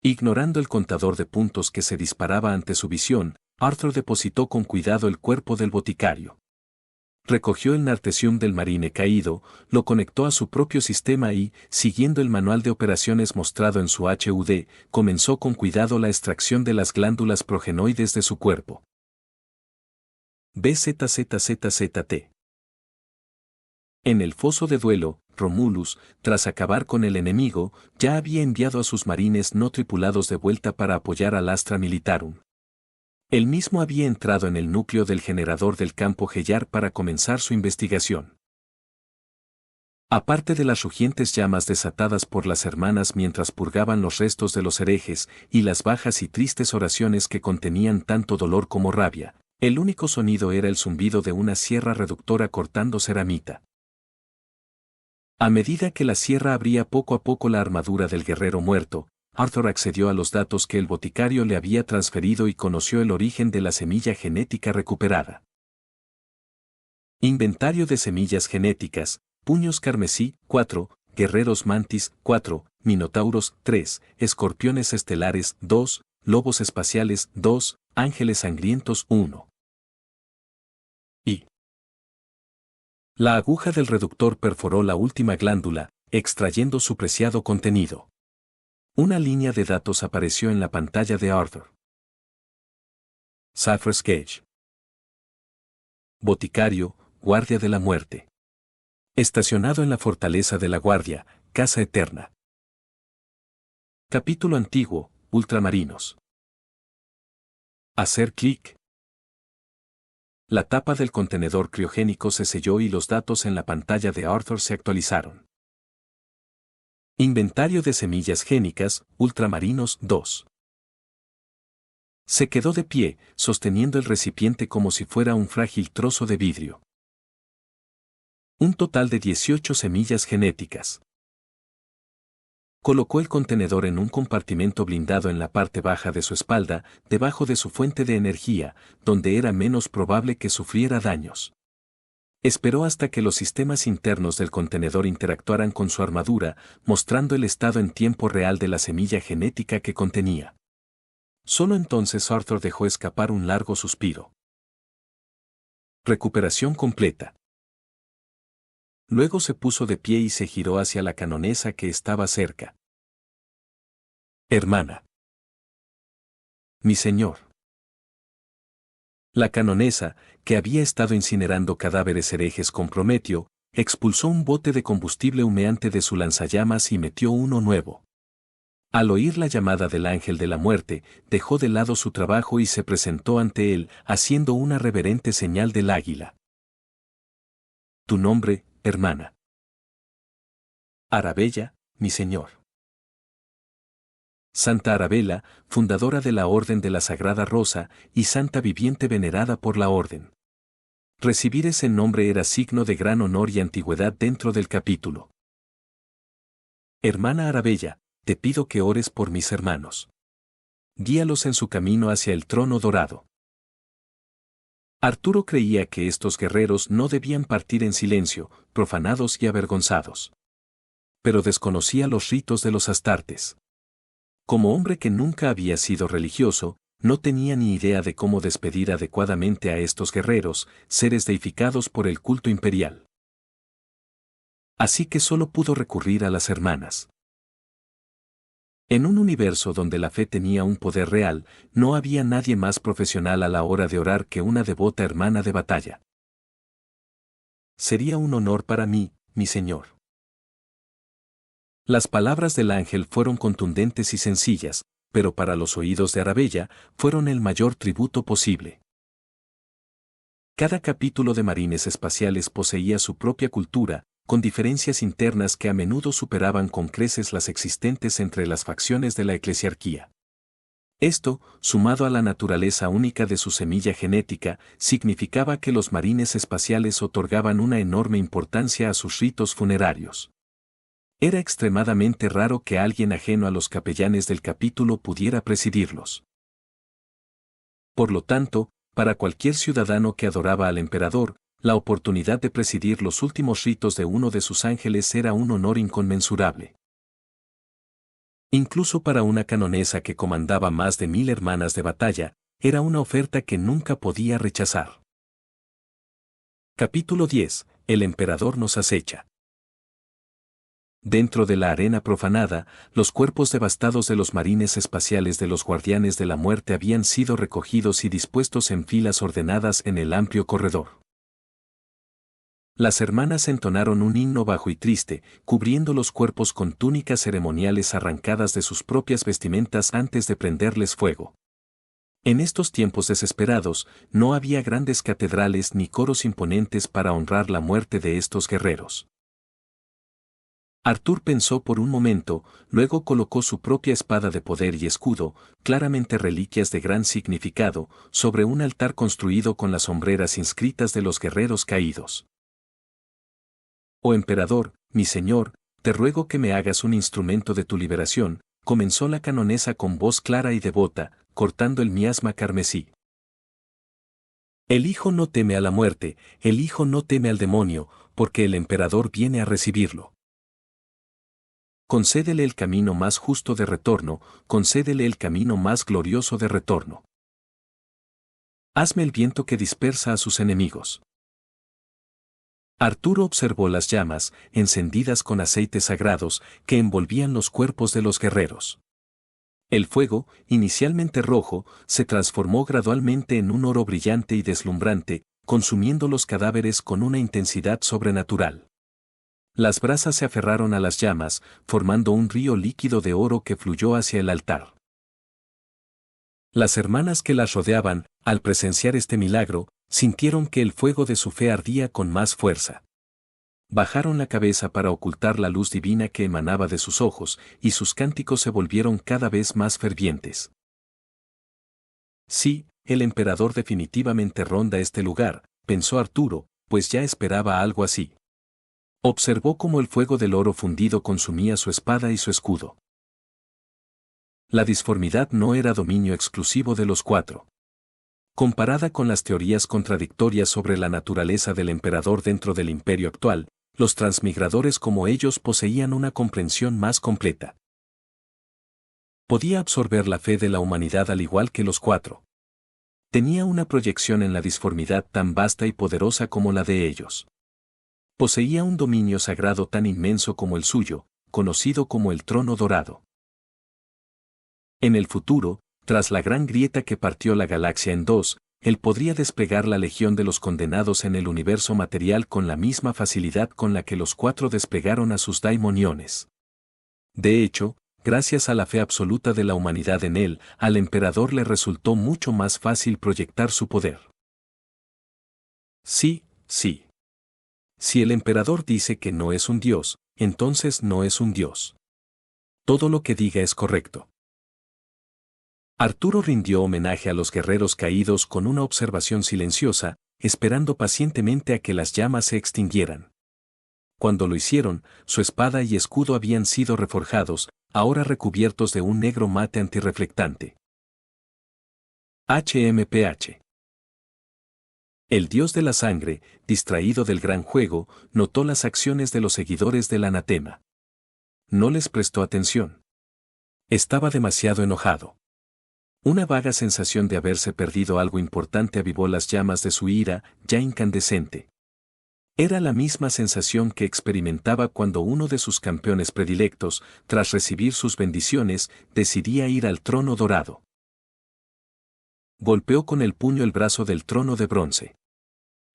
Ignorando el contador de puntos que se disparaba ante su visión, Arthur depositó con cuidado el cuerpo del boticario. Recogió el nartesium del marine caído, lo conectó a su propio sistema y, siguiendo el manual de operaciones mostrado en su HUD, comenzó con cuidado la extracción de las glándulas progenoides de su cuerpo. BZZZZT. En el foso de duelo, Romulus, tras acabar con el enemigo, ya había enviado a sus marines no tripulados de vuelta para apoyar al Astra Militarum. Él mismo había entrado en el núcleo del generador del campo Gellar para comenzar su investigación. Aparte de las rugientes llamas desatadas por las hermanas mientras purgaban los restos de los herejes y las bajas y tristes oraciones que contenían tanto dolor como rabia, el único sonido era el zumbido de una sierra reductora cortando ceramita. A medida que la sierra abría poco a poco la armadura del guerrero muerto, Arthur accedió a los datos que el boticario le había transferido y conoció el origen de la semilla genética recuperada. Inventario de semillas genéticas, puños carmesí, 4, guerreros mantis, 4, minotauros, 3, escorpiones estelares, 2, lobos espaciales, 2, ángeles sangrientos, 1. Y la aguja del reductor perforó la última glándula, extrayendo su preciado contenido. Una línea de datos apareció en la pantalla de Arthur. Cypher's Cage. Boticario, Guardia de la Muerte. Estacionado en la Fortaleza de la Guardia, Casa Eterna. Capítulo antiguo, Ultramarinos. Hacer clic. La tapa del contenedor criogénico se selló y los datos en la pantalla de Arthur se actualizaron. Inventario de semillas génicas, Ultramarinos 2. Se quedó de pie, sosteniendo el recipiente como si fuera un frágil trozo de vidrio. Un total de 18 semillas genéticas. Colocó el contenedor en un compartimento blindado en la parte baja de su espalda, debajo de su fuente de energía, donde era menos probable que sufriera daños. Esperó hasta que los sistemas internos del contenedor interactuaran con su armadura, mostrando el estado en tiempo real de la semilla genética que contenía. Solo entonces Arthur dejó escapar un largo suspiro. Recuperación completa. Luego se puso de pie y se giró hacia la canonesa que estaba cerca. Hermana. Mi señor. La canonesa, que había estado incinerando cadáveres herejes con Prometeo, expulsó un bote de combustible humeante de su lanzallamas y metió uno nuevo. Al oír la llamada del ángel de la muerte, dejó de lado su trabajo y se presentó ante él, haciendo una reverente señal del águila. Tu nombre, hermana. Arabella, mi señor. Santa Arabella, fundadora de la Orden de la Sagrada Rosa y santa viviente venerada por la Orden. Recibir ese nombre era signo de gran honor y antigüedad dentro del capítulo. Hermana Arabella, te pido que ores por mis hermanos. Guíalos en su camino hacia el trono dorado. Arturo creía que estos guerreros no debían partir en silencio, profanados y avergonzados. Pero desconocía los ritos de los astartes. Como hombre que nunca había sido religioso, no tenía ni idea de cómo despedir adecuadamente a estos guerreros, seres deificados por el culto imperial. Así que solo pudo recurrir a las hermanas. En un universo donde la fe tenía un poder real, no había nadie más profesional a la hora de orar que una devota hermana de batalla. Sería un honor para mí, mi señor. Las palabras del ángel fueron contundentes y sencillas, pero para los oídos de Arabella, fueron el mayor tributo posible. Cada capítulo de Marines Espaciales poseía su propia cultura, con diferencias internas que a menudo superaban con creces las existentes entre las facciones de la eclesiarquía. Esto, sumado a la naturaleza única de su semilla genética, significaba que los marines espaciales otorgaban una enorme importancia a sus ritos funerarios. Era extremadamente raro que alguien ajeno a los capellanes del capítulo pudiera presidirlos. Por lo tanto, para cualquier ciudadano que adoraba al emperador, la oportunidad de presidir los últimos ritos de uno de sus ángeles era un honor inconmensurable. Incluso para una canonesa que comandaba más de 1000 hermanas de batalla, era una oferta que nunca podía rechazar. Capítulo 10. El emperador nos acecha. Dentro de la arena profanada, los cuerpos devastados de los marines espaciales de los guardianes de la muerte habían sido recogidos y dispuestos en filas ordenadas en el amplio corredor. Las hermanas entonaron un himno bajo y triste, cubriendo los cuerpos con túnicas ceremoniales arrancadas de sus propias vestimentas antes de prenderles fuego. En estos tiempos desesperados, no había grandes catedrales ni coros imponentes para honrar la muerte de estos guerreros. Arthur pensó por un momento, luego colocó su propia espada de poder y escudo, claramente reliquias de gran significado, sobre un altar construido con las sombreras inscritas de los guerreros caídos. Oh emperador, mi señor, te ruego que me hagas un instrumento de tu liberación, comenzó la canonesa con voz clara y devota, cortando el miasma carmesí. El hijo no teme a la muerte, el hijo no teme al demonio, porque el emperador viene a recibirlo. Concédele el camino más justo de retorno, concédele el camino más glorioso de retorno. Hazme el viento que dispersa a sus enemigos. Arturo observó las llamas, encendidas con aceites sagrados, que envolvían los cuerpos de los guerreros. El fuego, inicialmente rojo, se transformó gradualmente en un oro brillante y deslumbrante, consumiendo los cadáveres con una intensidad sobrenatural. Las brasas se aferraron a las llamas, formando un río líquido de oro que fluyó hacia el altar. Las hermanas que las rodeaban, al presenciar este milagro, sintieron que el fuego de su fe ardía con más fuerza. Bajaron la cabeza para ocultar la luz divina que emanaba de sus ojos, y sus cánticos se volvieron cada vez más fervientes. Sí, el emperador definitivamente ronda este lugar, pensó Arturo, pues ya esperaba algo así. Observó cómo el fuego del oro fundido consumía su espada y su escudo. La disformidad no era dominio exclusivo de los cuatro. Comparada con las teorías contradictorias sobre la naturaleza del emperador dentro del imperio actual, los transmigradores como ellos poseían una comprensión más completa. Podía absorber la fe de la humanidad al igual que los cuatro. Tenía una proyección en la disformidad tan vasta y poderosa como la de ellos. Poseía un dominio sagrado tan inmenso como el suyo, conocido como el trono dorado. En el futuro, tras la gran grieta que partió la galaxia en dos, él podría desplegar la legión de los condenados en el universo material con la misma facilidad con la que los cuatro desplegaron a sus daimoniones. De hecho, gracias a la fe absoluta de la humanidad en él, al emperador le resultó mucho más fácil proyectar su poder. Sí, sí. Si el emperador dice que no es un dios, entonces no es un dios. Todo lo que diga es correcto. Arturo rindió homenaje a los guerreros caídos con una observación silenciosa, esperando pacientemente a que las llamas se extinguieran. Cuando lo hicieron, su espada y escudo habían sido reforjados, ahora recubiertos de un negro mate antirreflectante. HMPH. El dios de la sangre, distraído del gran juego, notó las acciones de los seguidores del anatema. No les prestó atención. Estaba demasiado enojado. Una vaga sensación de haberse perdido algo importante avivó las llamas de su ira, ya incandescente. Era la misma sensación que experimentaba cuando uno de sus campeones predilectos, tras recibir sus bendiciones, decidía ir al trono dorado. Golpeó con el puño el brazo del trono de bronce.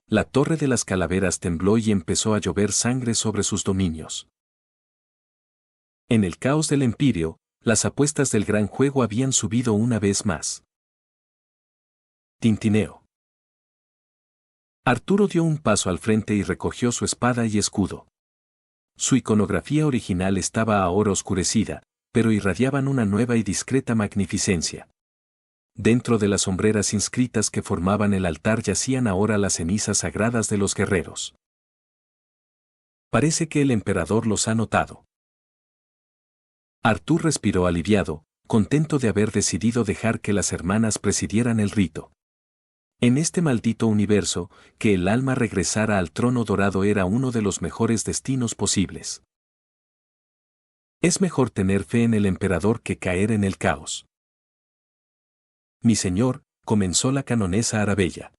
La torre de las calaveras tembló y empezó a llover sangre sobre sus dominios. En el caos del Empirio, las apuestas del gran juego habían subido una vez más. Tintineo. Arturo dio un paso al frente y recogió su espada y escudo. Su iconografía original estaba ahora oscurecida, pero irradiaban una nueva y discreta magnificencia. Dentro de las sombreras inscritas que formaban el altar yacían ahora las cenizas sagradas de los guerreros. Parece que el emperador los ha notado. Arturo respiró aliviado, contento de haber decidido dejar que las hermanas presidieran el rito. En este maldito universo, que el alma regresara al trono dorado era uno de los mejores destinos posibles. Es mejor tener fe en el emperador que caer en el caos. Mi señor, comenzó la canonesa Arabella.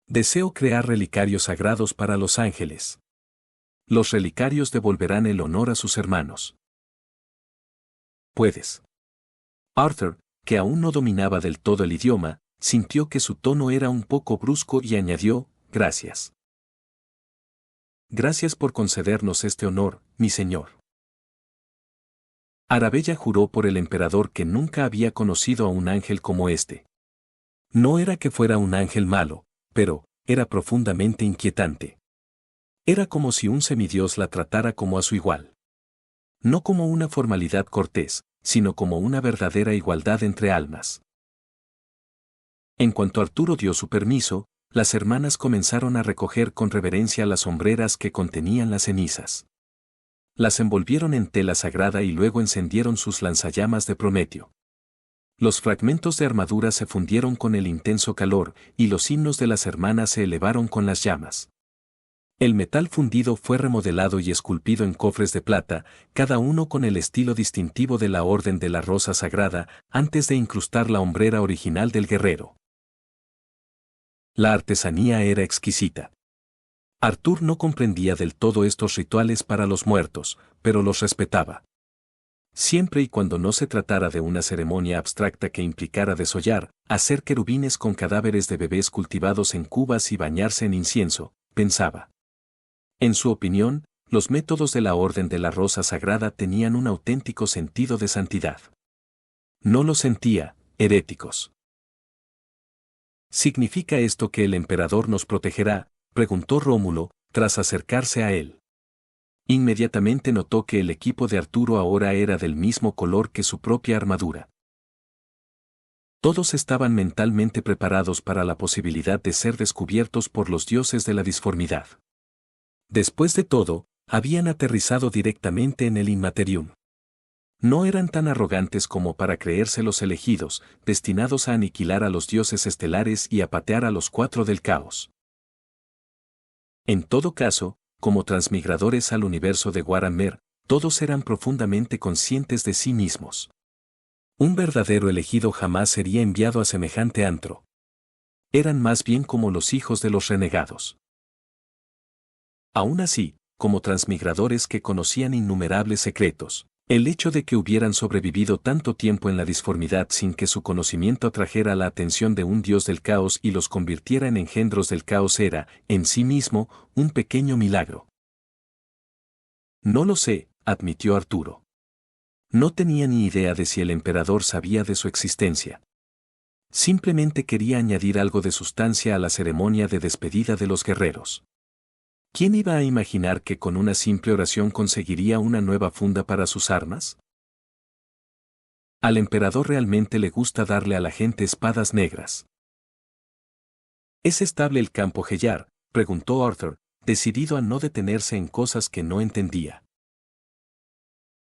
Deseo crear relicarios sagrados para los ángeles. Los relicarios devolverán el honor a sus hermanos. Puedes. Arthur, que aún no dominaba del todo el idioma, sintió que su tono era un poco brusco y añadió, gracias. Gracias por concedernos este honor, mi señor. Arabella juró por el emperador que nunca había conocido a un ángel como este. No era que fuera un ángel malo, pero era profundamente inquietante. Era como si un semidios la tratara como a su igual. No como una formalidad cortés, sino como una verdadera igualdad entre almas. En cuanto Arturo dio su permiso, las hermanas comenzaron a recoger con reverencia las sombreras que contenían las cenizas. Las envolvieron en tela sagrada y luego encendieron sus lanzallamas de Prometeo. Los fragmentos de armadura se fundieron con el intenso calor, y los himnos de las hermanas se elevaron con las llamas. El metal fundido fue remodelado y esculpido en cofres de plata, cada uno con el estilo distintivo de la Orden de la Rosa Sagrada, antes de incrustar la hombrera original del guerrero. La artesanía era exquisita. Arthur no comprendía del todo estos rituales para los muertos, pero los respetaba. Siempre y cuando no se tratara de una ceremonia abstracta que implicara desollar, hacer querubines con cadáveres de bebés cultivados en cubas y bañarse en incienso, pensaba. En su opinión, los métodos de la Orden de la Rosa Sagrada tenían un auténtico sentido de santidad. No lo sentía, heréticos. ¿Significa esto que el emperador nos protegerá?, preguntó Rómulo, tras acercarse a él. Inmediatamente notó que el equipo de Arturo ahora era del mismo color que su propia armadura. Todos estaban mentalmente preparados para la posibilidad de ser descubiertos por los dioses de la disformidad. Después de todo, habían aterrizado directamente en el Inmaterium. No eran tan arrogantes como para creerse los elegidos, destinados a aniquilar a los dioses estelares y a patear a los cuatro del caos. En todo caso, como transmigradores al universo de Guaramer, todos eran profundamente conscientes de sí mismos. Un verdadero elegido jamás sería enviado a semejante antro. Eran más bien como los hijos de los renegados. Aún así, como transmigradores que conocían innumerables secretos, el hecho de que hubieran sobrevivido tanto tiempo en la disformidad sin que su conocimiento atrajera la atención de un dios del caos y los convirtiera en engendros del caos era, en sí mismo, un pequeño milagro. No lo sé, admitió Arturo. No tenía ni idea de si el emperador sabía de su existencia. Simplemente quería añadir algo de sustancia a la ceremonia de despedida de los guerreros. ¿Quién iba a imaginar que con una simple oración conseguiría una nueva funda para sus armas? Al emperador realmente le gusta darle a la gente espadas negras. ¿Es estable el campo Hellar?, preguntó Arthur, decidido a no detenerse en cosas que no entendía.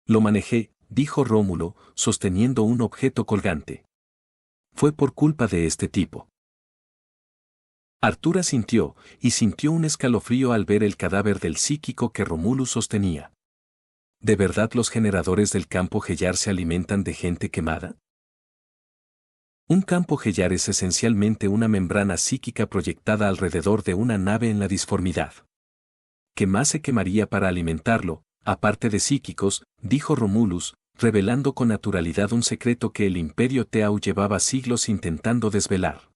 Lo manejé, dijo Rómulo, sosteniendo un objeto colgante. Fue por culpa de este tipo. Arthur asintió, y sintió un escalofrío al ver el cadáver del psíquico que Romulus sostenía. ¿De verdad los generadores del campo Hellar se alimentan de gente quemada? Un campo Hellar es esencialmente una membrana psíquica proyectada alrededor de una nave en la disformidad. ¿Qué más se quemaría para alimentarlo, aparte de psíquicos?, dijo Romulus, revelando con naturalidad un secreto que el Imperio Teau llevaba siglos intentando desvelar.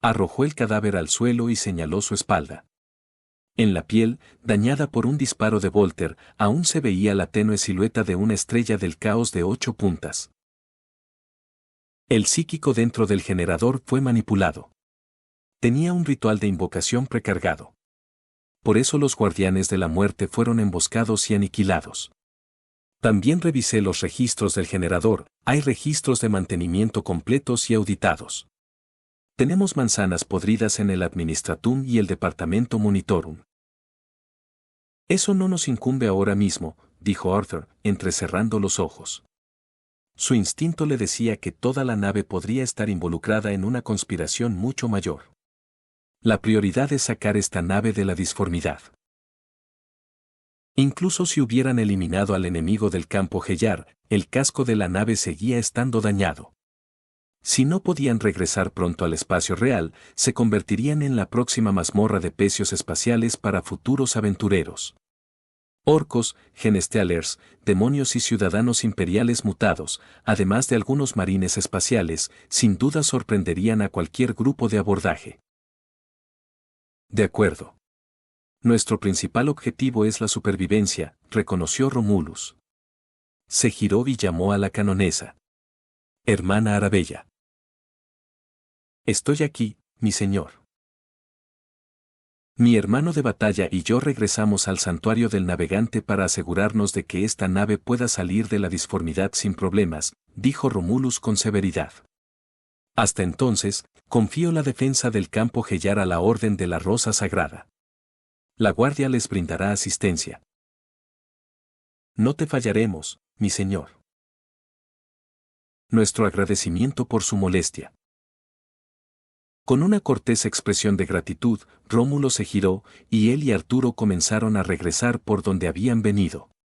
Arrojó el cadáver al suelo y señaló su espalda. En la piel, dañada por un disparo de Volter, aún se veía la tenue silueta de una estrella del caos de 8 puntas. El psíquico dentro del generador fue manipulado. Tenía un ritual de invocación precargado. Por eso los guardianes de la muerte fueron emboscados y aniquilados. También revisé los registros del generador, hay registros de mantenimiento completos y auditados. Tenemos manzanas podridas en el Administratum y el Departamento Monitorum. Eso no nos incumbe ahora mismo, dijo Arthur, entrecerrando los ojos. Su instinto le decía que toda la nave podría estar involucrada en una conspiración mucho mayor. La prioridad es sacar esta nave de la disformidad. Incluso si hubieran eliminado al enemigo del campo Hellar, el casco de la nave seguía estando dañado. Si no podían regresar pronto al espacio real, se convertirían en la próxima mazmorra de pecios espaciales para futuros aventureros. Orcos, genestealers, demonios y ciudadanos imperiales mutados, además de algunos marines espaciales, sin duda sorprenderían a cualquier grupo de abordaje. De acuerdo. Nuestro principal objetivo es la supervivencia, reconoció Romulus. Se giró y llamó a la canonesa. Hermana Arabella. Estoy aquí, mi señor. Mi hermano de batalla y yo regresamos al santuario del navegante para asegurarnos de que esta nave pueda salir de la disformidad sin problemas, dijo Romulus con severidad. Hasta entonces, confío la defensa del campo Hellar a la Orden de la Rosa Sagrada. La guardia les brindará asistencia. No te fallaremos, mi señor. Nuestro agradecimiento por su molestia. Con una cortés expresión de gratitud, Rómulo se giró, y él y Arturo comenzaron a regresar por donde habían venido.